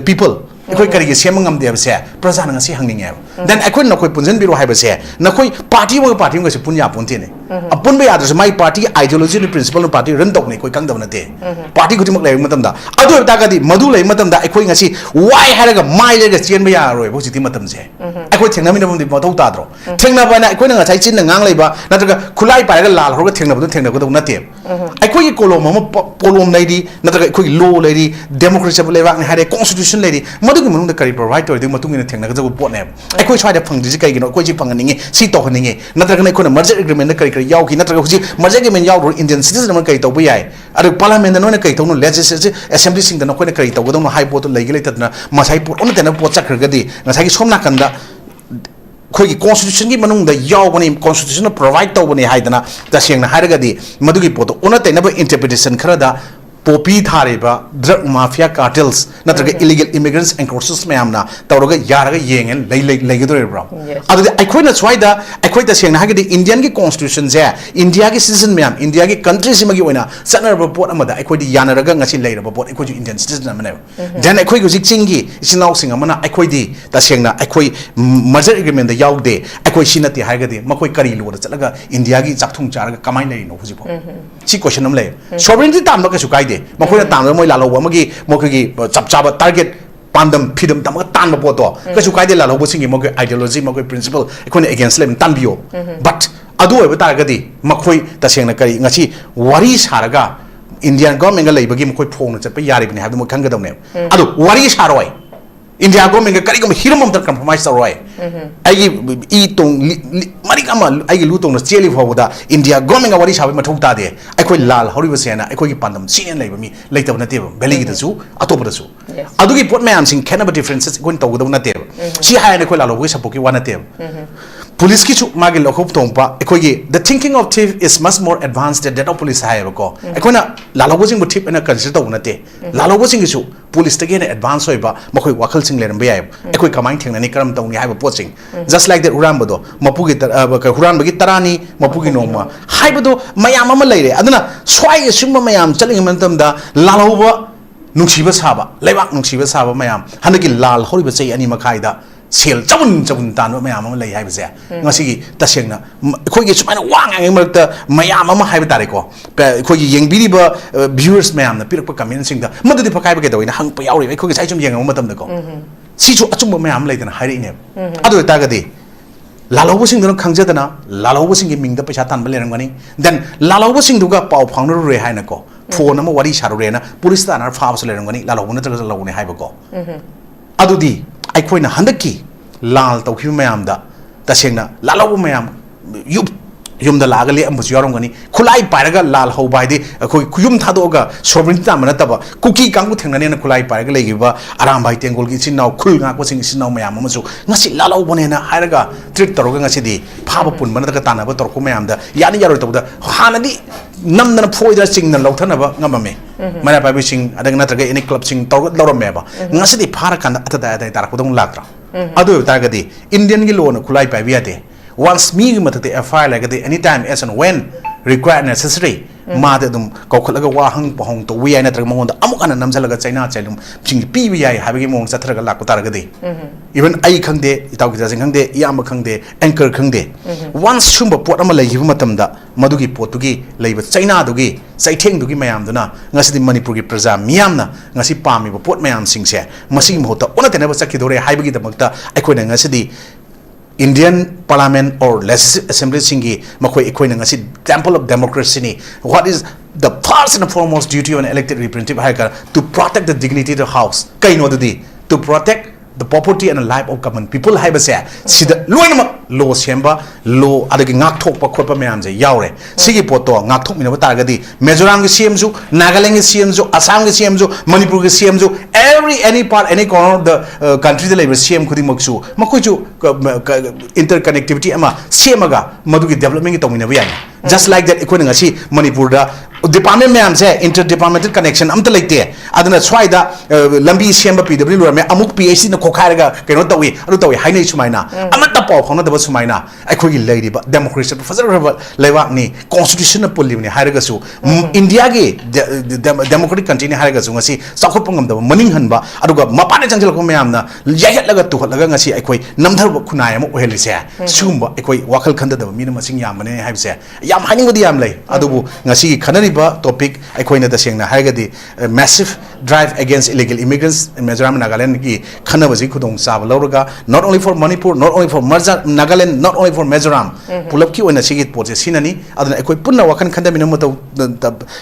people ekoi kari gi semang ngamde ba se praja na ngasi hangning ya then ekoi nakoi punjan biro hai ba se nakoi party ga se punya ponte ne apun ba yadra mai party ideology ni principle party run tok ne koi kang da na te party guti mak lai matam da adu ta ga di madu lai matam da ekoi ngasi why haraga mai le ga chen ba ya roi bo siti matam se ekoi thengna mi na bum di mathau ta dro thengna ba na ekoi na ngai chin na ngang lai ba na ta khulai pa ga lal ho ga thengna ba thengna ko na te ekoi gi kolom ma polom lai di na ta ekoi law lai di democracy lai ba ni hare constitution lai di madu gi manung da kari provide to di matung ina thengna ga jo pot ne ekoi chwai da phang di kai gi no ekoi ji phang ningi si to ningi na ta ga ekoi na merger agreement na kari yaw ki na ta ga huji merger agreement yaw ro Indian citizen ma kai to ba yai adu parliament no na kai to no legislative assembly sing da no koi na kari to ga no high pot lai gi lai ta na masai pot on ta na pot chakra ga di ngasai gi somna kan da khoi gi constitution gi manung da yaw bani constitution provide to bani haidana ta seng na haraga di madugi pot ona ta na ba interpretation khara da popi thariba drug mafia cartels natraga illegal immigrants and courses mayamna tawraga yaraga yengen lei gedore bro adu aikoi na swaida aikoi ta seng na hagidi Indian gi constitution je India gi citizen mayam India gi country simagi oina sanar ba pot amada aikoi di yanaraga ngasi leira ba pot aikoi Indian citizen amane then aikoi gi jikchingi isinau sing amana aikoi di ta seng na aikoi merger agreement da yaude aikoi sinati hagidi makoi kari lo da chalaga India gi chakthung charaga kamai lei no huji po si question am le sovereignty tam ba ka su kai makhoi tam moi la lo magi mokhi chap chap target pandam phidam tam ka tan bo to ka su kai de la lo bo singi mokhi ideology mokhi principle ekone against lem tan bio but adu oi ba tar ga di makhoi ta seng na kari ngasi wari saraga Indian government ga leiba gi mo koi phong na chat pa yari bani habdu mo khang ga dawne adu wari saroi India government ga kari ga hiram am tar compromise saroi ai gi I tong mari kama ai gi lu tong na cheli phawda India government ga wari sabai mathau ta de ai khoi lal hori ba sena ai khoi gi pandam sin leiba mi leitab na te ba beli gi da su atop da su adu gi pot mayam sing khenaba differences gon taw da na te si ha ne khoi lalo gi support ki wana te police ki chu magi lokhop tongpa ekoi the thinking of thief is much more advanced than that of police hai ko ekoi na lalogo sing thief na consider tong na te lalogo sing chu police ta gen advance hoiba makoi wakhal sing leram bayai ekoi kamai thengna ni karam tong ni haiba pot sing just like that uram bodo mapugi huran bagi tarani mapugi noma haibodo mayam ama leire aduna swai summa mayam chaling mantam da laloba nungsiba saba leibak nungsiba saba mayam hanagi lal horiba chei ani makhai da sel chabun tan mayam ama lei hai base ngasi gi tasengna khoi gi chumaina wang ang makta mayam ama hai batare ko khoi gi yengbiri ba viewers mayam na pirak pa comment sing da madudi phakai ba ge dawina hang pa yauri khoi gi sai chum yeng matam da ko si chu achum mayam lei dana hari ne adu ta ga di lalobo sing dana khangjadana lalobo sing gi mingda paisa tan ba lerang gani then lalobo sing duga pau phangnu re hai na ko phone ama wari saru re na police ta na fa ba lerang gani lalobo na tra lalo ne hai ba ko adu di ai khoi na handaki lal tau hi mayam da tasengna lalobo mayam yum da lagali am busu yarom gani khulai paraga lal ho bai de khoi kuyum thado ga sovereignty ta mana taba kuki kangu thengna ne na khulai paraga legi ba aram bai tengol gi chin naw khul nga ko sing naw mayam ma su ngasi lalobo ne na haraga treat taroga ngasi di phaba pun mana da ta na ba tor ko mayam da yani yaro to da hanadi nam na phoi da sing na lauthana ba ngamame mana pa bi sing adang na traga any club sing tor lorom me ba ngasi di phara kan ata da tar ko dong lakra adu ta ga di Indian gi lo na khulai pa bi ate once me matate FIR like the anytime as and when required necessary ma de dum ko khalaga wa hang pahong to wi ai na tra mongon da amuk ana namjalaga China chalum sing pi wi ai habagi mong chathraga lak tar ga de even ai khangde itaw gi jang khangde yam khangde anchor khangde once sumba pot ama lai hibu matam da madugi potugi leiba China dugi saitheng dugi mayam duna ngasi di Manipur gi praja miyam na ngasi pami ba pot mayam sing se masi mohota ona tenaba sakhi dore haibagi damakta aikoi na ngasi di Indian Parliament or Legislative Assembly singi makoi ekoi na ngasi temple of democracy ni what is the first and foremost duty of an elected representative haika to protect the dignity of the house kaino dudi to protect the property and the life of common people hai base sida loina law semba law adagi ngak thok pa khotpa mayam je yaure sigi poto ngak thok minaba targadi Mizoram gi CM ju Nagaland gi CM ju Assam gi CM ju Manipur gi CM ju any part any corner of the country the labor CM khudi maksu makoi ju interconnectivity ama CM ga madu gi development gi tomina ba just like that ekoi ngasi Manipur da department mayam se interdepartmental connection amta leite aduna swaida lambi CM ba PW lo me amuk PhD na khokhai ga keno tawi adu tawi hainai sumaina amata paw khona da sumaina aikoi gi leiri ba democracy fazar lewa ni constitution na pulli ni hairaga su India gi democratic country ni hairaga su ngasi sakhop ngam da maning hanba aduga mapane changjal ko mayam na yahet laga tu laga ngasi aikoi namdhar khunai am ohelise sumba aikoi wakhal khanda da mi na masing yam ne haibse yam haning bodi yam lei adubu ngasi gi khanari ba topic aikoi na da sengna hairaga di massive drive against illegal immigrants in Mizoram and Nagaland gi khanaba ji khudong sab lawraga not only for Manipur not only for Nagaland not only for Mizoram pulap ki oina sigit poche sinani aduna ekoi punna wakan khandamina matau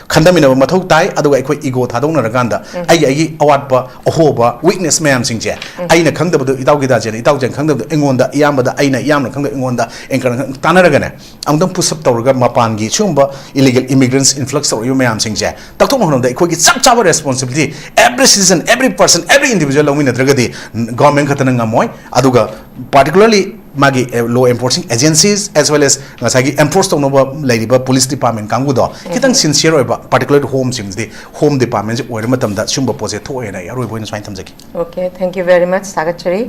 khandamina mathau tai aduga ekoi ego thadongna raganda ai awatpa ahoba weakness mayam singje aina khangdabadu itaw gi da je itaw jen khangdabadu engonda iyambada aina iyamna khangda engonda enkar tanaragane amdam pusap tawraga mapan gi chumba illegal immigrants influx or mayam singje takthong honda ekoi gi chap chap responsibility every citizen every person every individual lawina dragadi government khatana ngamoy aduga particularly magi law enforcing agencies as well as ngasagi enforce tawnoba laiba police department kangudo kitang sincere oiba particularly home sings the home department oir matamda sumba pose thoena yaroi boina swain thamjaki okay thank you very much sagachari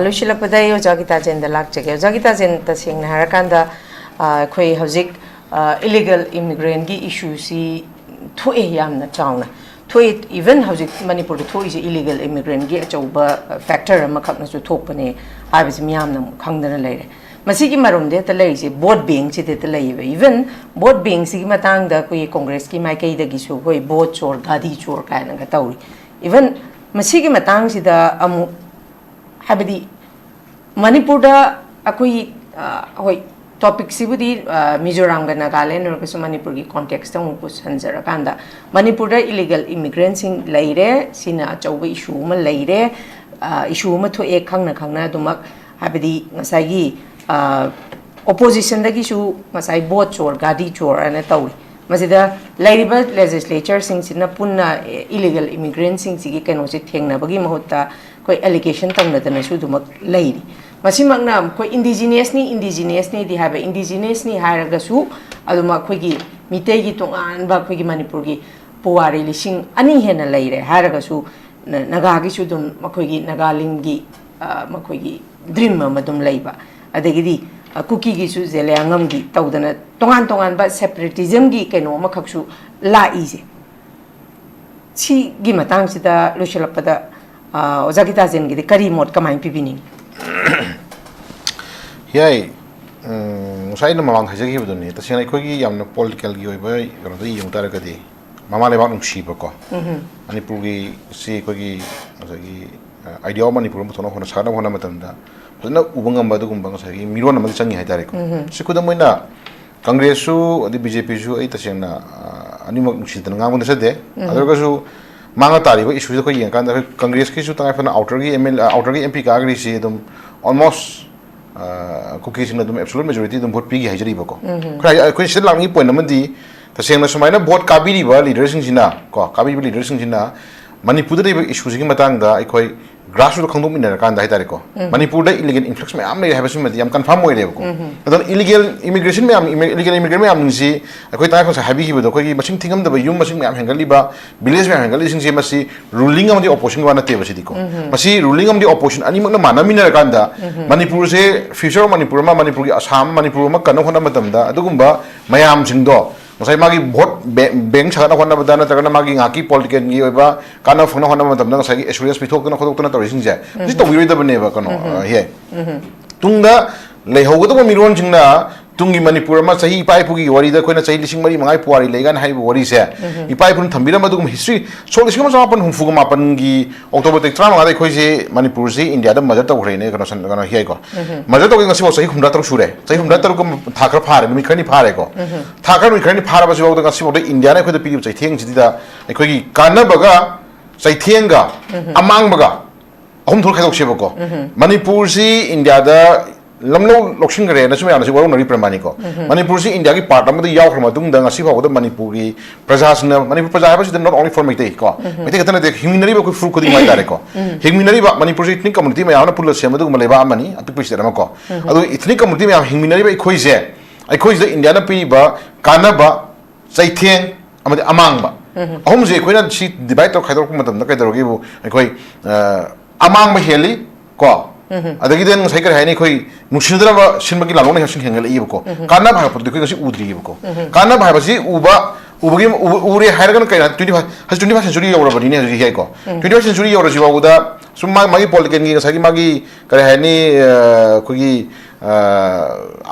lushila padai Gitajen da lakchege Gitajen ta singna harakanda khoi hojik illegal immigrant gi issue si thoe yamna chawna thoe even hojik Manipur thoe is illegal immigrant gi achauba factor amakhakna chu thokpane habis miyamna khangdana leire masigi marumde ta leise vote bank si te leibe even vote bank si matang da koi congress ki mai kai da gi su koi vote chor gadi chor kaina ga tauri even masigi matang si da amu habidi Manipur da akoi hoi topic sibudi Mizoram and Nagaland or Manipur context on Sanjarakanda. Manipur illegal immigrants in Laire, Sina Chow issue Laire, issue to a Kangna Kangna Dumak Habidi Masagi opposition the issue Masai boat or Gadi chor and a tow. Masida Labour legislature since in a Puna illegal immigrants in Sigi can also take Nabagi Mahota, quite allegation tongue that I should lady. Masimagna, quite indigenous ni, they have indigenous ni Haragasu, Aduma Quigi, Mitegi to An Bakwigi Manipurgi, Puari Lishing, Ani Hena Laire, Haragasu, Nagagi Sudum, Makwigi, Nagalingi, Makwigi, Dreamer Madum Labor, Adegidi. Cookie gisu zele angam gi tawdana tongan ba separatism gi keno makaksu la easy si gi matang sida loshalapada oza gitajen gi kari mod kamai pibini yai musai na mamang thajagi buduni ta sena khoi gi yamna political gi oiba garo dai yung tar gadi mama le bang shi ba ko manipur gi si khoi gi gi idea manipur mo thono hona sana hona matamda na ubangam badu gumbang sagi miron amadi changi haitare ko sikuda moina congress su adi bjp su ai tasena ani mak nusitan ngamon sade adar su manga tari ba issue ko yen kan congress ki su ta fa outer gi ml outer gi mp ka agri si dum almost cookies na dum absolute majority dum vote pi gi hajari ba ko ko sid langi point amadi tasena sumaina vote kabiri ba leader sing sina ko kabiri leader sing sina manipur da issue gi matang da ikoi grassroots khangdom in kan da hitare ko manipur da illegal influx me am le have sim yam confirm oi rebo ko adon illegal immigration me am illegal immigrant me am nisi akoi ta ko sa habi hi bodo ko gi maching thingam da yum maching me am hangali ba village me hangali sing se masi ruling am di opposition wa na te basi diko masi ruling am di opposition ani mak na mana mina kan da manipur se future manipur gi assam manipur ma kanu hona matam da adugumba mayam sing do Masai magi vote bank chana hona badana tagana magi ngaki political ngi oiba kana phone hona matam na sai assurance pithok na khodok na torising ja ji to wiri da bane ba kano he tungda leihog da miron jingna tungi manipur ma sahi pai pugi wari da koina sahi lising mari mangai puari legan hai wari se ipai pun thambira madugum history so lising ma sapan humfuga mapan gi october 13 ma dai khoi se manipur se india da major ta ure ne kana san kana hi ko major to ngasi bo sahi humda tar sure sahi humda tar ko thakra phare mi khani phare ko thakra mi khani phara ba se bo da ngasi bo da india ne khoi da pi chai theng ji da khoi gi kana baga chai thenga amang baga ahum thol khaidok se bo ko manipur si india da lamno lokshin gare na sumya na si warung nari pramani ko manipur si india ki part amada yaw khama tung dang asi phaw da manipur ki prajasna manipur praja ba si not only for mate ko mate ka tana de himinari ba ko fru ko di mai dare ko himinari ba manipur si ethnic community ma yaw na pullo se madu ma leba amani apik pis dara ma ko adu ethnic community ma himinari ba khoi je ai khoi da india na pi ba kana ba saitheng amade amang ba ahum je khoi na si divide to khaidor ko matam na kai daro gi bu ai khoi amang ba heli ko adagi den sai kar haini khoi nushidra ba sinbagi lalong na sing hengal ibo ko kana bha padu khoi ngasi udri ibo ko kana bha ba si ubagi ure hairagan kai 25 century yora bani ne ji hai ko 25 century yora jiwa uda summa magi political ngi sagi magi kar haini khoi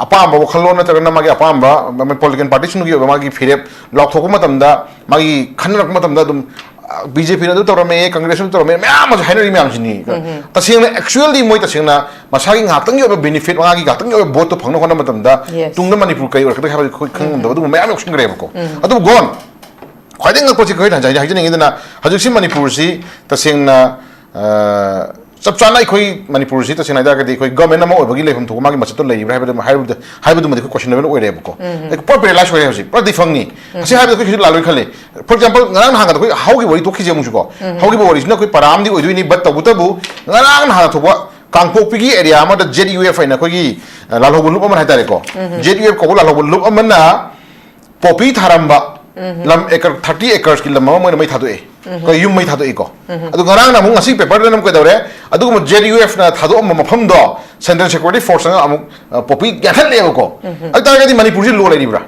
apamba khalo na tarana magi apamba political party sunu gi magi phirep lok thok matam da magi khanrak matam da dum BJP na do torame Congress na torame ma hainari ma amsini tasingna actually moi tasingna masagi ngakang yo benefit ngagi ngakang yo vote phangna khona matam da tungna manipur kai or ka ha khang da du ma am option greb ko adu gon khwaiding ko chi khoi than jai hajin ngi na hajik si manipur si tasingna sab chana khoi manipur si tasingna da ka de khoi government ma obagi lekhum thu ma gi machato lei haibu ma question level oi reb ko ek por per la shoi hosi por difangni asi haibu ko la loi khale for example ngarang hanga ko how gi bori to khije mu ko how gi bori na ko param di oi ni but to butabu ngarang hanga to kangpok pigi area ma da ZUF na ko gi lalhobul lup amana haitare ko ZUF ko lalhobul lup amana popi tharamba lam acre 30 acres ki lam ma mai thadu e ko yum mai thadu e ko adu ngarang na mu ngasi paper nam ko dawre adu mo ZUF na thadu am mafam do central security force na amu popi gathal le ko adu ta ga di manipur si lo lai ni bra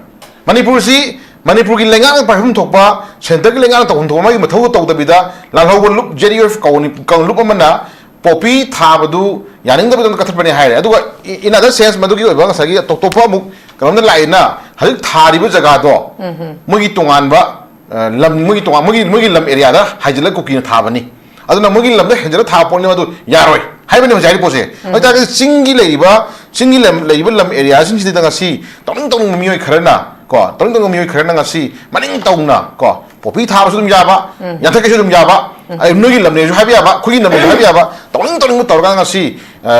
manipur si manipur ki lengang pa hum thokpa center ki lengang to hum thokma gi mathau to da bida lalhobul lup ZUF ko ni kang lup amana popi thabadu yaning da bidan kathar bani haire adu in other sense madu gi ba sagi to pa mu kalam da lai na hal thari bu jaga do mugi tongan ba lam mugi tongan mugi lam area da hajila ko ki thabani aduna mugi lam da hajila tha pon madu yaroi 하이브네 자리 보세 어다 그 싱기 레이바 람 에리아 싱시디 당시 똥똥 미oi khara나 거 똥똥 미oi khara나 ngasi maning taungna 거 popi thar sum yaba yathake sum yaba ai nugi lamne ju habi yaba khugi namne habi yaba 똥똥 torga ngasi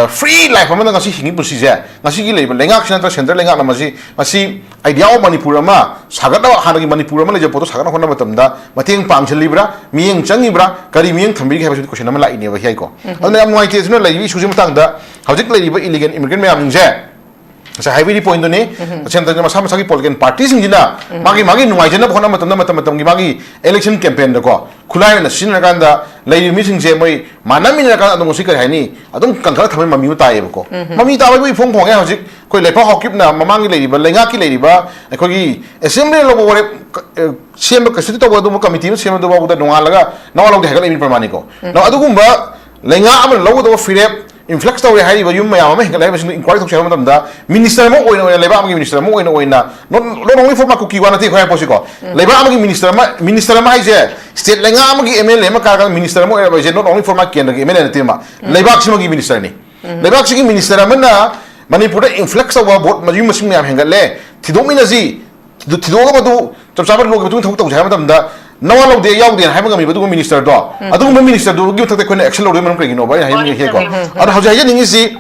free life amana ngasi hingi pusi je ngasi gi leiba lenga action tra center lenga namasi masi idea of manipur ama sagada hanagi manipur ama le je poto sagana khona matamda mateng pangchelibra miyeng changibra kari miyeng thambi ge habi question ama lai ne ba hiai ko adna am ngai te sunu lai su jim tang da hojik leiba illegal immigrant me am je sa highway point ne center ma sama sagi political parties ingina magi nungai jena khona matam gi magi election campaign da ko khulai na sin ganda lai mi sing je moi manami na ka adong sikar haini adong kankara thamai mami ta ye ko mami ta bai phong phong ya hojik koi lepa hokip na mamang lai ba lenga ki lai ba ko gi assembly lo bore sem ka situ to do committee sem do ba da nunga laga nawa lo de ha ga mi pramani ko na adugumba lenga am lo do firep influx tawre hari ba yum mayam ma hinga lai basin inquiry thok chama damda minister mo oina leba amagi minister mo oina not only for ma ku kiwana ti khoya posiko leba amagi minister ma haije state lenga amagi mla ma ka minister mo ba je not only for ma kendra gi mla ti ma leba chimagi minister ni leba chigi minister ma na manipur influx wa bot ma yum masim mayam hinga le thidomina ji thidoga ba du chapchaba log ba tu thok tawja ma damda nawa lo de yaw de ha ma mi ba du minister do adu minister do gi thak ko action lo de man ko gi no ba ha mi he ko ada hauja ya ningi si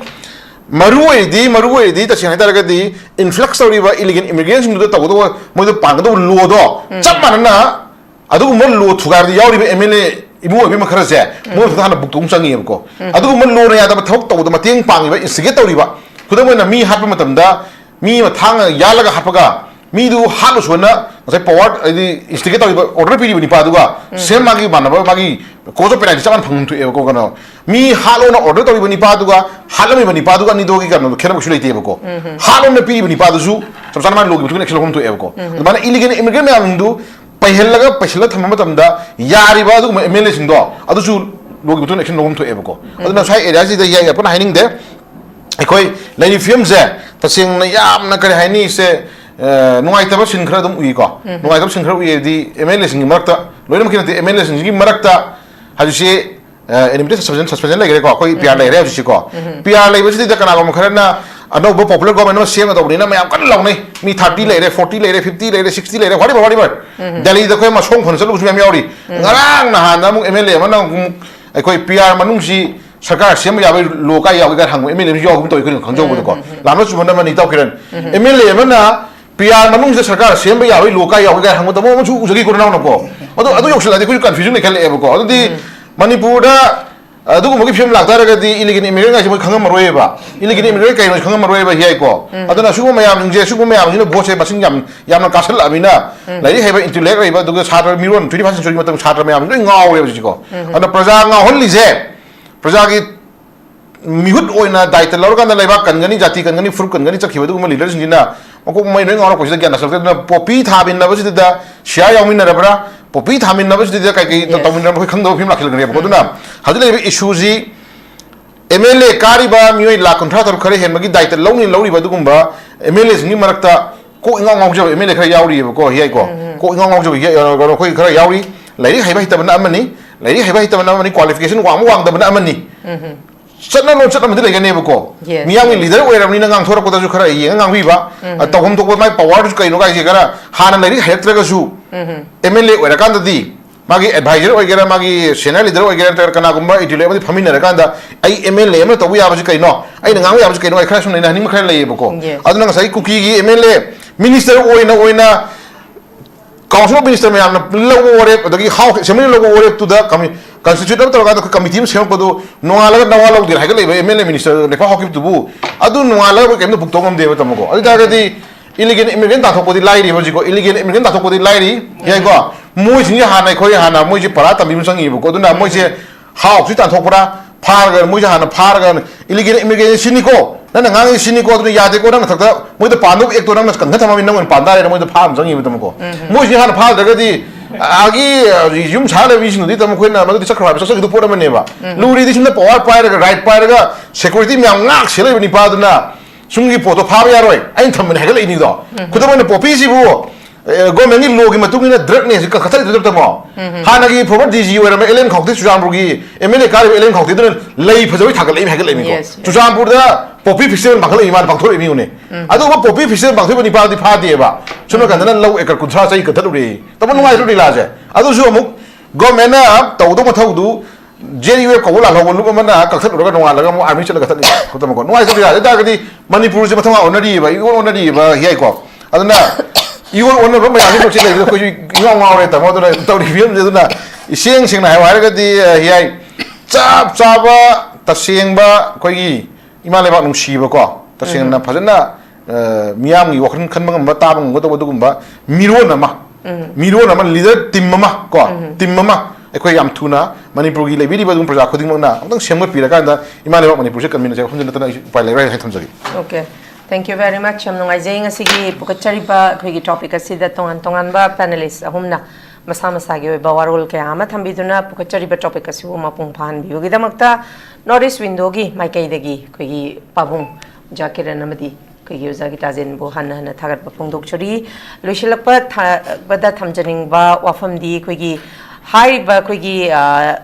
maruwe di ta sinai tar ga di influx ori ba illegal immigrants mu do ta do mo do pang do lo do chap man na adu mo lo thugar di yaw ri mla ibu bi ma khara se mo ta na buk tung changi ko adu mo lo ya da thok to do ma teng pang ba instigate tori ba kuda mo na mi hat ma tam da mi ma thang ya la ga hat ga mi du halu sona sai power ai instigate order piri ni pa duga sem magi banaba magi kozo penalty chaman phang tu e ko kono mi halu na order to ni pa duga halami bani pa duga ni dogi kan khena bu shulai te ko halu na piri ni pa du su sam san man logi tu ne khelo hom tu e ko bana illegal immigrant me amdu pahelaga pahela thamma tamda yari ba du mla sing do adu su logi tu ne khelo hom tu e ko adu na sai area ji da ya pon haining de koi lai film je ta sing na yam na kare haini se nungai taba sin khara dum ui ko nungai taba sin khara ui di mla sing marakta loina makina te mla sing gi marakta haju se enmity suspension lai gare ko koi pr lai re haju ko pr lai ba si da kana ko khara na ano bo popular government no sem da buni na mayam kan law nei mi 30 lai re 40 lai re 50 lai re 60 lai re whatever delhi da koi ma song khon chalu su yam yauri ngarang na han da mu mla ma na koi pr manung si सरकार सेम याबे लोका याबे का हंग एमएलए जो गुम तो इकन खंजो बो को लानो सुमन मनि ताव किरन एमएलए मना पीआर मनुंग से सरकार सेम याबे लोका याबे का हंग तो मो छु उजगी को नाउ नको अदो योक्सला दे कोई कंफ्यूजन ने खेले एबो को अदि मणिपुर दा अदु मगि फिल्म लागता रगदि इलिगन इमिग्रेंट गासि खंग मरोयबा इलिगन इमिग्रेंट काई खंग मरोयबा हियाई को अदना सुगु मयाम जे सुगु मयाम जिनो भोट से बसिंग याम कासल अबिना लाइरि हेबा इंटेलेक्ट रइबा दुग छात्र मिरोन 25 सेंचुरी मतम छात्र मयाम ngawe जिको अदना प्रजा ngaहल लिजे प्रजा की मिहुत ओइना दायित्व लौरगाना लेबा कनगनी जाति कनगनी फुर कनगनी चखिबा दुगुम लीडर सिंगिना मको मै नै ngaro कोसिदा ज्ञान सलते पोपी थाबिन नबसिदा शिया यामिन नरबरा पोपी थामिन नबसिदा काई काई तमिन नब खंगदो फिल्म लाखिल गरे बकोदुना हजले इशू जी एमएलए कारिबा मियोय ला कंट्रा तर खरे हेमगी दायित्व लौनि लौरिबा दुगुमबा एमएलए सिंगि मरक्ता को इंगा ngawjab एमएलए खरे यावरि बको हियाय को इंगा ngawjab हियाय कोई खरे यावरि लाइरि हाइबा हितबना अमनि लाइरि हाइबा हितबना अमनि क्वालिफिकेशन वाम वांगदबना अमनि चटना लो चटना मदे लेगने बको मियांग लीडर ओइरमनि ना ngang थोरा कोदाजु खरा ये ngang बिबा तगम तो माय पावर जु कइनो गाइसे करा हाना लाइरि हेक्ट्रगसु एमएलए ओइरकांददि मागी एडवाइजर ओइगेरा मागी सेनियर लीडर ओइगेरा तर कना गुम्बा इटिले मदि फमिन रकांदा आई एमएलए म तबु याबजु कइनो आई ngang याबजु कइनो खरा सुनै ना नि मखरा लइए बको अदना ngasai कुकी गी एमएलए मिनिस्टर ओइना काउंसिल मिनिस्टर में आमना लोगो ओरे दगी हाउ सेमनि लोगो ओरे to the constitute up to committee sem ko do no ala na wala dir ha gale MLA minister le fa hokip tu bu adu no ala ko kem buk tongom de ba tamko adu daga di illegal immigrant ta thoko di lairi ba ji ko illegal immigrant ta thoko di lairi ye ko moi sing ha nai khoi ha na moi ji para ta mi sang i bu ko du na moi je ha ok ta thok pura phar ga moi ja ha na phar ga illegal immigrant sini ko na ngang sini ko du ya de ko na thak da moi da pan do ek to na kan thama min na pan da re moi da pham sang i bu tamko moi ji ha na phar daga di आगे यूम छाले विष्णु दी तम कोई ना मगर दिशा खराब ससुर दुपोर में नेबा लूरी दी सुनने पावर पायरगा राइट पायरगा सिक्योरिटी में अंगाक सेले बनी पादना सुंगी फोटो फाब यारोय आइन थम ने हेगले इनी दो खुद मन Poppy सिबु government ni law ki matung ni drug ni ka khathal drug tamo hana ki former DG wera me elen khawti chujampur gi MLA ka elen khawti dun lei phajoi thagal lei hagal lei mi ko chujampur da poppy festival bakhal iman bangthor mi une adu ba poppy festival bangthor bani pa di pha di ba chuno kan na law ekar kunthra chai ka thalu ri tamo ngai ru di la je adu su amuk government na tawdu ma thawdu JUF ko la lo lu ma na ka thal ro ka nwa la ga mo army chal ka thal ko tamo ko ngai su ya da ga di manipur je mathang onari ba onari ba HEEYAI ko aduna 이걸 오늘 보면 아니 혹시 내가 그 이왕왕을 했다 뭐더라 또 리뷰는 되나 시행식 나 와르가디 HEEYAI 짭짭아 따싱바 거기 이말레바 농시버고 따싱나 파전나 미양이 워큰 큰망 뭐 따봉 것도 뭐도금바 미로나마 미로나마 리더 팀마마 거 팀마마 에코이 암투나 마니푸르기 레비리바 좀 프로젝트 코딩망나 엄청 셈을 비라간다 이말레바 마니푸르 제가 제가 혼자 나타나 파일레라 했던 적이 오케이 Thank you very much. I'm nungai jeng asigi pukachari ba khoi topic asida tongan ba panelist ahumna masa gi ba warol ke ama thambiduna pukachari ba topic asibu mapung phan bi gi damakta notice window gi maikai degi khoi pabung jakiran amadi khoi user GITAJEN bo hanna thagat ba phongdok chori loisilakpa bada thamjaning ba wafam di khoi gi hai ba khoi gi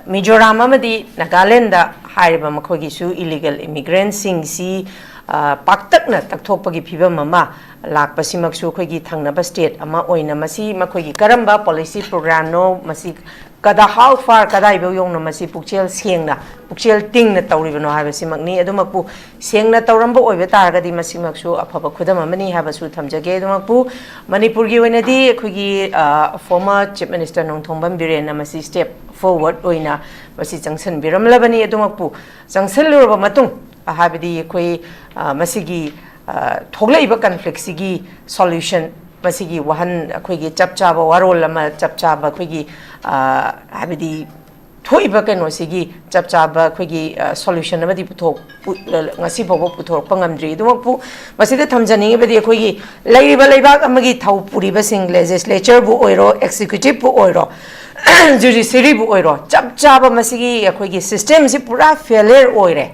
Mizoram amadi Nagaland da hai ba makhoi gi su illegal immigrants sing si paktak na takthokpagi phibam ama lakpasimaksu khoigi thangnaba state ama oina masi makhoigi karamba policy program no masi kada how far kada ibo yongno masi pukchel siengna pukchel tingna tawribano habasi makni adumakpu siengna tawramba oibe targadi masi maksu afaba khudam amani habasu thamjage adumakpu manipur gi oinadi khoigi former chief minister nongthombam biren masi step forward oina masi jangsan biram labani adumakpu jangsan lurba matung habidi koi masigi thoglaiba conflict sigi solution masigi wahan khoigi chapchaba warol lama chapchaba khoigi habidi thoiba kano sigi chapchaba khoigi solution amadi puthok ngasi bobo puthok pangamdri dumakpu masida thamjani bedi khoigi laiba laibak amagi thau puriba sing legislature bu oiro executive bu oiro judiciary bu oiro chapchaba masigi khoigi system si pura failure oire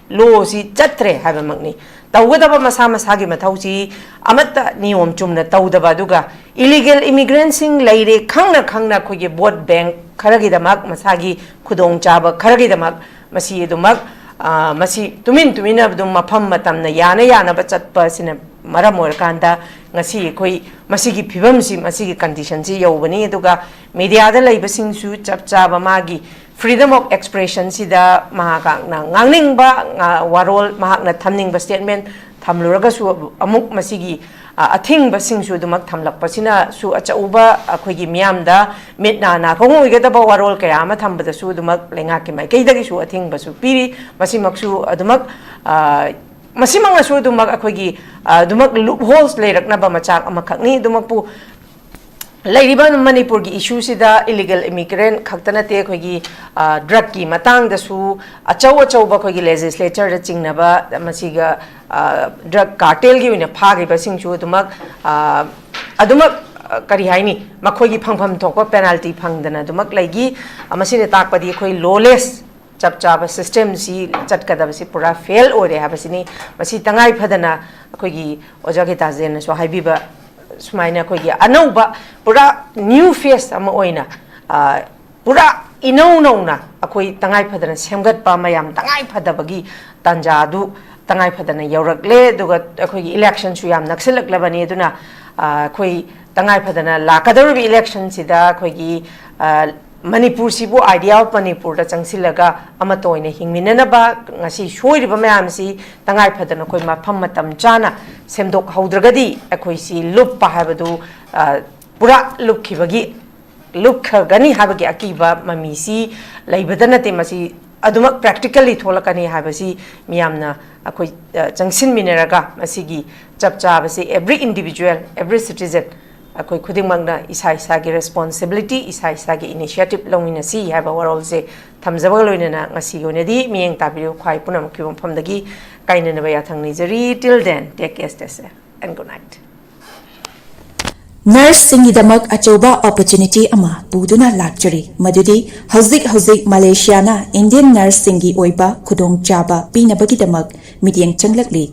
law si chatre haba magni tawgadaba masa masagi mathausi amatta niyom chumna tawdaba duga illegal immigrants sing laire khangna khoge vote bank kharagi damak masagi khudong chaba kharagi damak masi dumak masi tumina dum mafam matamna yana ba chatpa sina maram or kanda ngasi khoi masigi phibam si masigi condition si yobani duga media da laiba sing su chapchaba magi freedom of expression sida mahaka na ngangning ba warol mahak na thamning ba statement thamluraga su amuk masigi athing ba sing su dumak thamlak pasina su acha uba akhoi miyam da mitna na khongoi ga da ba warol kaya ama thamba da su dumak lenga ki mai kai da gi su athing ba su piri masi maksu adumak masi mang su dumak akhoi dumak loopholes leirakna ba machak amakhakni dumak pu Lairiba Manipur ki issue sida illegal immigrant khaktana te khogi drug ki matang da su achau ba khogi legislature da chingnaba masiga drug cartel gi una phagi ba singchu dumak kari haini makhogi phangpham thokpa penalty phangdana dumak laigi amasine takpadi khoi lawless chapchaba system si chatkadaba si pura fail ore habasini masi tangai phadana khogi oja GITAJEN so haibiba sumaina khogi anauba pura new face ama oina pura inauna akhoi tangai phadana semgat pa mayam tangai phadabagi tanjadu tangai phadana yaurakle duga akhoi election su yam nakselak labani aduna khoi tangai phadana lakadaru election sida khogi Manipur sibu idea of Manipur da changsilaga amatoina hingminana ba ngasi shoiriba mayam si tangai phadana khoi ma pham matam chana semdok haudragadi akhoi si lup pa habadu pura lup khibagi lup khagani habagi akiba mamisi laibadana te masi adumak practically tholakani habasi miyamna akhoi changsin mineraga masigi chapcha basi every individual every citizen akoi khuding mangna isa gi responsibility isa gi initiative longina si haba warol se thamjaba loina na ngasi gonedi mieng tabiru khwai punam khibam phamdagi kaina na baya thangni jari till then take care stay safe and good night नर्ससिंगीदमक अचौबा अपॉर्चुनिटी अमा पुदुना लाक्चरी मदुदी हौजिक मलेशियाना इंडियन नर्ससिंगी ओइबा खुदोंचाबा पीनबगीदमक मिटियंग चंगलकली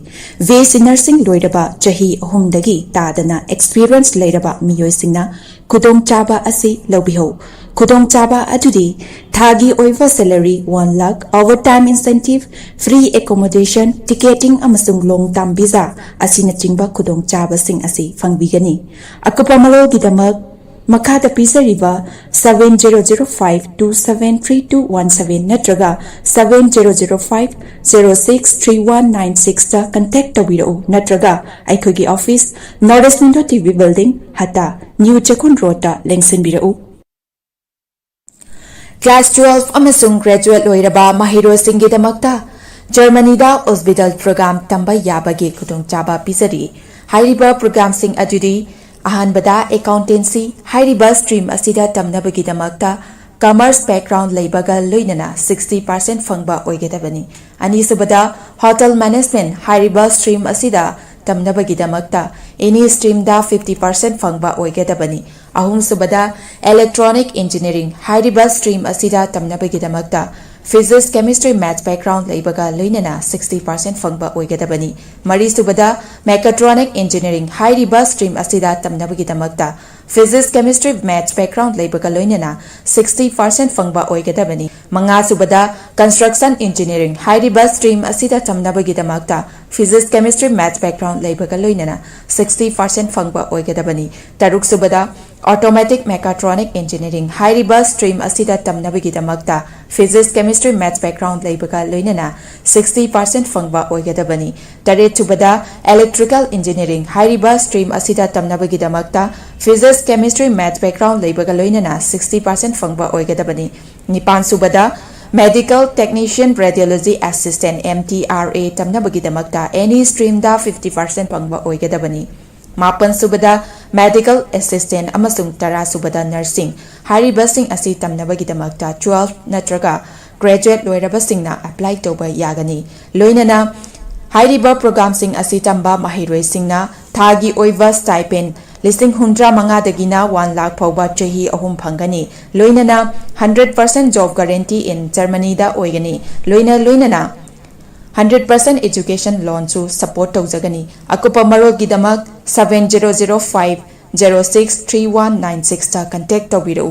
वेसी नर्सिंग लोइरबा चही अहुमदगी तादना एक्सपीरियंस लेरबा मियोइसिंगना खुदोंचाबा असि लौबिहो खुदोंचाबा अदुदी थागी ओइबा salary 1 lakh overtime incentive free accommodation ticketing अमसुंग लोंग टर्म वीजा असिना चिंगबा खुदोंचाबा सिंग असि फंगबिगनी अकुपा मलोगिदमक मखादा पिसरिबा 7005273217 नत्रगा 7005063196 ता कांटेक्ट तौबिरउ नत्रगा आइखोगी office north window TV building हता न्यू चकुन रोड ता लेंगसिनबिरउ क्लास 12 अमसुंग ग्रेजुएट लोइरबा महिरोसिंगीदमक्ता जर्मनीदा हॉस्पिटल प्रोग्राम तंबा याबगे खुदोंचाबा पिसरी हाइरिबा प्रोग्राम सिंग अजुदी अहानबदा अकाउंटेंसी हाइरिबा स्ट्रीम असिदा तमनबगीदमक्ता कॉमर्स बैकग्राउंड लेबगा लोइनना 60% फंगबा ओइगेदबनी अनिसुबदा होटल मैनेजमेंट हाइरिबा स्ट्रीम असिदा तमनबगीदमक्ता एनी स्ट्रीम दा 50% फंगबा ओइगेदबनी अहुमसुबदा इलेक्ट्रॉनिक इंजीनियरिंग हाइरिबा स्ट्रीम असिदा तमनबगीदमक्ता फिजिक्स केमिस्ट्री मैथ्स बैकग्राउंड लेबगा लोइनना 60% फंगबा ओइगेदबनी मरीसुबदा मेकाट्रॉनिक इंजीनियरिंग हाइरिबा स्ट्रीम असिदा तमनबगीदमक्ता फिजिक्स केमिस्ट्री मैथ्स बैकग्राउंड लेबगा लोइनना 60% फंगबा ओइगेदबनी मंगासुबदा कंस्ट्रक्शन इंजीनियरिंग हाइरिबा स्ट्रीम असिदा तमनबगीदमक्ता फिजिक्स केमिस्ट्री मैथ्स बैकग्राउंड लेबगा लोइनना 60% फंगबा ओइगेदबनी तरुकसुबदा ऑटोमेटिक मेकाट्रॉनिक इंजीनियरिंग हाइरिबा स्ट्रीम असिदा तमनबगीदमक्ता फिजिक्स केमिस्ट्री मैथ्स बैकग्राउंड लेबगा लोइनना 60% फंगबा ओइगेदबनी तरेचुबदा इलेक्ट्रिकल इंजीनियरिंग हाइरिबा स्ट्रीम असिदा तमनबगीदमक्ता फिजिक्स केमिस्ट्री मैथ्स बैकग्राउंड लेबगा लोइनना 60% फंगबा ओइगेदबनी निपानसुबदा medical technician radiology assistant MTRA तमनबगीदमक्ता एनी स्ट्रीम दा 50% फंगबा ओइगेदबनी मापन सुबदा मेडिकल असिस्टेंट अमसुंग तरा सुबदा नर्सिंग हारिबसिंग असि तमनबगीदमक्ता 12 नत्रगा ग्रेजुएट लोइरबसिंगना अप्लाई तौबा यागनी लोइनना हाइरिबा प्रोग्राम सिंग असि तंबा महिरोइसिंगना थागी ओइबा स्टाइपेंड 1,100,000 1 लाख फौबा चही अहुम फंगनी लोइनना 100% जॉब गारंटी इन जर्मनी दा ओइगनी लोइनना 100% एजुकेशन लोन सु सपोर्ट तौजगनी अकुपा मरोगिदमक 7005063196 ता contact तौबिरउ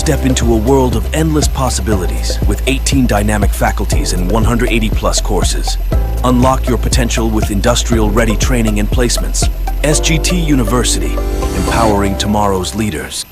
Step into a world of endless possibilities with 18 dynamic faculties and 180 plus courses. Unlock your potential with industrial-ready training and placements. SGT University, empowering tomorrow's leaders.